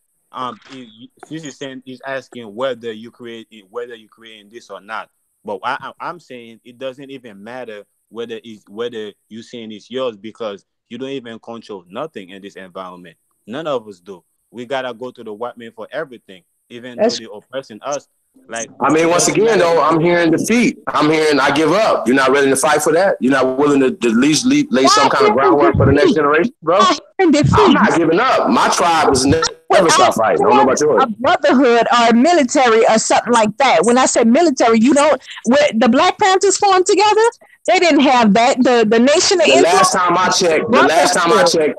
sis is saying is asking whether you creating this or not. But I'm saying it doesn't even matter whether you saying it's yours because you don't even control nothing in this environment. None of us do. We gotta go to the white man for everything, even though That's they're oppressing us. Like I mean, it once doesn't again, matter though, if I'm you hearing defeat. I'm hearing I give up. You're not ready to fight for that. You're not willing to at least lay some not kind of hearing groundwork for the next defeat. generation, bro. Not hearing I'm defeat. not giving up. My tribe has never Without stopped fighting. I don't know about yours. a brotherhood or a military or something like that. When I say military, you don't. When the Black Panthers formed together, they didn't have that. The Nation of The Islam last time I checked, brotherhood.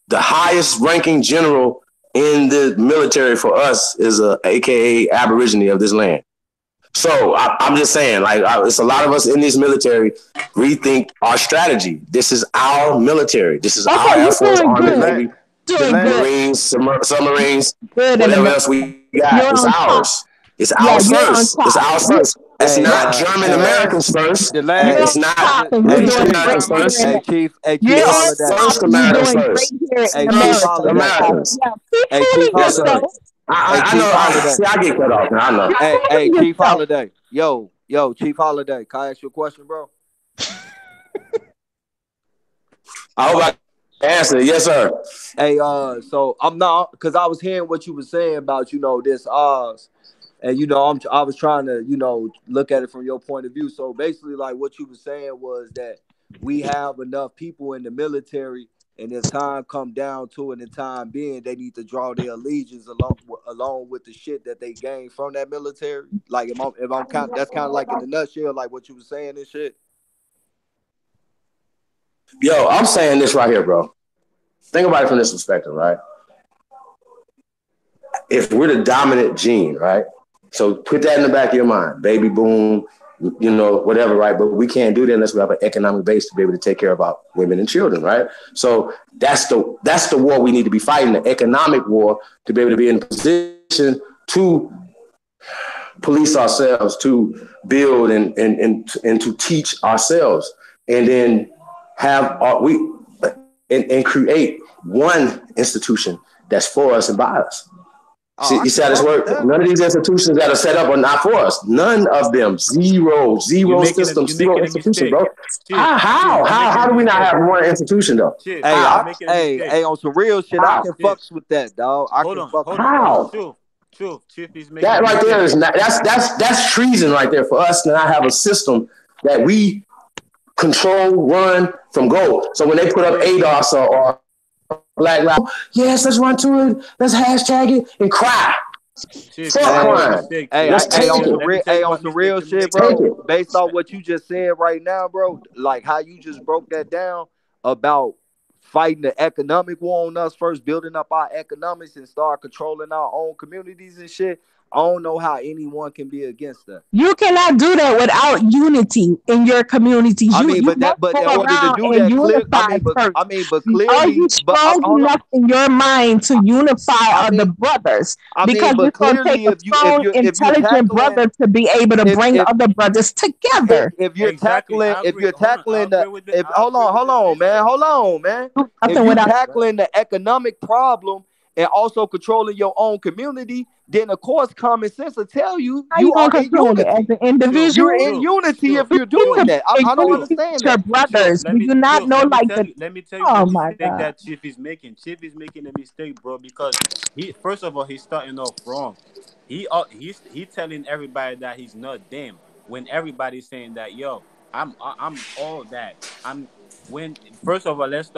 the highest ranking general in the military for us is a AKA Aborigine of this land. So I'm just saying, like, it's a lot of us in this military rethink our strategy. This is our military. This is our Okay, Air you're Force, doing Army, The good. land, Navy, the Doing land. good. Marines, submarines, Good in whatever America. else we got. You're It's on top. ours. It's Yeah, ours you're on first. It's top. ours first. It's Hey, not German the You're, last, Americans first. the you're last, It's on not top, the, and you're hey British doing chief, great Americans time here I first. in hey checked, chief, hey chief you're on It's holiday, top, first and you're Americans doing first. great here in hey chief America. holiday, Yeah, Americans. yeah. Keep hey chief fooling Yes, sir. holiday, yourself. hey I chief know. holiday, See, I get cut off. Now I know. You're hey fooling chief yourself. holiday, yo chief holiday. Can I ask you a question, bro? I hope I can answer. Yes, sir. Hey, so I'm not because I was hearing what you were saying about this Oz, and I was trying to look at it from your point of view. So basically, like what you were saying was that we have enough people in the military, and as time come down to it, in time being, they need to draw their allegiance along with the shit that they gain from that military. Like if I'm count, that's kind of like in a nutshell, like what you were saying and shit. Yo, I'm saying this right here, bro. Think about it from this perspective, right? If we're the dominant gene, right? So put that in the back of your mind. Baby boom, whatever, right? But we can't do that unless we have an economic base to be able to take care of our women and children, right? So that's the war we need to be fighting, the economic war, to be able to be in a position to police ourselves, to build and to teach ourselves, and then have and create one institution that's for us and by us. Oh, See, I you see can how this fuck with works? that. None of these institutions that are set up are not for us. None of them. Zero systems, you're zero making a institutions, mistake. bro. Chief, Chief, you're making How a do we not mistake. have one institution though? Chief, Hey, you're How? making a mistake. on some real shit, I How? can Chief, fucks with that, dog. I hold can on, fucks hold with on. that. How? Chief is making That a right there mistake. is not, that's treason right there for us to not have a system that we control, run from goal. So when they put up Okay, ADOS or Black Lives, yes, let's run to it, let's hashtag it and cry. Chief, you're Fuck making a Hey, crime. mistake. hey, Chief, Let's take it. on what some mistake real you're shit, making. Take bro. it. Based on what you just said right now, bro, like how you just broke that down about fighting the economic war on us first, building up our economics and start controlling our own communities and shit. I don't know how anyone can be against that. You cannot do that without unity in your communities. I mean, You must but go in order to around do and that, unify first. but Are you clearly, strong hold on. enough in your mind to unify I other mean, brothers? Because but it's going to take clearly, a strong, if you're intelligent tackling brother to be able to bring if other brothers together. if you're Exactly. tackling I if agree. you're Hold on. tackling the if I agree with hold the on sister. man Do if nothing you without. Right. tackling the economic problem and also controlling your own community, then of course common sense will tell you How you you going are to in control it as unity. an True. You're individual? in True. unity True. if you're You doing True. can that. be in I don't True. unity with understand your that. brothers. Do you not Chief, know like the? let me tell you the Oh my mistake God. that Chief is making. Chief is making a mistake, bro, because he first of all he's starting off wrong. He telling everybody that he's not them when everybody's saying that I'm all that. I'm when first of all let's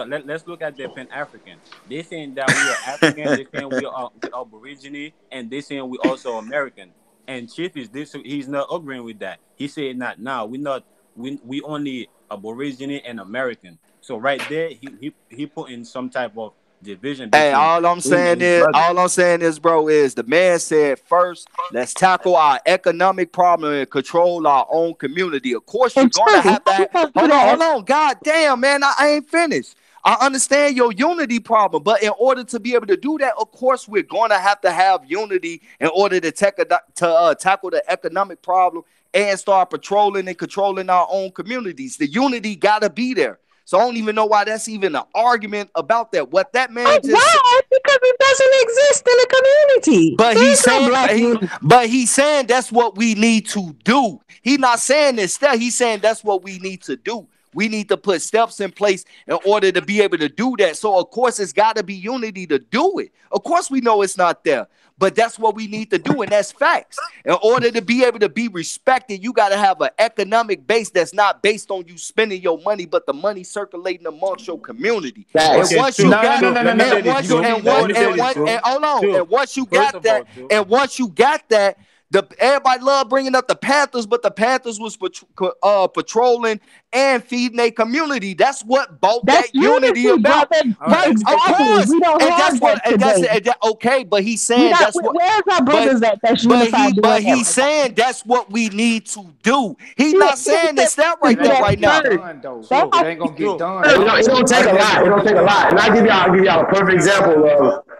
look at the Pan African. They saying that we are African. They saying we Aborigine, and they saying we also American. And Chief is this. He's not agreeing with that. He said not now. We not we only Aborigine and American. So right there, he put in some type of division Hey, between him and his brother. all I'm saying is, bro, is the man said first, let's tackle our economic problem and control our own community. Of course, you're And gonna two, have how you that. gonna do that? Hold on. God damn, man, I ain't finished. I understand your unity problem, but in order to be able to do that, of course, we're gonna have to have unity in order to tackle the economic problem and start patrolling and controlling our own communities. The unity gotta be there. So I don't even know why that's even an argument about that. What that man just why? Because it doesn't exist in the community. but There's he's no saying, black unity. but he's saying that's what we need to do. He's not saying this stuff. He's saying that's what we need to do. We need to put steps in place in order to be able to do that. So of course it's got to be unity to do it. Of course we know it's not there, but that's what we need to do, and that's facts. In order to be able to be respected, you got to have an economic base that's not based on you spending your money, but the money circulating amongst your community. And Okay, once you got, and once you got that, and once you got that, everybody love bringing up the Panthers, but the Panthers was patrolling and feeding a community. That's what bought that unity about. Right, exactly. Of course, We don't and have that's what. that And that's today. okay. But he's saying that's what. Where's our brothers that's unified? But he's saying that's what we need to do. He's not saying it's that right there, right now. It ain't gonna get done. It don't take a lot. It don't take a lot. And I'll give y'all a perfect example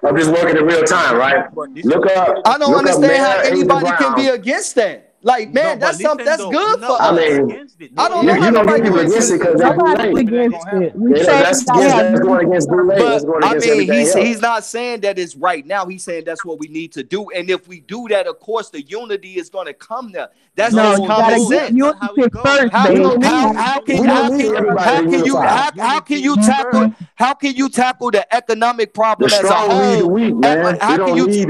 of this working in real time, right? Look up. I don't understand how anybody Brown. can be against that. Like, man, that's something that's good for us. I mean, I don't know how you don't nobody get people against it because they're Nobody's late. against it. We say That's going against blue lane. That's going I against mean, everything else. he's not saying that it's right now. He's saying that's what we need to do. And if we do that, of course, the unity is going to come there. That's no, just you common gotta sense. get unity first, How can you tackle the economic problem The as a strong lead the whole? weak, man. How can you need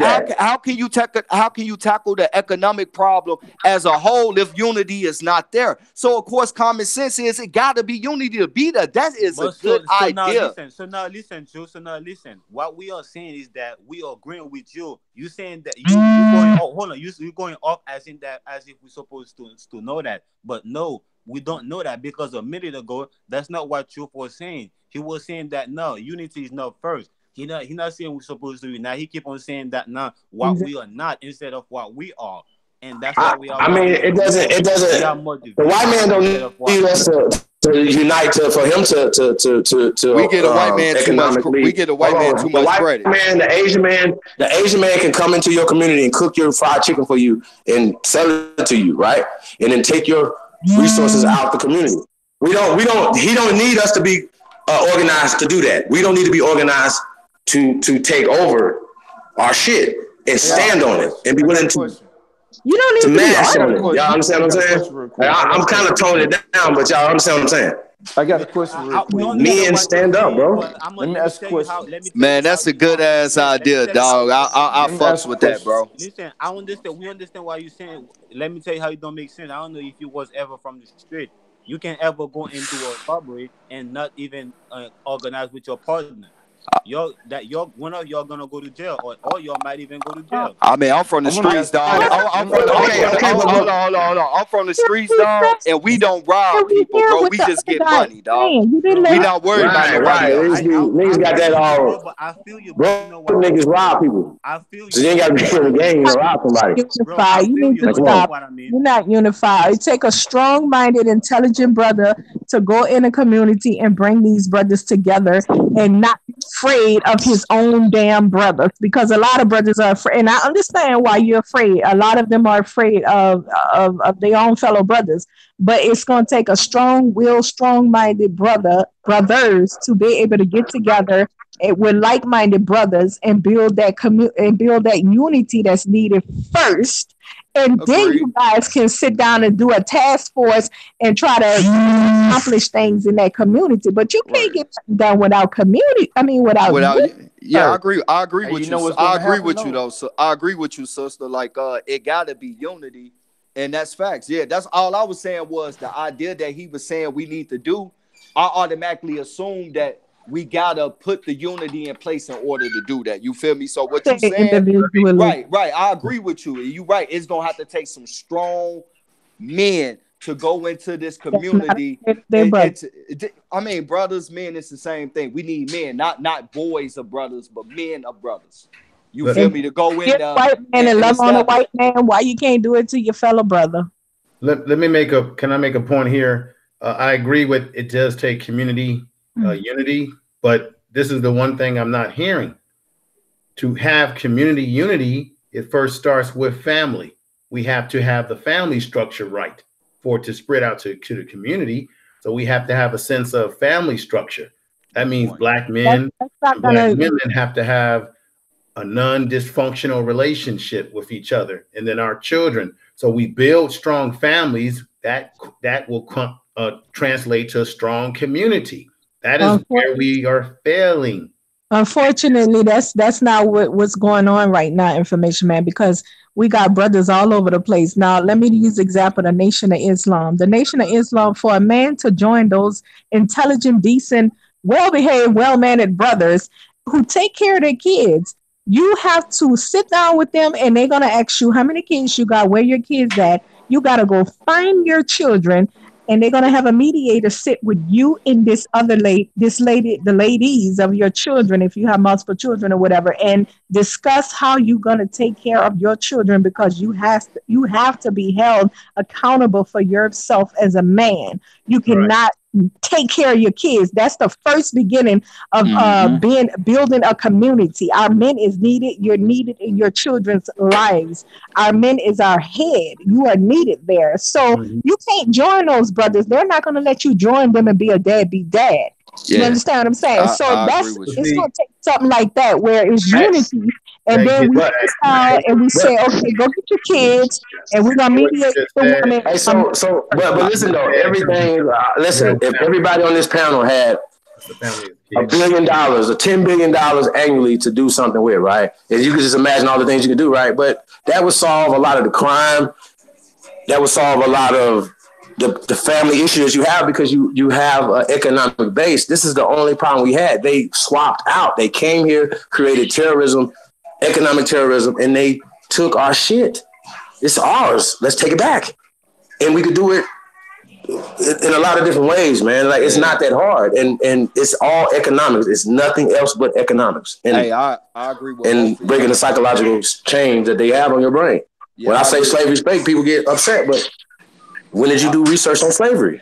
that. how can you tackle the economic problem as a whole if unity is not there? So of course, common sense is it got to be unity to be there. That is a good idea. So now listen, Joe. So now listen. What we are saying is that we are agreeing with you. You saying that you going hold on. You going off as in that as if we're supposed to know that, but no, we don't know that because a minute ago that's not what Truth was saying. He was saying that no, unity is not first. He not saying we're supposed to be. Now he keep on saying that now what we are not instead of what we are. And that's why we are. I mean, it doesn't. The white man don't need us to unite for him to. We get a white man too much. We get a white man too much credit. The Asian man can come into your community and cook your fried chicken for you and sell it to you, right? And then take your resources out the community. He don't need us to be organized to do that. We don't need to be organized to take over our shit and stand on it and be willing to. You don't need to mash on it. Y'all understand what I'm saying? I'm kind of toning it down, but y'all understand what I'm saying? I got a question real quick. Men stand up, bro. Let me ask a question. Man, that's a good ass idea, dog. I fucks with that, bro. Listen, I understand. We understand why you're saying. Let me tell you how it don't make sense. I don't know if you was ever from the street. You can ever go into a robbery and not even organize with your partner. One of y'all gonna go to jail, or y'all might even go to jail. I mean, I'm from the streets, dog. Hold on. I'm from the streets, dog, and we don't rob people, bro. We just get money, dog. We not worried about nobody else. Niggas got that all. But I feel you, bro. Niggas rob people. I feel you. So you ain't got to be in the game to rob somebody. You need to stop. You're not unified. It take a strong-minded, intelligent brother to go in a community and bring these brothers together and not be afraid of his own damn brothers, because a lot of brothers are afraid, and I understand why you're afraid. A lot of them are afraid of their own fellow brothers, but it's going to take a strong-willed, strong-minded brothers to be able to get together with like-minded brothers and build that and build that unity that's needed first. And then you guys can sit down and do a task force and try to accomplish things in that community. But you can't get done without community. I mean, without yeah, I agree. I agree with you. I agree with you though. So I agree with you, sister. Like, it gotta be unity, and that's facts. Yeah, that's all I was saying was the idea that he was saying we need to do. I automatically assumed that we gotta put the unity in place in order to do that. You feel me? So what you saying? Right. I agree with you. You right. It's gonna have to take some strong men to go into this community. I mean, brothers, men, it's the same thing. We need men, not boys of brothers, but men of brothers. You feel me? To go in there, white man and love on a white man. Why you can't do it to your fellow brother? Let me can I make a point here? I agree with it does take community unity, but this is the one thing I'm not hearing. To have community unity, it first starts with family. we have to have the family structure right for it to spread out to the community. So we have to have a sense of family structure. That means black men That's not and black gonna. women have to have a non-dysfunctional relationship with each other, and then our children. So we build strong families that will translate to a strong community. That is where we are failing. Unfortunately, that's not what's going on right now, information man, because we got brothers all over the place. Now, let me use the example the Nation of Islam. The Nation of Islam, for a man to join those intelligent, decent, well-behaved, well-mannered brothers who take care of their kids, you have to sit down with them and they're gonna ask you how many kids you got, where your kids at. You gotta go find your children and they're gonna have a mediator sit with you and the ladies of your children, if you have multiple children or whatever, and discuss how you're gonna take care of your children because you have to be held accountable for yourself as a man. You cannot take care of your kids. That's the first beginning of building a community. Our men is needed. You're needed in your children's lives. Our men is our head. You are needed there. So you can't join those brothers. They're not going to let you join them and be a deadbeat dad. You understand what I'm saying? It's going to take something like that where it's unity. And then we sit down and we say, okay, go get your kids, and we're gonna mediate the woman. Hey, but listen though, everything. Listen, if everybody on this panel had $1 billion or $10 billion annually to do something with, right? And you could just imagine all the things you could do, right? But that would solve a lot of the crime. That would solve a lot of the family issues you have because you have an economic base. This is the only problem we had. They swapped out. They came here, created terrorism, economic terrorism, and they took our shit. It's ours. Let's take it back. And we could do it in a lot of different ways, man. Like it's not that hard. And it's all economics. It's nothing else but economics. And I agree with and breaking the psychological chains that they have on your brain. Yeah, when I say slavery's fake, people get upset, but when did you do research on slavery?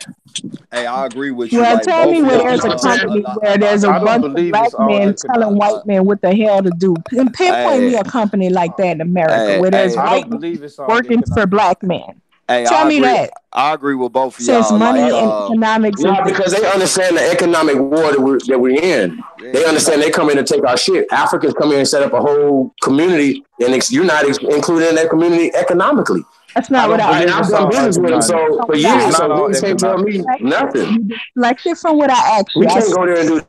Hey, I agree with you. Well, tell me where there's a company where there's a bunch of black men telling white men what the hell to do. Pinpoint me a company like that in America where there's white men working for black men. Tell me that. I agree with both of y'all. Since money and economics. Yeah, because they understand the economic war that we're in. They understand they come in to take our shit. Africans come in and set up a whole community, and you're not included in that community economically. That's not what I've done business with them, so for years, so you can't tell me nothing. Like it from what I asked you. We can't go there and do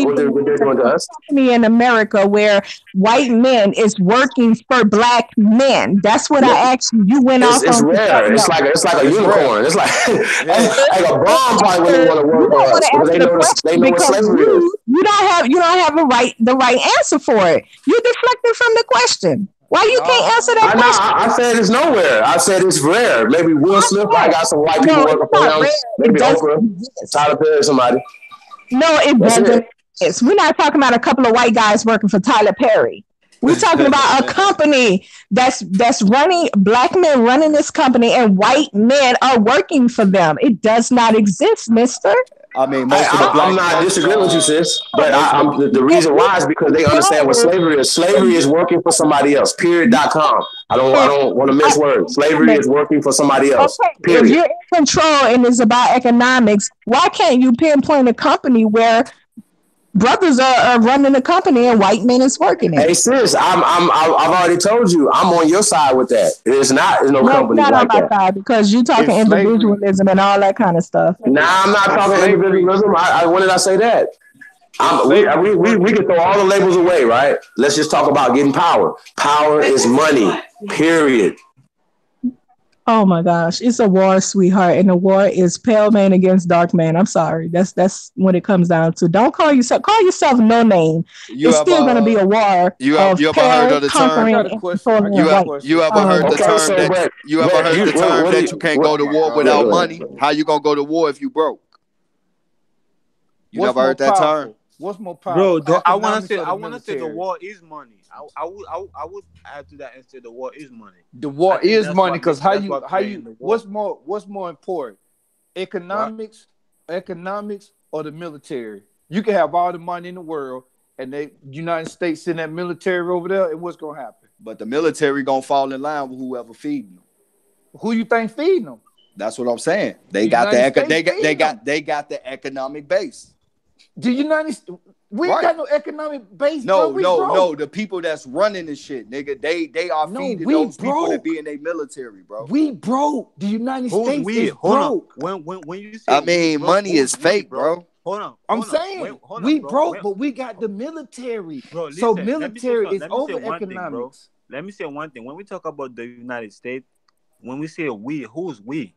what they're doing to us. Company in America where white men is working for black men. That's what I asked you. You went off. It's rare. It's like a unicorn. It's like a bomb probably wouldn't want to work for us because they know what slavery is. You don't have the right answer for it. You deflected from the question. Why you can't answer that question? I said it's nowhere. I said it's rare. Maybe Will Smith probably got some white people working for him. Maybe Oprah, Tyler Perry, somebody. No, it doesn't. We're not talking about a couple of white guys working for Tyler Perry. We're talking about a company that's running, black men running this company, and white men are working for them. It does not exist, mister. I mean, I'm not disagreeing with you, sis. But the reason why is because they understand what slavery is. Slavery is working for somebody else. Period.com. I don't want to miss words. Slavery is working for somebody else. Period. If you're in control and it's about economics, why can't you pinpoint a company where brothers are running a company and white men is working it? Hey sis, I've already told you I'm on your side with that. There's no company not like on my that. Side because you're talking individualism and all that kind of stuff. Nah, I'm not talking individualism. When did I say that? We can throw all the labels away, right? Let's just talk about getting power. Power is money. Period. Oh my gosh, it's a war, sweetheart, and the war is pale man against dark man. I'm sorry, that's what it comes down to. Don't call yourself no name. It's still going to be a war. You ever heard of the term? You ever heard the term that you can't go to war without money? How you gonna go to war if you broke? You never heard that term? What's more powerful? Bro, I want to say the war is money. I would add to that and say the war is money. The war is money because what's more important? Economics or the military? You can have all the money in the world and the United States send that military over there, and what's gonna happen? But the military gonna fall in line with whoever feeding them. Who you think feeding them? That's what I'm saying. They The got United States they feeding them. got the economic base. The United States. We ain't Right. got no economic base, No, bro. We no, broke. no. The people that's running this shit, nigga, they are No, feeding we those people that broke. be in their military, bro. We broke. The United Who's States we? is Hold on. broke. When you say I we mean, broke, money who's is we, fake, bro. Hold on. I'm hold on. saying Wait, hold we on, bro. broke, Wait. but we got the military. Bro, So listen. military is Let me say over one thing, bro. economics. Let me say one thing. When we talk about the United States, when we say we, who's we?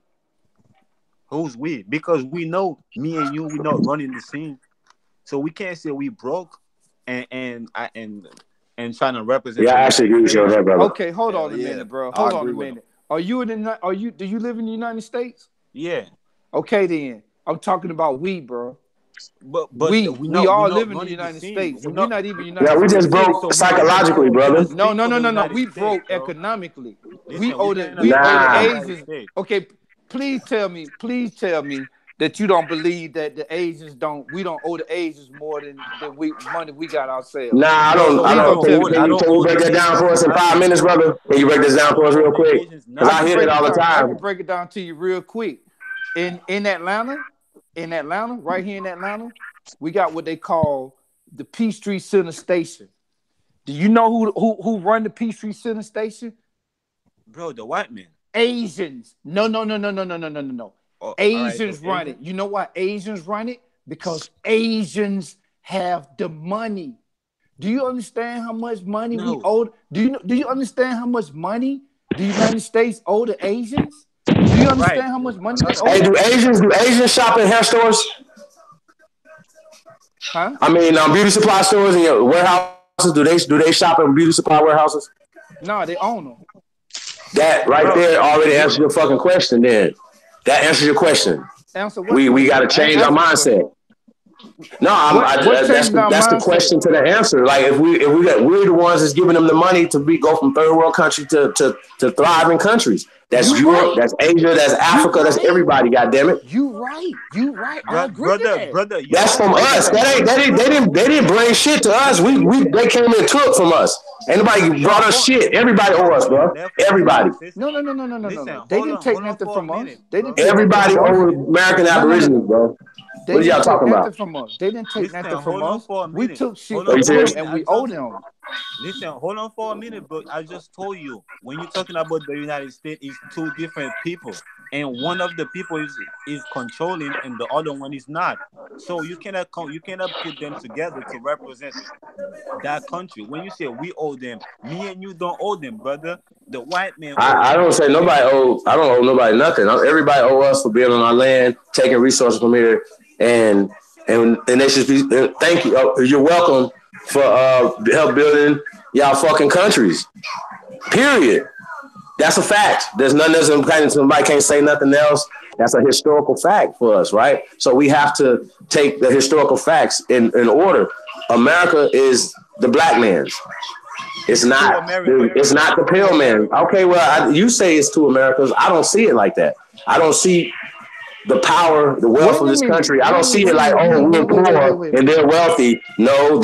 Who's we? Because we know me and you, we not running the scene, so we can't say we broke and trying to represent. Yeah, the I actually agree United with you on States. that, brother. Okay, hold Hell on a yeah. minute, bro. I Hold on agree a with minute. Are you in the? Are you? Do you live in the United States? Yeah, Okay, then I'm talking about we, bro. but we all live in the running United scene. States, so We we're not. not even Yeah, United we States just citizens, broke so we psychologically, brother. Speak no, for the United we States, broke bro. economically. Listen, We owe cannot the speak for the Nah. United Asians. States. Okay, please tell me that you don't believe that the Asians we don't owe the Asians more than money we got ourselves. Nah, I Bro, don't. I Please I don't. don't don't tell Can, me owe. can I that. you don't can you owe break the that down for Asians us in 5 nothing, minutes, bro. brother? Can you break this I down don't for us owe real the quick? Asians Because I nothing, hear it all the I time. can break it down to you real quick. In Atlanta, right here in Atlanta, we got what they call the Peachtree Center Station. Do you know who run the Peachtree Center Station? bro. The white man. Asians. No. Oh, all right, so Asians run it. Asian. You know why Asians run it? Because Asians have the money. Do you understand how much money we No, owe? Do you understand how much money the United States owe the Asians? Do you right. understand how much money we Another owe Hey, them? do Asians shop in hair stores? Huh? I mean, beauty supply stores and your warehouses. Do they shop in beauty supply warehouses? No, they own them. That right bro. there already answers Listen, your fucking question. Then that answers your question. Answer what We got to question? I ain't change our answer the question. mindset. No, What changing our that's the mindset? question to the answer. Like if we're the ones that's giving them the money to go from third world country to thriving countries. That's You Europe, right. that's Asia, that's You Africa, that's right. everybody. God damn it, You right. You right. I agree to that. brother. You that's know, from Agree to us. that. They didn't bring shit to us. They came and took from us. Anybody brought us shit. Everybody owe us, before you bro. left for the Everybody, United States. No. Listen, They didn't take hold on nothing for a from us. minute, They bro. didn't take nothing everybody from us. owe American Aborigines, bro. They What are y'all didn't take talking nothing about? from us. They didn't take Listen, nothing from hold on us. for a We minute. took shit Hold Are on you from for a them serious? minute. and I we owe just them. listen. Hold on for a minute, bro. I just told you when you're talking about the United States, is two different people, and one of the people is controlling, and the other one is not. So you cannot put them together to represent that country. When you say we owe them, me and you don't owe them, brother. The white man owes I them. don't say nobody owe. I don't owe nobody nothing. Everybody owe us for being on our land, taking resources from here, and they should be. Thank you. You're welcome for help building y'all fucking countries. Period. That's a fact. There's nothing else. Somebody can't say nothing else. That's a historical fact for us, right? So we have to take the historical facts in order. America is the black man's. It's It's two not. America. It's not the It's two pale man. America. Okay, well, you say it's two Americas. I don't see it like that. I don't see the power, the wealth Wait of a this minute. country. I don't see it like, oh, we're poor Wait. and they're wealthy. No,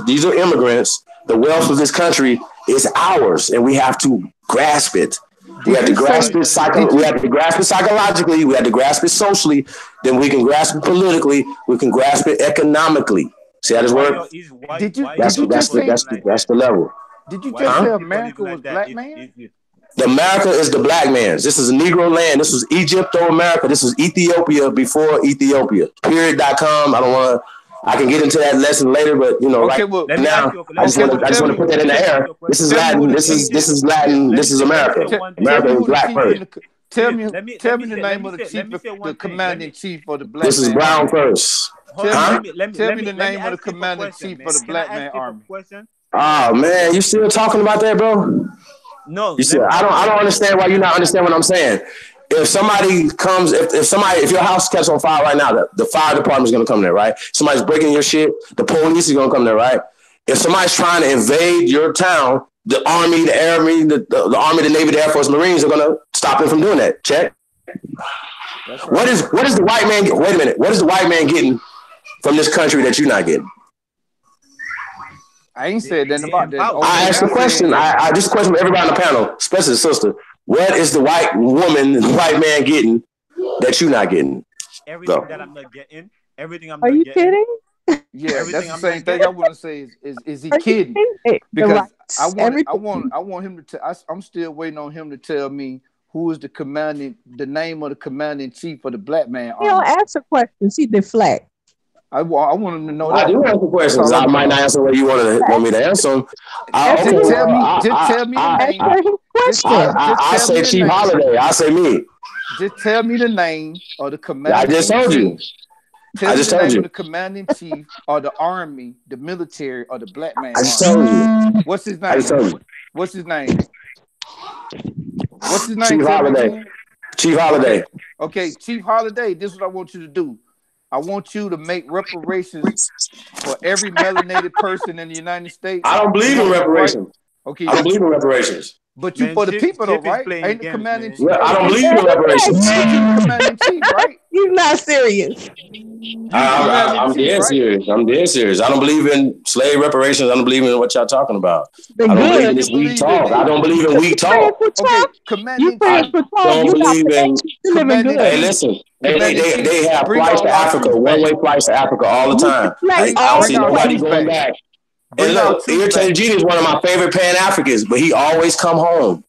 these are immigrants. The wealth of this country is ours, and we have to grasp it. We Did have to you say? grasp it Did we you? have to grasp it psychologically. We have to grasp it socially. Then we can grasp it politically. We can grasp it economically. See how this Why works? your is why Did That's you your just people say? living like that's that? the level. Did you Why just your say Huh? people America living was like that? black man? If you The America is the black man's. This is Negro land. This was Egypto America. This was Ethiopia before Ethiopia. Period.com. I can get into that lesson later, but Okay, right well, let me ask now, you. I Let me just okay, ask want well, you to a I just tell want to me, question. put that in the Let me ask air. you a This question. is tell me who Latin. the This chief. is Chief, this is chief. Latin. Let This me is let me say America. one thing. Tell me America is who the black chief in first. the. Chief, Tell let me me the say let name me of the say let chief, me say the one thing. Let commanding me chief of the Black This is Man Brown Army. first. hold on. Huh? Tell me the Let me name of the ask Chief a commanding question, chief man. of the Can I Black ask Man Chief a Army. question? Oh man, you still talking about that, bro? No, You see, let me I ask don't you a understand why question. you Can not I ask understand you what a I'm question? saying. If somebody comes, if your house catches on fire right now, the fire department is gonna come there, right? Somebody's breaking your shit, the police is gonna come there, right? If somebody's trying to invade your town, the army, the air army, the army, the navy, the air force, marines are gonna stop them from doing that. Check. That's What right. is the white man? Wait a minute. What is the white man getting from this country that you're not getting? I ain't said nothing The about that. empower. I Only asked thing the I said question. is I just question everybody on the panel, especially the sister. What is the white woman, the white man getting that you're not getting? Everything that I'm not getting. Everything I'm Are not you getting. kidding? Yeah, Everything that's the I'm same not thing I getting. want to say is he Are you kidding? kidding? The Because rights, everything. I want him to. I'm still waiting on him to tell me who is the name of the commanding chief of the Black Man He don't Army. answer questions. He deflect. I want him to know I that. do answer That's questions. all I I want to might not know. answer the way you want me to answer them. Answer Okay, Just his, tell well, me. Just tell me the name. answer his Just question. just I tell me say the Chief name. Holiday. I say me. Just tell me the name of the I just commanding told chief. you. Tell I me just the told name of you. the commanding chief of the army, the military, or the Black Man I just Army. told you. What's his I just name? told you. What's his name? What's his name? Chief Tell me Holiday. again. Chief Okay. Holiday. Okay, Chief Holiday, this is what I want you to do. I want you to make reparations for every melanated person in the United States. I don't believe in Woman, right? reparations. Okay, I don't believe in reparations. but you Man, for the people though, Chip is right? playing Ain't the games, commanding man. chief? Well, I Ain't don't you? believe in reparations. But you the commanding chief, right? He's not serious. You the commanding I'm chief, dead right? serious. I'm dead serious. I don't believe in slave reparations. I don't believe in what y'all talking about. The I don't believe What in do good. you this weak believe in talk. I then? don't believe in You weak praying talk. for Okay, Trump? You commanding I praying chief, for Trump? don't You not believe praying. in. You living commanding good. Hey, chief, listen. commanding chief. They have Bring flights to all our Africa, troops one back. way flights to Africa all the You time. deflect Bring I don't all bring see our nobody troops questions. going back. back. And Bring our look, troops Irritated back. Genie is one of my favorite Pan Africans, but he always come home.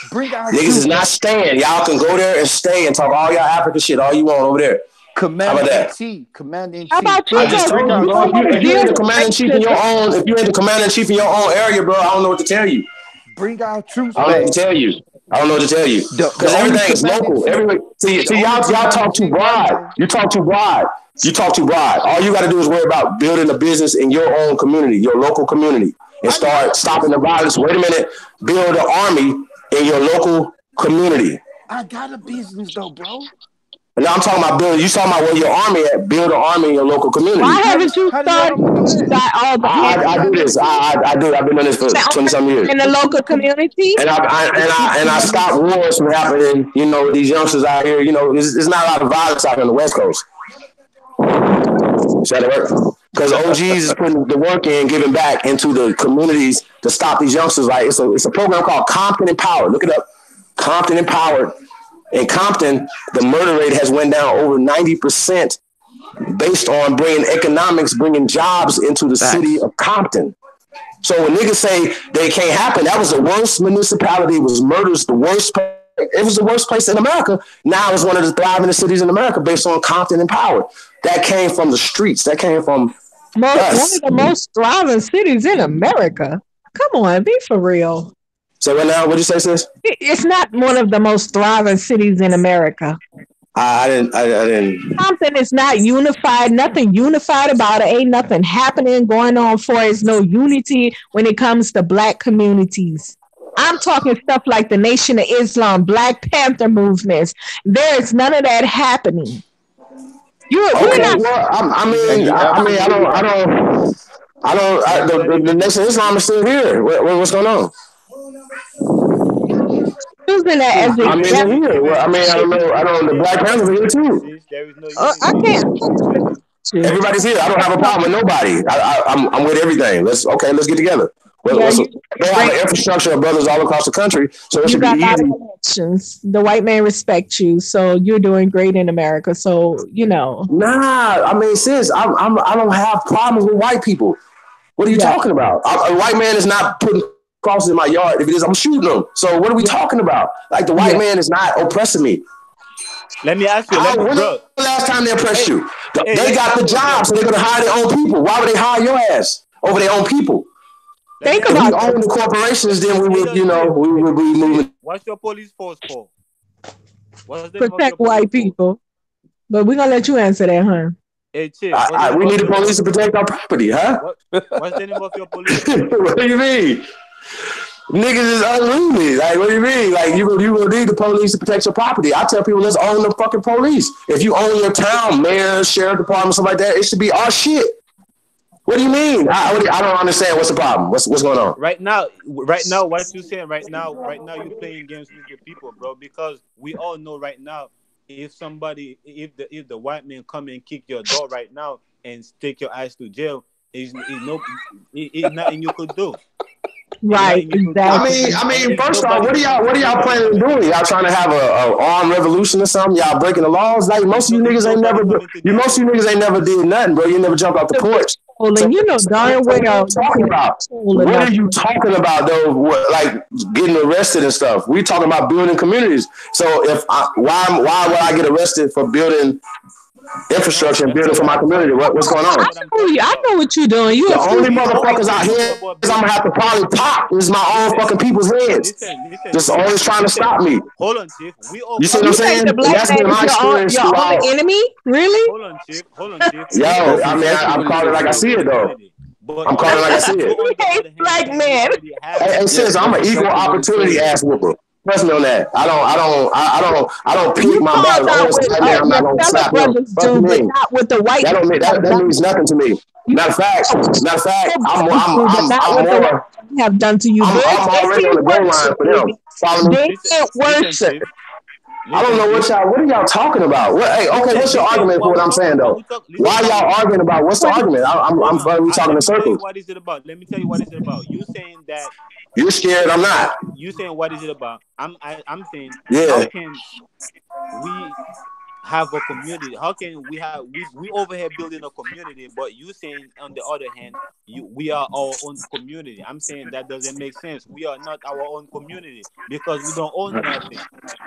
Bring our Niggas is troops not back. staying. Y'all can go there and stay and talk all y'all African shit all you want over there. How about Commanding that? chief, commanding How chief. about I you just go? Bring told you, our You bro. don't troops want to If back. you deal ain't the with commander in chief in your racism. own, if you ain't the commander in chief in your own area, bro, I don't know what to tell you. Bring our troops I don't know what back. to tell you. I don't know what to tell you The because only everything is commanding local. chief, the See, only y'all commanding talk too chief I broad. know. You talk too broad. You talk too broad. All you got to do is worry about building a business in your own community, your local community, and I got start a stopping the business. violence. Wait a minute. Build an army in your local community. I got a business though, bro. And now I'm talking about building. You talking about where your army at? Build an army in your local Why community. haven't you How the hell started? I'm gonna do You that? got all the You ain't the I do commander in this. chief, I do. I've been doing this for 20 some years. in the but you local the community. And but you the I commander in stop chief. wars from happening. You know, these youngsters out here. You know, there's not a lot of violence out here on the West Coast. Shut it work. Because OGs is putting the work in, giving back into the communities to stop these youngsters. Like it's a program called Compton Empowered. Look it up. Compton Empowered. In Compton, the murder rate has went down over 90% based on bringing economics, bringing jobs into the city Facts. of Compton. So when niggas say they can't happen, that was the worst municipality. It was murders, the worst. It was the worst place in America. Now it's one of the thriving cities in America based on Compton Empowered. That came from the streets. That came from One of us. the most thriving cities in America. Come on, be for real. So right now, what'd you say, sis? It's not one of the most thriving cities in America. I didn't. Compton is not unified. Nothing unified about it. Ain't nothing happening going on for it. There's no unity when it comes to black communities. I'm talking stuff like the Nation of Islam, Black Panther movements. There's none of that happening. We're Okay, not. well, And you absolutely right. The Nation of Islam is still here. What's going on? Using that Sis, as an I mean, they're here. Well, I mean, I don't know. I don't. The there is Black no Panthers are here unity, too. sis. There is no I unity. can't. You. Everybody's here. I don't have a problem with nobody. I'm with everything. Let's get together. Yeah, you They have great. an infrastructure of brothers all across the country, so it You should be got a lot of easy. connections. The white man respects you, so you're doing great in America. So Nah, I mean, sis, I don't have problems with white people. What are you yeah, talking about? A white man is not putting crosses in my yard. If it is, I'm shooting them. So what are we yeah, talking about? Like the white yeah. man is not oppressing me. Let me ask you. When Bro. the last time they oppressed Hey, you? hey. They Let me got the ask you a job, so they're question. gonna hire their own people. Why would they hire your ass over their own people? Let me Think ask If you we a about this. own the question. corporations, then we Hey, would, yo, Chief. we would be Chief, moving. what's your police force for? What's the name of Protect your police white force? people. But we're gonna let you answer that, huh? Hey, Chief. What's the We name of need the your police to protect our property, huh? What's the name of your police force? What do you mean? Niggas is unruly. Like, what do you mean? Like, you will need the police to protect your property. I tell people, let's own the fucking police. If you own your town, mayor, sheriff department, something like that, it should be our shit. What do you mean? I don't understand. What's the problem? What's going on? Right now, what you saying right now, you playing games with the people, bro. Because we all know right now, if the white man come and kick your door right now and take your ass to jail, is no, is nothing you could do. Right, exactly. I mean, first off, what are y'all planning on doing? Y'all trying to have a armed revolution or something? Y'all breaking the laws? Like most of you niggas ain't never, most of you niggas ain't never did nothing, bro. You never jumped off the porch. So, And you know darn what are well you talking about? What are you talking about though? What, like getting arrested and stuff? We talking about building communities. So why would I get arrested for building infrastructure and building for my community? What's going on? I know what you're doing. You The only motherfuckers out here is I'm gonna have to probably pop is my own fucking people's heads. Just always trying to stop me. Hold on, Chief. You see what I'm saying? The black That's been man my is experience your only throughout. enemy? Really? Hold on, Chief. Yo, That's I mean, exactly I'm what he calling it like I said. see it though. But I'm calling it like I see it. He hates black men. Hey, sis, I'm an equal opportunity ass whooper. Trust me on that. I don't pick You my called battles. out Always with like, man, I'm not your gonna fellow slap him. brothers Fuck do, but me. not with the white That don't mean men. that means nothing to me. Matter of fact, I'm more. Have done to you. I'm already on the goal line for them. Follow me? They get worse. I don't know what are y'all talking about? Hey, okay, what's your argument for what I'm saying though? Why y'all arguing about what's the argument? I'm we talking in circles. What is it about? Let me tell you what is it about. You saying that you're scared, I'm not. You saying what is it about? I'm saying how can we have a community? How can we over here building a community, but you saying on the other hand, we are our own community. I'm saying that doesn't make sense. We are not our own community because we don't own nothing,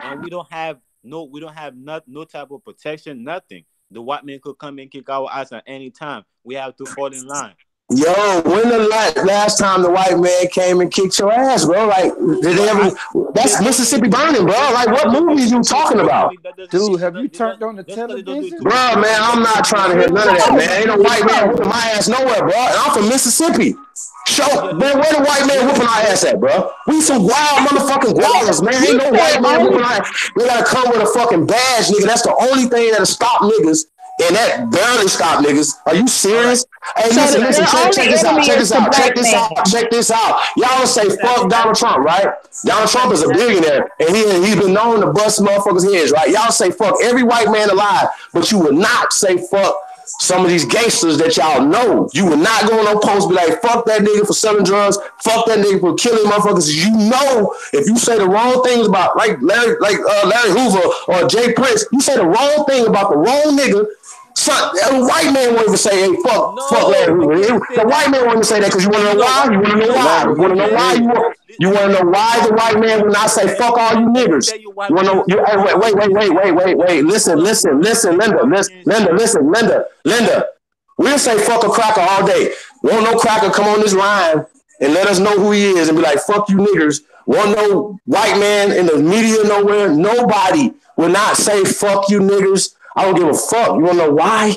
and we don't have no type of protection, nothing. The white man could come and kick our ass at any time. We have to fall in line. Yo, when the last time the white man came and kicked your ass, bro? Like, did they ever? That's Mississippi Burning, bro. Like, what movie are you talking about? Dude, have you turned on the television? Bro, man, I'm not trying to hear none of that, man. Ain't no white man whooping my ass nowhere, bro. And I'm from Mississippi. Man, where the white man whooping our ass at, bro? We some wild motherfucking guys, man. Ain't no white man whooping our ass. They gotta come with a fucking badge, nigga. That's the only thing that'll stop niggas. And that barely stop niggas. Are you serious? Hey, listen, check this out. Y'all say fuck Donald Trump, right? Donald Trump is a billionaire, and he's been known to bust motherfuckers' heads, right? Y'all say fuck every white man alive, but you would not say fuck some of these gangsters that y'all know. You would not go on no post be like, fuck that nigga for selling drugs, fuck that nigga for killing motherfuckers. You know, if you say the wrong things about like Larry Hoover or Jay Prince, you say the wrong thing about the wrong nigga. Son, a white man won't even say, hey, fuck Larry Hoover. The white man won't even say that because you want to know why? You want to know why? You want to know why? You want to know why the white man will not say, fuck all you niggers? You want to know? Wait. Listen, Linda. We'll say fuck a cracker all day. Won't no cracker come on this line and let us know who he is and be like, fuck you niggers. Won't no white man in the media nowhere. Nobody will not say, fuck you niggers. I don't give a fuck. You wanna know why?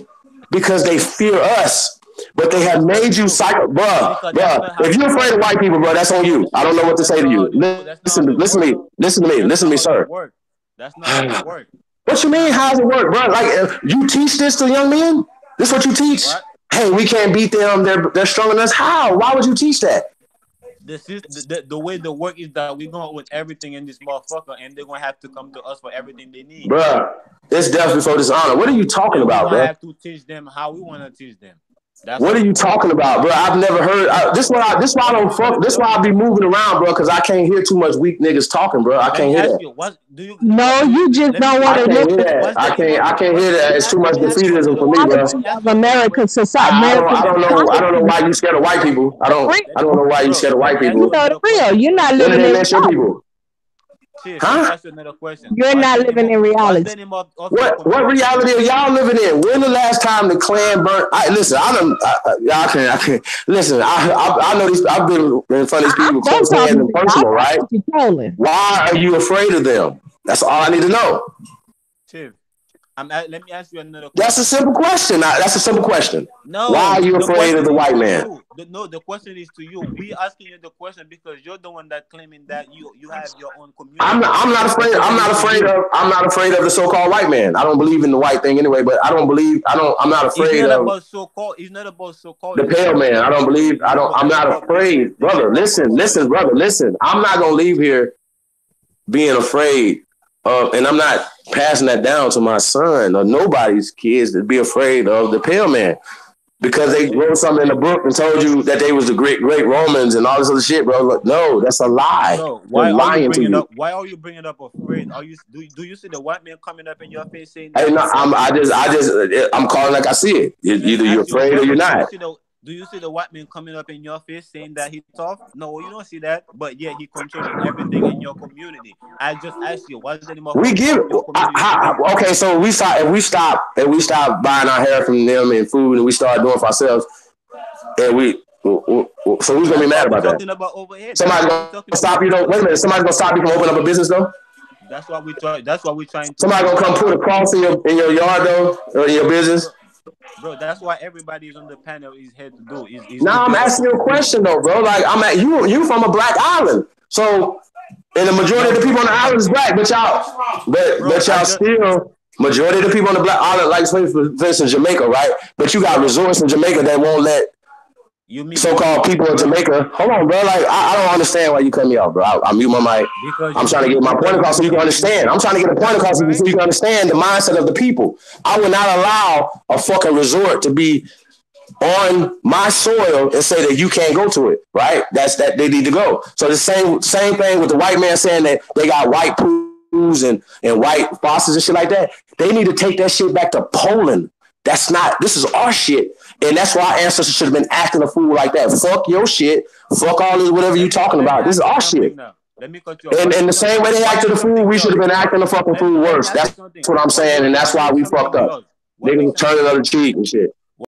Because they fear us. But they have made you psycho, bruh. If you're afraid of white people, bro, that's on you. I don't know what to say to you. Listen to me, sir. That's not how it works. What you mean? How does it work, bro? Like you teach this to young men? This is what you teach? What? Hey, we can't beat them. They're stronger than us. How? Why would you teach that? The way the work is that we're going with everything in this motherfucker, and they're gonna have to come to us for everything they need, bruh. It's definitely for dishonor. What are you talking about, bro? We have to teach them how we want to teach them. What are you talking about, bro? I've never heard. This why I don't fuck. This why I be moving around, bro, because I can't hear too much weak niggas talking, bro. I can't hear that. You just don't want to listen. I can't hear that. It's too much defeatism for me, bro. Of American society. I don't know why you scared of white people. I don't know why you scared of white people. You know the real. You're not living in people. Huh? You're not living in reality. What reality are y'all living in? When the last time the Klan burnt? I can't. Listen, I know these. I've been in front of these people close hands and personal, right? Why are you afraid of them? That's all I need to know. Chief, let me ask you another question. That's a simple question. That's a simple question. No. Why are you afraid of the white man? The question is to you. We asking you the question because you're the one that claiming that you have your own community. I'm not afraid of the so-called white man. I don't believe in the white thing anyway, but I'm not afraid it's not of about so-called. It's not about so-called. The pale man. I'm not afraid. Brother, listen, brother, listen. I'm not gonna leave here being afraid and I'm not passing that down to my son or nobody's kids to be afraid of the pale man. because they wrote something in the book and told you that they was the great Romans and all this other shit, bro. Look, no, that's a lie. Bro, They're why are you lying to bringing you. up? Why are you bringing up afraid? Are you do you see the white man coming up in your face saying Hey, that? no, I'm calling like I see it. Let Either me you're ask you a afraid or you're question. not. Do you see the white man coming up in your face saying that he's tough? No, you don't see that. But yet he controlling everything in your community. I just asked you, what's the name of We give your community today? okay. So we stop buying our hair from them and food, and we start doing it for ourselves, and so who's gonna be That's mad what we're about that? talking about over here. Somebody's That's what gonna we're talking stop about. you though. Wait a minute. Somebody's gonna stop you from opening up a business though. That's what we try. That's what we're trying to Somebody figure gonna come put a out. cross in your yard though, or in your business. Bro, that's why everybody is on the panel is here to do is to Now I'm develop asking you a business. question though, bro. Like I'm at you from a black island, so and the majority No, of the bro, people on the I island is black, but bro, I y'all just still majority of the people on the black island, like for instance Jamaica, right? But you got bro. resorts in Jamaica that won't let You mean so-called people in bro? Jamaica. Hold on, bro. Like I don't understand why you cut me off, bro. I mute my mic. Because I'm trying to get my point across so you can understand. I'm trying to get a point that's across so right. you can understand the mindset of the people. I would not allow a fucking resort to be on my soil and say that you can't go to it, right? That's that they need to go. So the same thing with the white man saying that they got white pools and white faucets and shit like that. They need to take that shit back to Poland. This is our shit. And that's why our ancestors should have been acting a fool like that. Fuck your shit. Fuck all this, whatever you talking Let me about. This is ask you our something shit. now. Let me cut you off. And the same way they What acted makes a fool, something we should yours? have been acting a fucking fool Let me worse. ask you That's something. what I'm saying. And that's What why makes we something fucked up. yours? What makes Niggas turning something the other yours? cheek and shit.